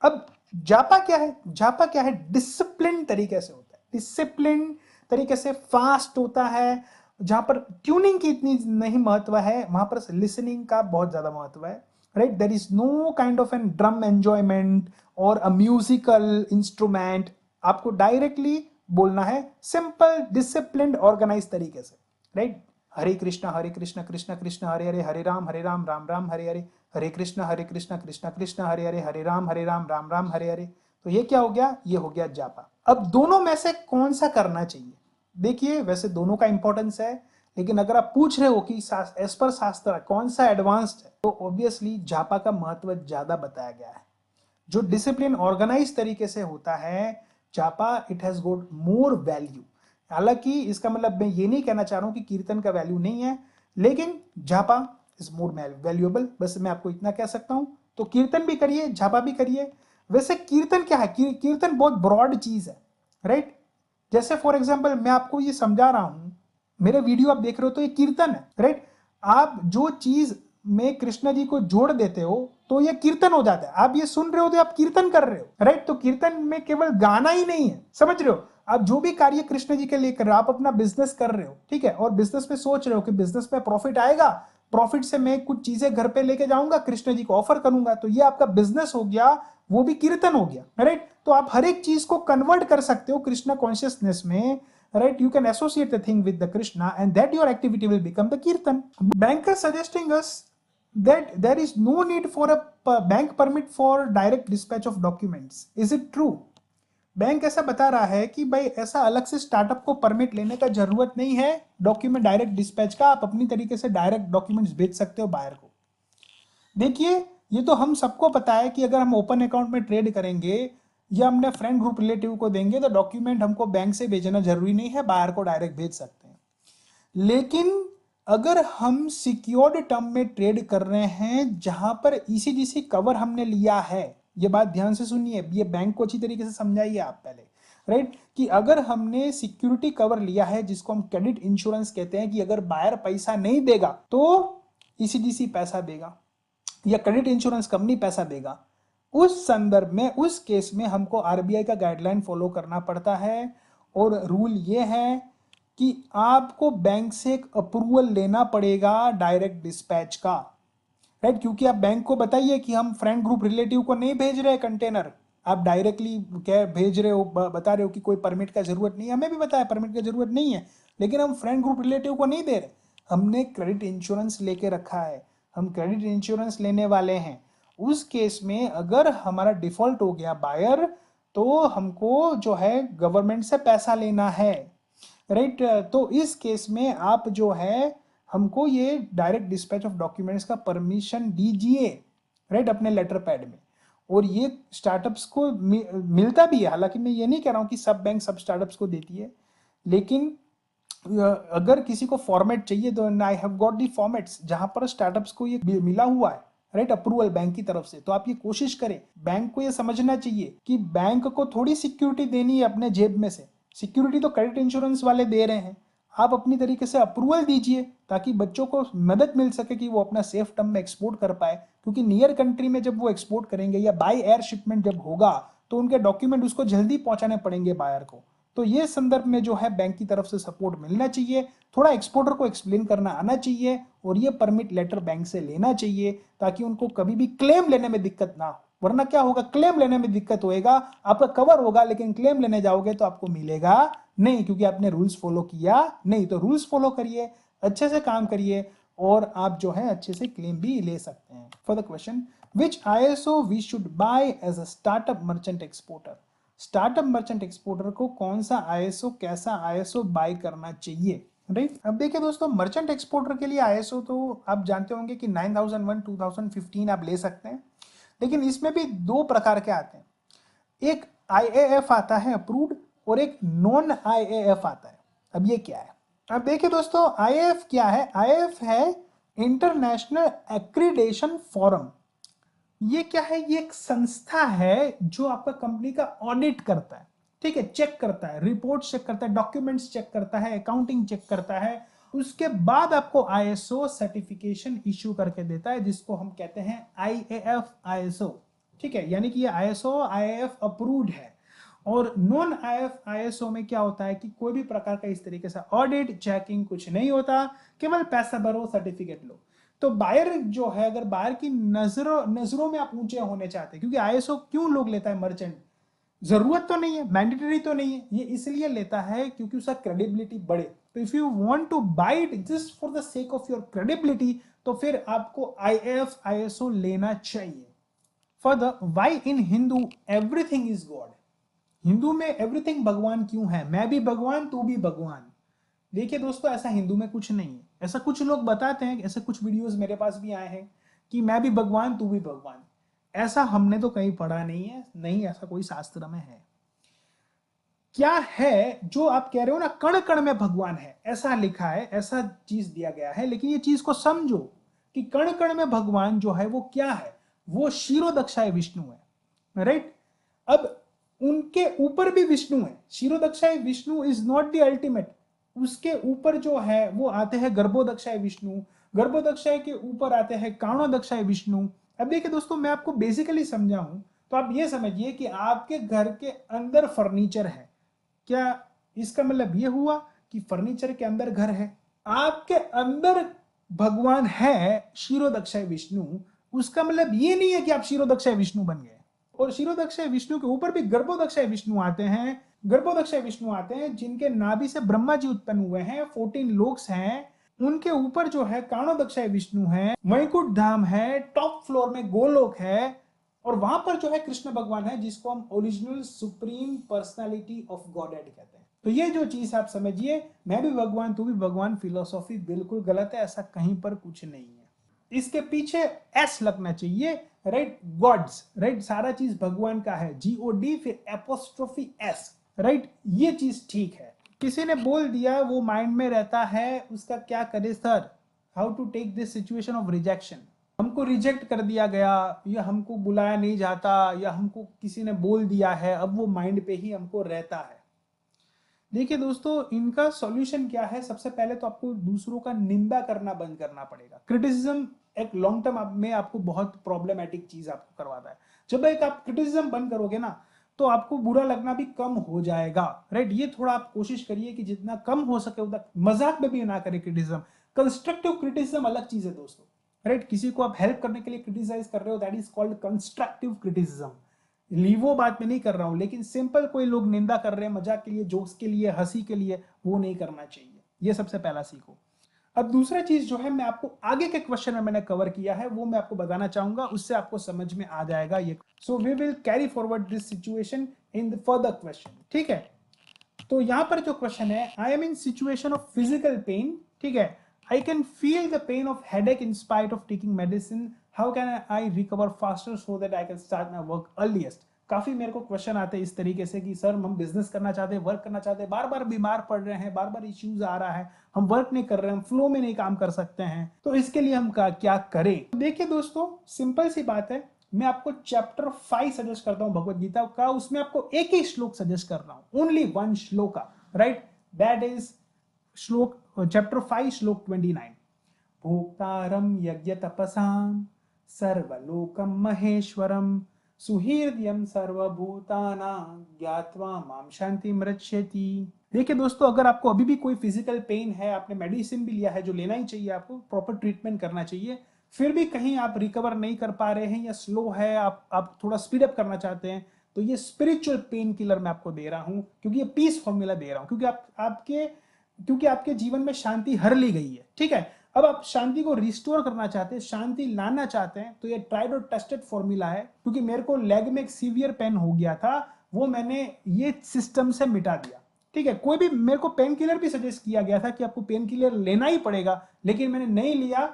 अब जापा क्या है, जापा क्या है, डिसिप्लिन तरीके से होता है, डिसिप्लिन तरीके से फास्ट होता है। जहां पर ट्यूनिंग की इतनी नहीं महत्व है, वहां पर लिसनिंग का बहुत ज्यादा महत्व है, right. There is no kind of an drum enjoyment और अ म्यूजिकल इंस्ट्रूमेंट। आपको डायरेक्टली बोलना है, सिंपल डिसिप्लिन्ड ऑर्गेनाइज तरीके से, राइट। हरे कृष्ण कृष्ण कृष्ण हरे हरे, हरे राम राम राम हरे हरे, हरे कृष्ण कृष्ण कृष्ण हरे हरे, हरे राम राम राम हरे हरे। तो ये क्या हो गया, ये हो गया जापा। अब दोनों में से कौन सा करना चाहिए, देखिए वैसे दोनों का इंपॉर्टेंस है, लेकिन अगर आप पूछ रहे हो कि एज पर शास्त्र कौन सा एडवांस्ड है, तो ऑब्वियसली जापा का महत्व ज्यादा बताया गया है। जो डिसिप्लिन ऑर्गेनाइज तरीके से होता है japa, it has got more value. हालांकि इसका मतलब मैं ये नहीं कहना चाह रहा हूं कि कीर्तन का वैल्यू नहीं है, लेकिन जापा इज मोर वैल्यूएबल, बस मैं आपको इतना कह सकता हूं। तो कीर्तन भी करिए, जापा भी करिए। वैसे कीर्तन क्या है, कीर्तन बहुत ब्रॉड चीज है, राइट। जैसे फॉर एग्जाम्पल मैं आपको ये समझा रहा हूं, मेरे वीडियो आप देख रहे हो तो ये कीर्तन है, राइट। आप जो चीज में कृष्ण जी को जोड़ देते हो तो ये कीर्तन हो जाता है। आप ये सुन रहे हो तो आप कीर्तन कर रहे हो, राइट। तो कीर्तन में केवल गाना ही नहीं है, समझ रहे हो। आप जो भी कार्य कृष्ण जी के लिए कर रहे हो, आप अपना बिजनेस कर रहे हो, ठीक है, और बिजनेस में सोच रहे हो कि बिजनेस में प्रॉफिट आएगा, प्रॉफिट से मैं कुछ चीजें घर पे लेके जाऊंगा, कृष्ण जी को ऑफर करूंगा, तो ये आपका बिजनेस हो गया, वो भी कीर्तन हो गया, राइट। तो आप हर एक चीज को कन्वर्ट कर सकते हो कृष्णा कॉन्शियसनेस में, right? You can associate the thing with the Krishna, and that your activity will become the Kirtan. Bank is suggesting us that there is no need for a bank permit for direct dispatch of documents. Is it true? Bank ऐसा बता रहा है कि भाई ऐसा अलग से startup को परमिट लेने का जरूरत नहीं है डॉक्यूमेंट डायरेक्ट डिस्पैच का, आप अपनी तरीके से डायरेक्ट डॉक्यूमेंट्स भेज सकते हो बायर को। देखिए ये तो हम सबको पता है कि अगर हम ओपन अकाउंट में ट्रेड करेंगे या हमने फ्रेंड ग्रुप रिलेटिव को देंगे तो डॉक्यूमेंट हमको बैंक से भेजना जरूरी नहीं है, बायर को डायरेक्ट भेज सकते हैं। लेकिन अगर हम सिक्योर्ड टर्म में ट्रेड कर रहे हैं जहां पर ईसीजीसी कवर हमने लिया है, ये बात ध्यान से सुनिए, ये बैंक को अच्छी तरीके से समझाइए आप पहले, राइट। कि अगर हमने सिक्योरिटी कवर लिया है जिसको हम क्रेडिट इंश्योरेंस कहते हैं, कि अगर बायर पैसा नहीं देगा तो ईसीजीसी पैसा देगा या क्रेडिट इंश्योरेंस कंपनी पैसा देगा, उस संदर्भ में उस केस में हमको आरबीआई का गाइडलाइन फॉलो करना पड़ता है। और रूल ये है कि आपको बैंक से एक अप्रूवल लेना पड़ेगा डायरेक्ट डिस्पैच का, राइट। क्योंकि आप बैंक को बताइए कि हम फ्रेंड ग्रुप रिलेटिव को नहीं भेज रहे कंटेनर, आप डायरेक्टली क्या भेज रहे हो, बता रहे हो कि कोई परमिट का जरूरत नहीं है, हमें भी बताया परमिट का जरूरत नहीं है, लेकिन हम फ्रेंड ग्रुप रिलेटिव को नहीं दे रहे, हमने क्रेडिट इंश्योरेंस लेके रखा है, हम क्रेडिट इंश्योरेंस लेने वाले हैं। उस केस में अगर हमारा डिफॉल्ट हो गया बायर, तो हमको जो है गवर्नमेंट से पैसा लेना है, राइट। तो इस केस में आप जो है हमको ये डायरेक्ट डिस्पैच ऑफ डॉक्यूमेंट्स का परमिशन दीजिए, राइट, अपने लेटर पैड में। और ये स्टार्टअप्स को मिलता भी है, हालांकि मैं ये नहीं कह रहा हूँ कि सब बैंक सब स्टार्टअप्स को देती है, लेकिन अगर किसी को फॉर्मेट चाहिए तो I have got the formats जहां पर स्टार्टअप्स को ये मिला हुआ है, राइट, अप्रूवल बैंक की तरफ से। तो आप ये कोशिश करें, बैंक को ये समझना चाहिए कि बैंक को थोड़ी सिक्योरिटी देनी है अपने जेब में से। सिक्योरिटी तो क्रेडिट इंश्योरेंस वाले दे रहे हैं, आप अपनी तरीके से अप्रूवल दीजिए ताकि बच्चों को मदद मिल सके कि वो अपना सेफ टर्म में एक्सपोर्ट कर पाए। क्योंकि नियर कंट्री में जब वो एक्सपोर्ट करेंगे या बाय एयर शिपमेंट जब होगा तो उनके डॉक्यूमेंट उसको जल्दी पहुंचाने पड़ेंगे बायर को। तो ये संदर्भ में जो है बैंक की तरफ से सपोर्ट मिलना चाहिए, थोड़ा एक्सपोर्टर को एक्सप्लेन करना आना चाहिए और ये परमिट लेटर बैंक से लेना चाहिए ताकि उनको कभी भी क्लेम लेने में दिक्कत ना हो। वरना क्या होगा, क्लेम लेने में दिक्कत होएगा, आपका कवर होगा लेकिन क्लेम लेने जाओगे तो आपको मिलेगा नहीं, क्योंकि आपने रूल्स फॉलो किया नहीं। तो रूल्स फॉलो करिए, अच्छे से काम करिए और आप जो है अच्छे से क्लेम भी ले सकते हैं। For the question, which ISO we should buy as a startup merchant exporter. Startup merchant exporter को कौन सा ISO, कैसा ISO बाय करना चाहिए, राइट। अब देखिए दोस्तों, मर्चेंट एक्सपोर्टर के लिए ISO तो आप जानते होंगे कि 9001 2015 आप ले सकते हैं, लेकिन इसमें भी दो प्रकार के आते हैं। एक IAF आता है अप्रूव्ड और एक नॉन IAF आता है। अब ये क्या है, अब देखिए दोस्तों, IAF क्या है, IAF है इंटरनेशनल एक्रीडेशन फोरम। ये क्या है, ये एक संस्था है जो आपका कंपनी का ऑडिट करता है, ठीक है, चेक करता है, रिपोर्ट चेक करता है, डॉक्यूमेंट्स चेक करता है, अकाउंटिंग चेक करता है, उसके बाद आपको ISO सर्टिफिकेशन इश्यू करके देता है जिसको हम कहते हैं IAF ISO, ठीक है। यानी कि ये ISO IAF अप्रूव्ड है। और नॉन IAF ISO में क्या होता है कि कोई भी प्रकार का इस तरीके से ऑडिट चेकिंग कुछ नहीं होता, केवल पैसा भरो सर्टिफिकेट लो। तो बायर जो है, अगर बायर की नजरों में आप ऊंचे होने चाहते हैं, क्योंकि ISO क्यों लोग लेता है मर्चेंट, जरूरत तो नहीं है, मैंडेटरी तो नहीं है, ये इसलिए लेता है क्योंकि उसका क्रेडिबिलिटी बढ़े। तो if you want to buy it just for the sake of your credibility, तो फिर आपको IAF ISO लेना चाहिए। Further, why in Hindu everything is God. Hindu में एवरीथिंग भगवान क्यों है, मैं भी भगवान तू भी भगवान। देखिए दोस्तों, ऐसा हिंदू में कुछ नहीं है। ऐसा कुछ लोग बताते हैं, ऐसे कुछ वीडियोस मेरे पास भी आए हैं कि मैं भी भगवान तू भी भगवान। ऐसा हमने तो कहीं पढ़ा नहीं है, नहीं ऐसा कोई शास्त्र में है। क्या है जो आप कह रहे हो ना, कण कण में भगवान है, ऐसा लिखा है, ऐसा चीज दिया गया है, लेकिन ये चीज को समझो कि कण कण में भगवान जो है वो क्या है, वो क्षीरोदक्षाय विष्णु है, राइट। अब उनके ऊपर भी विष्णु है, Kshirodakshayi Vishnu is not the ultimate, उसके ऊपर जो है वो आते हैं गर्भोदक्षाय विष्णु, गर्भोदक्षाय के ऊपर आते हैं काणोदक्षाय विष्णु। अब देखिए दोस्तों, मैं आपको बेसिकली समझाऊं तो आप ये समझिए कि आपके घर के अंदर फर्नीचर है, क्या इसका मतलब ये हुआ कि फर्नीचर के अंदर घर है? आपके अंदर भगवान है क्षीरोदक्षाय विष्णु, उसका मतलब ये नहीं है कि आप क्षीरोदक्षाय विष्णु बन गए। और क्षीरोदक्षाय विष्णु के ऊपर भी गर्भोदक्षाय विष्णु आते हैं, गर्भोदक्षाय विष्णु आते हैं जिनके नाभि से ब्रह्मा जी उत्पन्न हुए हैं, 14 लोक्स हैं, उनके ऊपर जो है काणोदक्षाय विष्णु है, वैकुंठ धाम है, टॉप फ्लोर में गोलोक है, और वहां पर जो है कृष्ण भगवान है जिसको हम original supreme personality of godhead कहते हैं। तो ये जो चीज आप समझिए, मैं भी भगवान तू भी भगवान, फिलोसॉफी बिल्कुल गलत है, ऐसा कहीं पर कुछ नहीं है। इसके पीछे एस लगना चाहिए, राइट, गॉड्स, राइट, सारा चीज भगवान का है, GOD फिर एपोस्ट्रोफी S, राइट, ये चीज ठीक है। किसी ने बोल दिया, वो माइंड में रहता है, उसका क्या करे sir, how to take this situation of rejection. हमको रिजेक्ट कर दिया गया, या हमको बुलाया नहीं जाता, या हमको किसी ने बोल दिया है, अब वो माइंड पे ही हमको रहता है। देखिए दोस्तों, इनका सॉल्यूशन क्या है, सबसे पहले तो आपको दूसरों का निंदा करना बंद करना पड़ेगा। क्रिटिसिज्म एक लॉन्ग टर्म में आपको बहुत प्रॉब्लमेटिक चीज आपको करवाता है। जब एक आप क्रिटिसिज्म बंद करोगे ना, तो आपको बुरा लगना भी कम हो जाएगा, राइट। ये थोड़ा आप कोशिश करिए कि जितना कम हो सके उतना मजाक में भी ना करें क्रिटिसिज्म। कंस्ट्रक्टिव क्रिटिसिज्म अलग चीज है दोस्तों, राइट। किसी को आप हेल्प करने के लिए क्रिटिसाइज कर रहे हो, that is called constructive criticism. लीवो बात में नहीं कर रहा हूं, लेकिन सिंपल कोई लोग निंदा कर रहे हैं मजाक के लिए, जोक्स के लिए, हंसी के लिए, वो नहीं करना चाहिए। ये सबसे पहला सीखो। अब दूसरा चीज जो है, मैं आपको आगे के क्वेश्चन में मैंने कवर किया है, वो मैं आपको बताना चाहूंगा, उससे आपको समझ में आ जाएगा ये। So we will carry forward this situation in the further question, ठीक है। तो यहां पर जो क्वेश्चन है, I am in situation of physical pain, ठीक है, I can feel the pain of headache in spite of taking medicine, how can I recover faster so that I can start my work earliest. काफी मेरे को question आते हैं इस तरीके से कि सर हम बिजनेस करना चाहते हैं, वर्क करना चाहते हैं, बार बार बीमार पड़ रहे हैं, बार बार इश्यूज आ रहा है, हम वर्क नहीं कर रहे हैं, हम फ्लो में नहीं काम कर सकते हैं, तो इसके लिए हम क्या करें। देखिए दोस्तों, सिंपल सी बात है, मैं आपको चैप्टर 5 सजेस्ट करता हूं भगवत गीता का, उसमें आपको एक ही श्लोक सजेस्ट कर रहा हूं, only one shloka, right, that is श्लोक चैप्टर 5 श्लोक 29। भोक्तारम यज्ञ तपसाम सर्वलोकम महेश्वरम सुहृदयम सर्वभूतानां ज्ञात्वा माम शांति मृच्छति। देखिए दोस्तों, अगर आपको अभी भी कोई फिजिकल पेन है, आपने मेडिसिन भी लिया है, जो लेना ही चाहिए, आपको प्रॉपर ट्रीटमेंट करना चाहिए, फिर भी कहीं आप रिकवर नहीं कर पा रहे हैं या स्लो है, आप थोड़ा स्पीड अप करना चाहते हैं, तो ये स्पिरिचुअल पेन किलर मैं आपको दे रहा हूं, क्योंकि ये पीस फॉर्मूला दे रहा हूं, क्योंकि आपके जीवन में शांति हर ली गई है। ठीक है, अब आप शांति को रिस्टोर करना चाहते हैं, शांति लाना चाहते हैं, तो ये ट्राइड और टेस्टेड फॉर्मूला है। क्योंकि मेरे को लेग में एक सीवियर पेन हो गया था, वो मैंने ये सिस्टम से मिटा दिया। ठीक है, कोई भी मेरे को पेन किलर भी सजेस्ट किया गया था कि आपको पेन किलर लेना ही पड़ेगा, लेकिन मैंने नहीं लिया,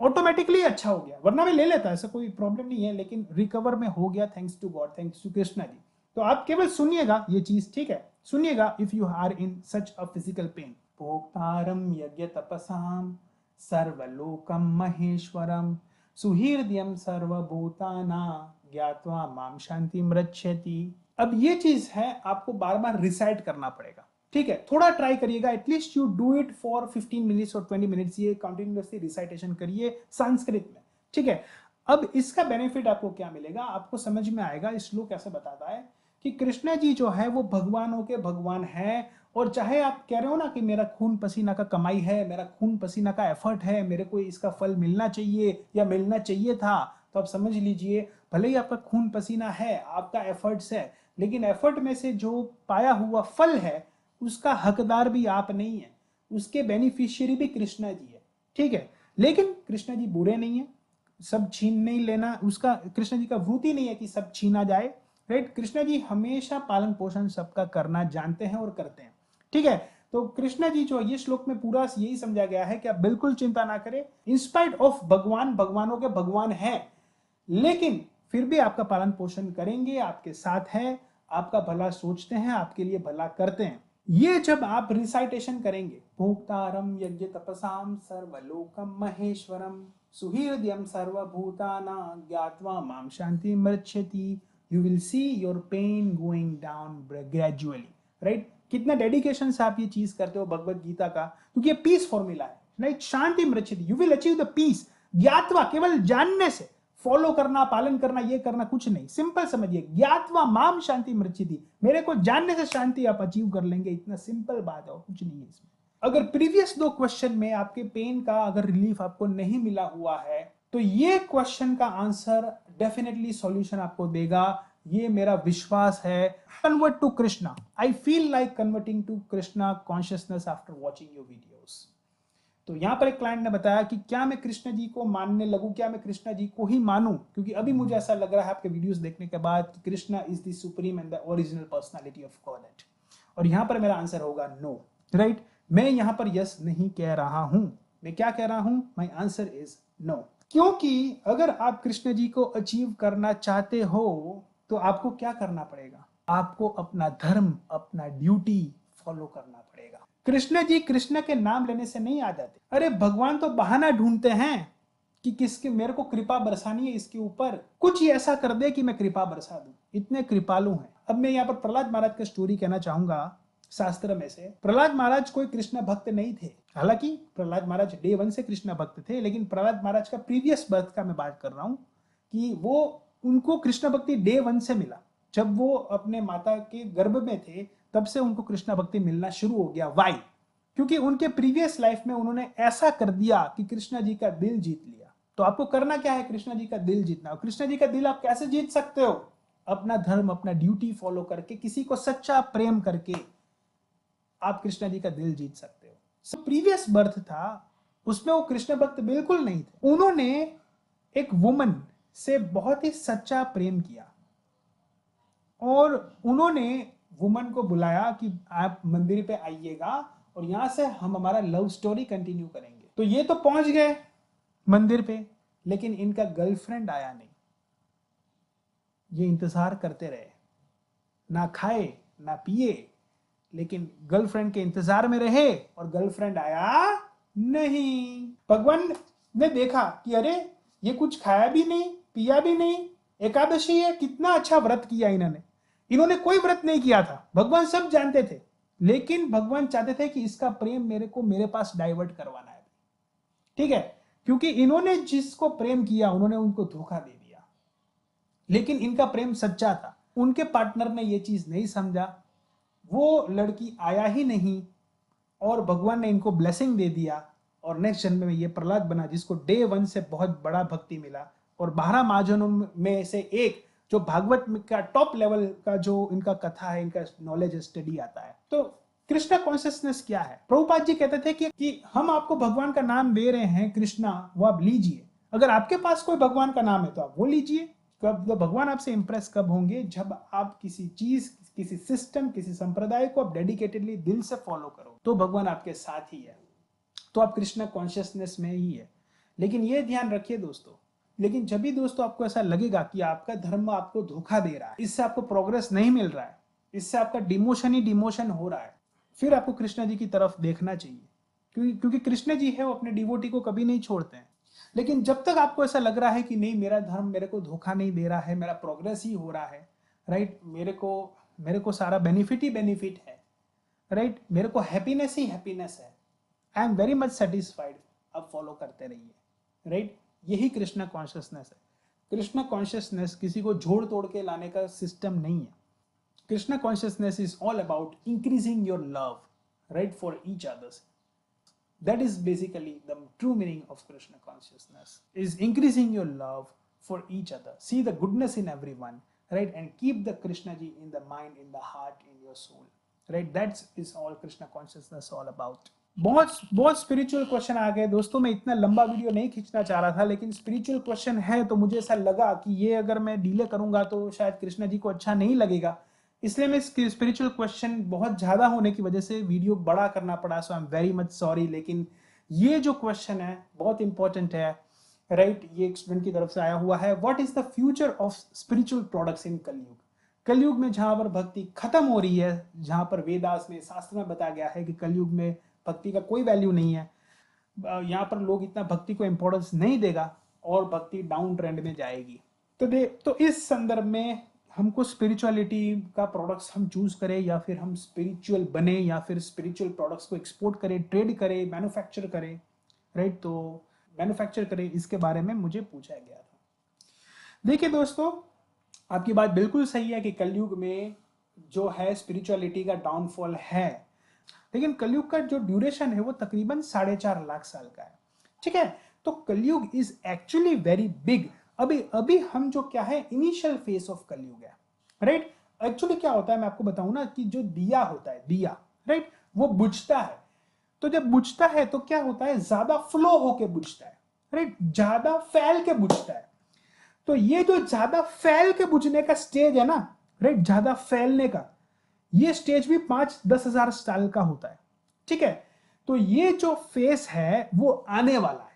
ऑटोमेटिकली अच्छा हो गया, वरना मैं ले लेता, ऐसा कोई प्रॉब्लम नहीं है, लेकिन रिकवर में हो गया, thanks to God, thanks to Krishna ji. तो आप केवल सुनिएगा ये चीज, ठीक है, सुनिएगा, if you are in such a physical pain. भोक्तारम यज्ञ तपसाम सर्वलोकम महेश्वरम सुहृदयम सर्वभूतानां ज्ञात्वा माम शांति मृच्छति। अब ये चीज है, आपको बार बार रिसाइट करना पड़ेगा। ठीक है, थोड़ा ट्राई करिएगा, at least you do it for 15 minutes और 20 मिनट्स, ये कंटिन्यूअसली रिसाइटेशन करिए संस्कृत में। ठीक है, अब इसका बेनिफिट आपको क्या मिलेगा, आपको समझ में आएगा। इस श्लोक कैसे बताता है कि कृष्ण जी जो है वो भगवानों के भगवान है, और चाहे आप कह रहे हो ना कि मेरा खून पसीना का कमाई है, मेरा खून पसीना का एफर्ट है, मेरे को इसका फल मिलना चाहिए या मिलना चाहिए था, तो आप समझ लीजिए, भले ही आपका खून पसीना है, आपका एफर्ट्स है, लेकिन एफर्ट में से जो पाया हुआ फल है उसका हकदार भी आप नहीं है, उसके बेनिफिशियरी भी कृष्णा जी है। ठीक है, लेकिन कृष्णा जी बुरे नहीं है, सब छीन नहीं लेना, उसका कृष्ण जी का वृत्ति नहीं है कि सब छीना जाए, राइट। कृष्ण जी हमेशा पालन पोषण सबका करना जानते हैं और करते हैं। ठीक है, तो कृष्ण जी जो ये श्लोक में पूरा यही समझा गया है कि आप बिल्कुल चिंता ना करें, इंस्पाइट ऑफ भगवान भगवानों के भगवान हैं, लेकिन फिर भी आपका पालन पोषण करेंगे, आपके साथ है, आपका भला सोचते हैं, आपके लिए भला करते हैं। ये जब आप रिसाइटेशन करेंगे, भोक्तारम यज्ञ तपसाम सर्वलोकम महेश्वरम सुहृदयम सर्वभूतानां ज्ञात्वा माम शांति मृच्छति, you will see your pain going down gradually, right. कितना डेडिकेशन से आप ये चीज करते हो भगवत गीता का, क्योंकि ये पीस फॉर्मूला है, राइट। शांति मृच्छति, you will achieve the peace, ज्ञात्वा केवल जानने से, फॉलो करना, पालन करना, ये करना कुछ नहीं, सिंपल समझिए, ज्ञात्वा माम शांति मृच्छति, मेरे को जानने से शांति आप अचीव कर लेंगे, इतना सिंपल बात है, कुछ नहीं है इसमें। अगर प्रीवियस 2 क्वेश्चन में आपके पेन का अगर रिलीफ आपको नहीं मिला हुआ है, तो ये क्वेश्चन का आंसर डेफिनेटली सॉल्यूशन आपको देगा, ये मेरा विश्वास है। Convert to Krishna, I feel like converting to Krishna consciousness after watching your videos. तो यहां पर एक क्लाइंट ने बताया कि क्या मैं कृष्ण जी को मानने लगूं, क्या मैं कृष्ण जी को ही मानूं, क्योंकि अभी मुझे ऐसा लग रहा है आपके वीडियोस देखने के बाद कि Krishna is the supreme and the original personality of God. और यहां पर मेरा आंसर होगा नो, राइट। मैं यहां पर यस नहीं कह रहा हूं, मैं क्या कह रहा हूं, माय आंसर इज नो। क्योंकि अगर आप कृष्ण जी को अचीव करना चाहते हो तो आपको क्या करना पड़ेगा, आपको अपना धर्म, अपना ड्यूटी फॉलो करना पड़ेगा। कृष्ण जी कृष्ण के नाम लेने से नहीं आ जाते। अरे भगवान तो बहाना ढूंढते हैं कि किसके मेरे को कृपा बरसानी है, इसके ऊपर कुछ ही ऐसा कर दे कि मैं कृपा बरसा दूं, इतने कृपालु हैं। अब मैं यहाँ पर प्रहलाद महाराज का स्टोरी कहना चाहूंगा। शास्त्र में से प्रहलाद महाराज कोई कृष्ण भक्त नहीं थे, हालांकि प्रहलाद महाराज डे 1 से कृष्ण भक्त थे, लेकिन प्रहलाद महाराज का प्रीवियस बर्थ का मैं बात कर रहा हूं कि वो उनको कृष्ण भक्ति डे 1 से मिला। जब वो अपने माता के गर्भ में थे तब से उनको कृष्ण भक्ति मिलना शुरू हो गया। वाई? क्योंकि उनके प्रीवियस लाइफ में उन्होंने ऐसा कर दिया कि कृष्ण जी का दिल जीत लिया। तो आपको करना क्या है, कृष्ण जी का दिल जीतना। कृष्ण जी का दिल आप कैसे जीत सकते हो, अपना धर्म, अपना ड्यूटी फॉलो करके, किसी को सच्चा प्रेम करके आप कृष्ण जी का दिल जीत सकते हो। प्रीवियस बर्थ था उसमें वो कृष्ण भक्त बिल्कुल नहीं थे। उन्होंने एक वुमन से बहुत ही सच्चा प्रेम किया और उन्होंने वुमन को बुलाया कि आप मंदिर पे आइएगा और यहां से हम हमारा लव स्टोरी कंटिन्यू करेंगे। तो ये तो पहुंच गए मंदिर पे, लेकिन इनका गर्लफ्रेंड आया नहीं। ये इंतजार करते रहे ना खाए ना पिए, लेकिन गर्लफ्रेंड के इंतजार में रहे और गर्लफ्रेंड आया नहीं। भगवान ने देखा कि अरे ये कुछ खाया भी नहीं पिया भी नहीं, एकादशी है, कितना अच्छा व्रत किया इन्होंने। इन्होंने कोई व्रत नहीं किया था, भगवान सब जानते थे, लेकिन भगवान चाहते थे कि इसका प्रेम मेरे को मेरे पास डाइवर्ट करवाना है। ठीक है, क्योंकि इन्होंने जिसको प्रेम किया उन्होंने उनको धोखा दे दिया, लेकिन इनका प्रेम सच्चा था। उनके पार्टनर ने ये चीज नहीं समझा, वो लड़की आया ही नहीं और भगवान ने इनको ब्लेसिंग दे दिया और नेक्स्ट जन्म में ये प्रहलाद बना, जिसको डे 1 से बहुत बड़ा भक्ति मिला और 12 महाजनों में से एक, जो भागवत का टॉप लेवल का जो इनका कथा है, इनका नॉलेज स्टडी आता है। तो कृष्णा कॉन्शियसनेस क्या है? प्रभुपाद जी कहते थे कि हम आपको भगवान का नाम दे रहे हैं कृष्णा, वो आप लीजिए। अगर आपके पास कोई भगवान का नाम है तो आप वो लीजिए। कब तो भगवान आपसे इंप्रेस कब होंगे? जब आप किसी चीज, किसी सिस्टम, किसी संप्रदाय को आप डेडिकेटेडली दिल से फॉलो करो, तो भगवान आपके साथ ही है, तो आप कृष्णा कॉन्शियसनेस में ही है। लेकिन ये ध्यान रखिए दोस्तों, लेकिन जब भी दोस्तों आपको ऐसा लगेगा कि आपका धर्म आपको धोखा दे रहा है, इससे आपको प्रोग्रेस नहीं मिल रहा है, इससे आपका डिमोशन ही डिमोशन हो रहा है, फिर आपको कृष्णा जी की तरफ देखना चाहिए, क्योंकि कृष्ण जी है वो अपने डिवोटी को कभी नहीं छोड़ते हैं। लेकिन जब तक आपको ऐसा लग रहा है कि नहीं मेरा धर्म मेरे को धोखा नहीं दे रहा है, मेरा प्रोग्रेस ही हो रहा है, राइट, मेरे को सारा बेनिफिट ही बेनिफिट है, राइट, मेरे को हैप्पीनेस ही हैप्पीनेस है, I am very much satisfied, अब फॉलो करते रहिए, राइट। यही कृष्णा कॉन्शियसनेस है। कृष्णा कॉन्शियसनेस किसी को जोड़ तोड़ के लाने का सिस्टम नहीं है। Krishna consciousness is all about increasing your love, right, for each others. That is basically the true meaning of Krishna consciousness, is increasing your love for each other. See the goodness in everyone, right? And keep the Krishna ji in the mind, in the heart, in your soul, right? That is all Krishna consciousness all about. बहुत बहुत spiritual question आ गए दोस्तों। मैं इतना लंबा video नहीं खींचना चाह रहा था, लेकिन स्पिरिचुअल क्वेश्चन है तो मुझे ऐसा लगा कि ये अगर मैं डिले करूंगा तो शायद कृष्णा जी को अच्छा नहीं लगेगा, इसलिए मैं स्पिरिचुअल क्वेश्चन बहुत ज़्यादा होने की वजह से वीडियो बड़ा करना पड़ा। So I am very much sorry, लेकिन ये जो क्वेश्चन है बहुत इंपॉर्टेंट है, राइट। ये एक स्टूडेंट की तरफ से आया हुआ है, what is the future of spiritual products in कलयुग? कलयुग में जहां पर भक्ति खत्म हो रही है, जहां पर वेदास में, शास्त्र में बताया गया है कि कलयुग में भक्ति का कोई वैल्यू नहीं है, यहाँ पर लोग इतना भक्ति को इंपॉर्टेंस नहीं देगा और भक्ति डाउन ट्रेंड में जाएगी। तो इस संदर्भ में हमको स्पिरिचुअलिटी का प्रोडक्ट्स हम चूज करें, या फिर हम स्पिरिचुअल बने, या फिर स्पिरिचुअल प्रोडक्ट्स को एक्सपोर्ट करें, ट्रेड करें, मैन्युफैक्चर करें, राइट। तो मैन्युफैक्चर करें, इसके बारे में मुझे पूछा गया था। देखिए दोस्तों, आपकी बात बिल्कुल सही है कि कलयुग में जो है स्पिरिचुअलिटी का डाउनफॉल है, लेकिन कलयुग का जो ड्यूरेशन है वो तकरीबन 4.5 लाख साल का है। ठीक है, तो कलयुग इज एक्चुअली वेरी बिग। अभी अभी हम जो क्या है, इनिशियल फेज ऑफ कलयुग है, राइट। एक्चुअली क्या होता है मैं आपको बताऊं ना, कि जो दिया होता है, दिया, राइट, वो बुझता है। तो जब बुझता है तो क्या होता है, ज्यादा फ्लो होके बुझता है, राइट, ज्यादा फैल के बुझता है। तो ये जो ज्यादा फैल के बुझने का स्टेज है ना, राइट, ज्यादा फैलने का, ये स्टेज भी 5-10 हजार साल का होता है। ठीक है, तो ये जो फेस है वो आने वाला है,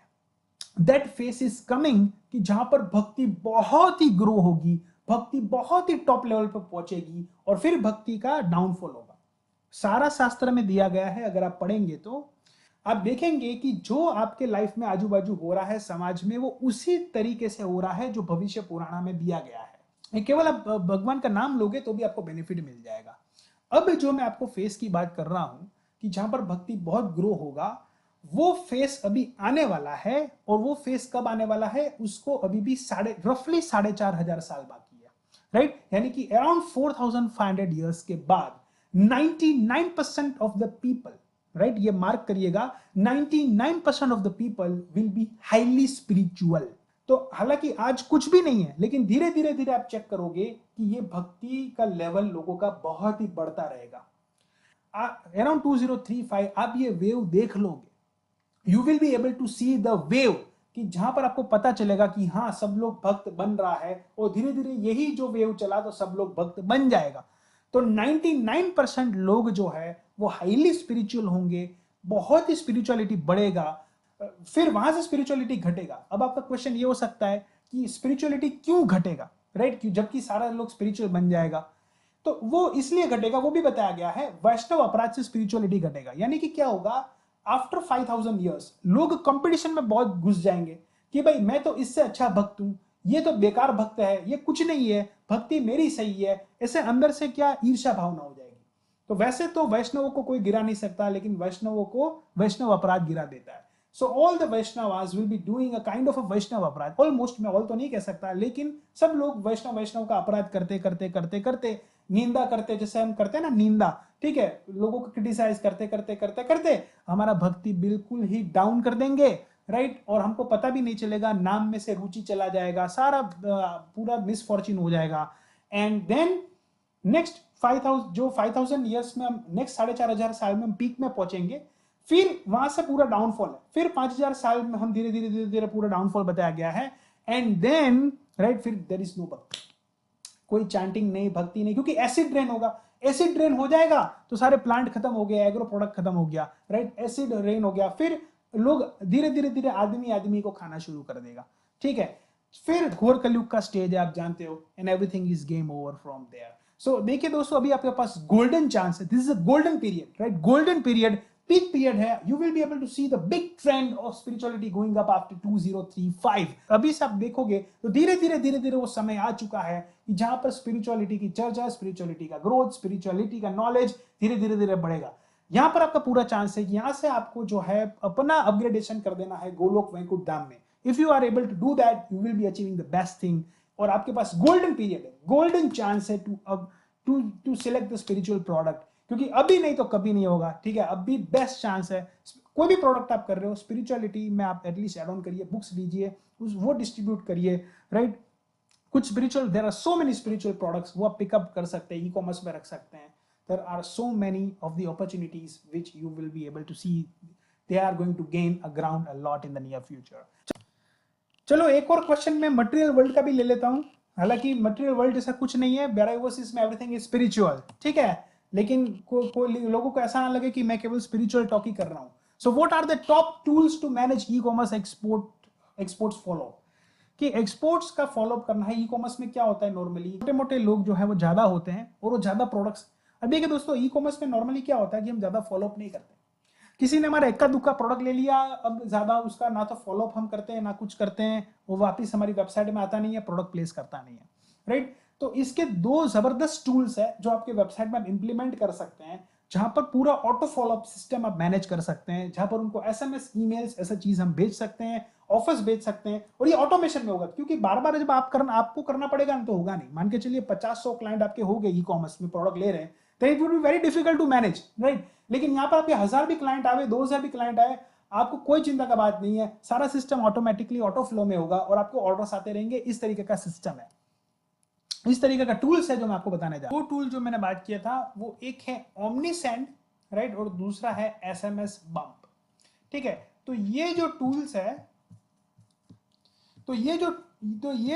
दैट फेस इज कमिंग, कि जहां पर भक्ति बहुत ही ग्रो होगी, भक्ति बहुत ही टॉप लेवल पर पहुंचेगी और फिर भक्ति का डाउनफॉल होगा। सारा शास्त्र में दिया गया है, अगर आप पढ़ेंगे तो आप देखेंगे कि जो आपके लाइफ में आजू बाजू हो रहा है समाज में, वो उसी तरीके से हो रहा है जो भविष्य पुराण में दिया गया है। केवल आप भगवान का नाम लोगे तो भी आपको बेनिफिट मिल जाएगा। अब जो मैं आपको फेस की बात कर रहा हूं कि जहां पर भक्ति बहुत ग्रो होगा, वो फेस अभी आने वाला है। और वो फेस कब आने वाला है, उसको अभी भी रफली 4,500 साल बाकी है, राइट। यानी कि अराउंड 4,500 ईयर्स के बाद 99% ऑफ द पीपल, राइट, ये मार्क करिएगा, 99% of the people will be highly spiritual. तो हालांकि आज कुछ भी नहीं है, लेकिन धीरे धीरे धीरे आप चेक करोगे कि ये भक्ति का लेवल लोगों का बहुत ही बढ़ता रहेगा। अराउंड 2035 आप ये वेव देख लोगे, you will be able to see the wave, कि जहां पर आपको पता चलेगा कि हाँ सब लोग भक्त बन रहा है, और धीरे धीरे यही जो वेव चला तो सब लोग भक्त बन जाएगा। तो 99% लोग जो है वो हाईली स्पिरिचुअल होंगे, बहुत ही स्पिरिचुअलिटी बढ़ेगा, फिर वहां से स्पिरिचुअलिटी घटेगा। अब आपका क्वेश्चन ये हो सकता है कि स्पिरिचुअलिटी क्यों घटेगा, राइट, जबकि सारा लोग स्पिरिचुअल बन जाएगा। तो वो इसलिए घटेगा, वो भी बताया गया है, वैष्णव अपराध से स्पिरिचुअलिटी घटेगा। यानी कि क्या होगा, आफ्टर 5000 ईयर्स लोग कंपटीशन में बहुत घुस जाएंगे कि भाई मैं तो इससे अच्छा भक्त हूं, ये तो बेकार भक्त है, ये कुछ नहीं है, भक्ति मेरी सही है, ऐसे अंदर से क्या ईर्ष्या भावना हो जाएगी। तो वैसे तो वैष्णवों को कोई गिरा नहीं सकता, लेकिन वैष्णवों को वैष्णव अपराध गिरा देता है। So all the Vaishnavas will be doing a kind of a Vaishnav अपराध। ऑलमोस्ट, मैं ऑल तो नहीं कह सकता, लेकिन सब लोग वैष्णव वैष्णव का अपराध करते करते करते करते, निंदा करते, जैसे हम करते हैं ना निंदा, ठीक है, लोगों को क्रिटिसाइज करते करते करते करते हमारा भक्ति बिल्कुल ही डाउन कर देंगे, राइट। और हमको पता भी नहीं चलेगा, नाम में से रुचि चला जाएगा, सारा पूरा मिसफॉर्च्यून हो जाएगा। एंड देन नेक्स्ट 5000, जो 5000 ईयर्स में हम, नेक्स्ट 4500 साल में हम पीक में पहुंचेंगे, फिर वहां से पूरा डाउनफॉल है, फिर 5000 साल में हम धीरे धीरे धीरे धीरे पूरा डाउनफॉल बताया गया है। एंड देन राइट, फिर देयर इज नो भक्ति, कोई चैंटिंग नहीं, भक्ति नहीं, क्योंकि एसिड ड्रेन होगा। एसिड ड्रेन हो जाएगा तो सारे प्लांट खत्म हो गए, एग्रो प्रोडक्ट खत्म हो गया, राइट, एसिड रेन हो गया, फिर लोग धीरे धीरे धीरे आदमी आदमी को खाना शुरू कर देगा, ठीक है। फिर घोर कलयुग का स्टेज है, आप जानते हो, and everything is game over from there. So देखिए दोस्तों, अभी आपके पास गोल्डन चांस है, this is a golden period, right, golden period, peak period है। You will be able to see the big trend of spirituality going up after 2035। अभी से आप देखोगे तो धीरे धीरे धीरे धीरे वो समय आ चुका है कि जहां पर स्पिरिचुअलिटी की चर्चा, स्पिरिचुअलिटी का ग्रोथ, स्पिरिचुअलिटी का नॉलेज धीरे धीरे धीरे बढ़ेगा। यहां पर आपका पूरा चांस है कि यहां से आपको जो है अपना अपग्रेडेशन कर देना है गोलोक वैकुंठ धाम में। If you are able to do that, you will be achieving the best thing. और आपके पास गोल्डन पीरियड है, गोल्डन चांस है to select the spiritual product, क्योंकि अभी नहीं तो कभी नहीं होगा, ठीक है। अभी बेस्ट चांस है, कोई भी प्रोडक्ट आप कर रहे हो स्पिरिचुअलिटी में, आप एटलीस्ट एड ऑन करिए, बुक्स लीजिए, वो डिस्ट्रीब्यूट करिए, राइट। कुछ spiritual, there are so many spiritual products, वो आप पिकअप कर सकते हैं, ई कॉमर्स में रख सकते हैं। There are so many of the opportunities which you will be able to see, they are going to gain a ground a lot in the near future. चलो एक और क्वेश्चन मैं मटेरियल वर्ल्ड का भी ले लेता हूं। हालांकि मटेरियल वर्ल्ड जैसा कुछ नहीं है, बैराइवोसिस में एवरीथिंग इज स्पिरिचुअल, ठीक है। लेकिन लोगों को ऐसा ना लगे कि मैं केवल स्पिरिचुअल टॉक ही कर रहा हूं। So what are the top tools to manage e commerce exports follow, कि एक्सपोर्ट्स का फॉलोअप करना है। ई कॉमर्स में क्या होता है, नॉर्मली छोटे मोटे लोग जो है वो ज्यादा होते हैं और वो ज्यादा प्रोडक्ट्स। अब देखिए दोस्तों, ई कॉमर्स में नॉर्मली क्या होता है कि हम ज्यादा फॉलोअप नहीं करते। किसी ने हमारा इक्का दुक्का प्रोडक्ट ले लिया, अब ज्यादा उसका ना तो फॉलोअप हम करते हैं ना कुछ करते हैं, वो वापस हमारी वेबसाइट में आता नहीं है, प्रोडक्ट प्लेस करता नहीं है, राइट। तो इसके दो जबरदस्त टूल्स है जो आपके वेबसाइट में आप इंप्लीमेंट कर सकते हैं, जहां पर पूरा ऑटो फॉलोअप सिस्टम आप मैनेज कर सकते हैं, जहां पर उनको एसएमएस, ईमेल्स, ऐसा चीज हम भेज सकते हैं, ऑफर्स भेज सकते हैं, और ये ऑटोमेशन में होगा, क्योंकि बार बार जब आपको करना पड़ेगा ना तो होगा नहीं। मान के चलिए 50-100 क्लाइंट आपके हो गए ई कॉमर्स में प्रोडक्ट ले रहे हैं, तो it would be very difficult to manage, right. लेकिन यहाँ पर आपके 1000 भी क्लाइंट आए, 2000 भी क्लाइंट आए, आपको कोई चिंता का बात नहीं है, सारा सिस्टम ऑटोमेटिकली ऑटो फ्लो में होगा और आपको ऑर्डर्स आते रहेंगे। इस तरीके का सिस्टम है, इस तरीके का टूल्स है जो मैं आपको बताने जा रहा हूं। वो टूल जो मैंने बात किया था वो एक है ओमनीसेंड, राइट, और दूसरा है एसएमएस बम्प, ठीक है। तो ये जो टूल्स है, तो ये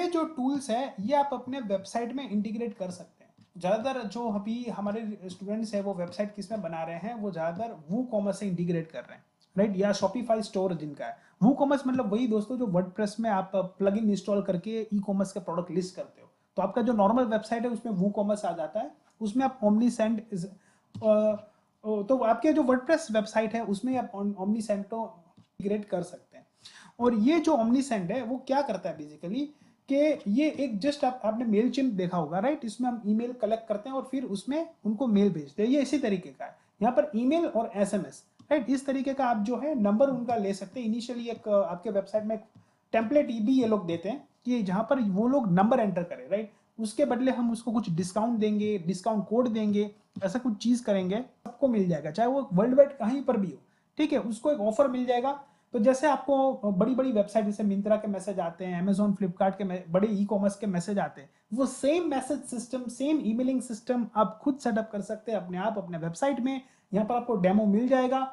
जो टूल्स है, ये आप अपने वेबसाइट में इंटीग्रेट कर सकते हैं। ज़्यादातर जो अभी हमारे स्टूडेंट्स हैं वो वेबसाइट किस में बना रहे हैं, वो ज़्यादातर वू कॉमर्स से इंटीग्रेट कर रहे हैं, राइट, या शॉपिफाई स्टोर जिनका है। वू कॉमर्स मतलब वही दोस्तों जो वर्डप्रेस में आप प्लगइन इंस्टॉल करके ई कॉमर्स के प्रोडक्ट लिस्ट करते हो। तो आपका जो नॉर्मल वेबसाइट है उसमें वू कॉमर्स आ जाता है, उसमें आप ओमनीसेंड तो आपके जो वर्डप्रेस वेबसाइट है उसमें आप ओमनीसेंड को इंटीग्रेट कर सकते हैं। और ये जो ओमनीसेंड है वो क्या करता है बेसिकली, कि ये एक जस्ट आपने मेल चिम्प देखा होगा, राइट। इसमें हम ईमेल कलेक्ट करते हैं और फिर उसमें उनको मेल भेजते हैं, ये इसी तरीके का है। यहाँ पर ईमेल और एसएमएस, राइट, इस तरीके का आप जो है नंबर उनका ले सकते हैं। इनिशियली एक आपके वेबसाइट में टेम्पलेट भी ये लोग देते हैं कि जहाँ पर वो लोग नंबर एंटर करें, राइट, उसके बदले हम उसको कुछ डिस्काउंट देंगे, डिस्काउंट कोड देंगे, ऐसा कुछ चीज करेंगे, सबको मिल जाएगा, चाहे वो वर्ल्ड वाइड कहीं पर भी हो, ठीक है, उसको एक ऑफर मिल जाएगा। तो जैसे आपको बड़ी बड़ी वेबसाइट जैसे मिंत्रा के मैसेज आते हैं, अमेजॉन, फ्लिपकार्ट के बड़े ई कॉमर्स के मैसेज आते हैं, वो same message system, same emailing system आप खुद सेटअप कर सकते हैं अपने आप अपने वेबसाइट में। यहाँ पर आपको डेमो मिल जाएगा।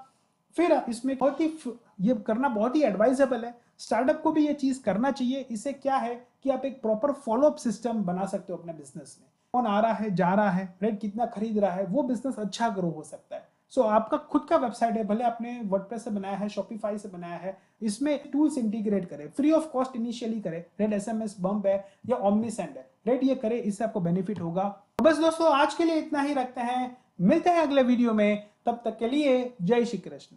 फिर इसमें बहुत ही, ये करना बहुत ही एडवाइजेबल है, स्टार्टअप को भी ये चीज करना चाहिए। इससे क्या है कि आप एक प्रॉपर फॉलोअप सिस्टम बना सकते हो अपने बिजनेस में, कौन आ रहा है, जा रहा है, राइट, कितना खरीद रहा है, वो बिजनेस अच्छा ग्रो हो सकता है। सो आपका खुद का वेबसाइट है, भले आपने वर्डप्रेस से बनाया है, शॉपिफाई से बनाया है, इसमें टूल्स इंटीग्रेट करें, फ्री ऑफ कॉस्ट इनिशियली करें, रेड एसएमएस बम्प है या ओमनीसेंड है, रेड ये करें, इससे आपको बेनिफिट होगा। बस दोस्तों आज के लिए इतना ही रखते हैं, मिलते हैं अगले वीडियो में, तब तक के लिए जय श्री कृष्ण।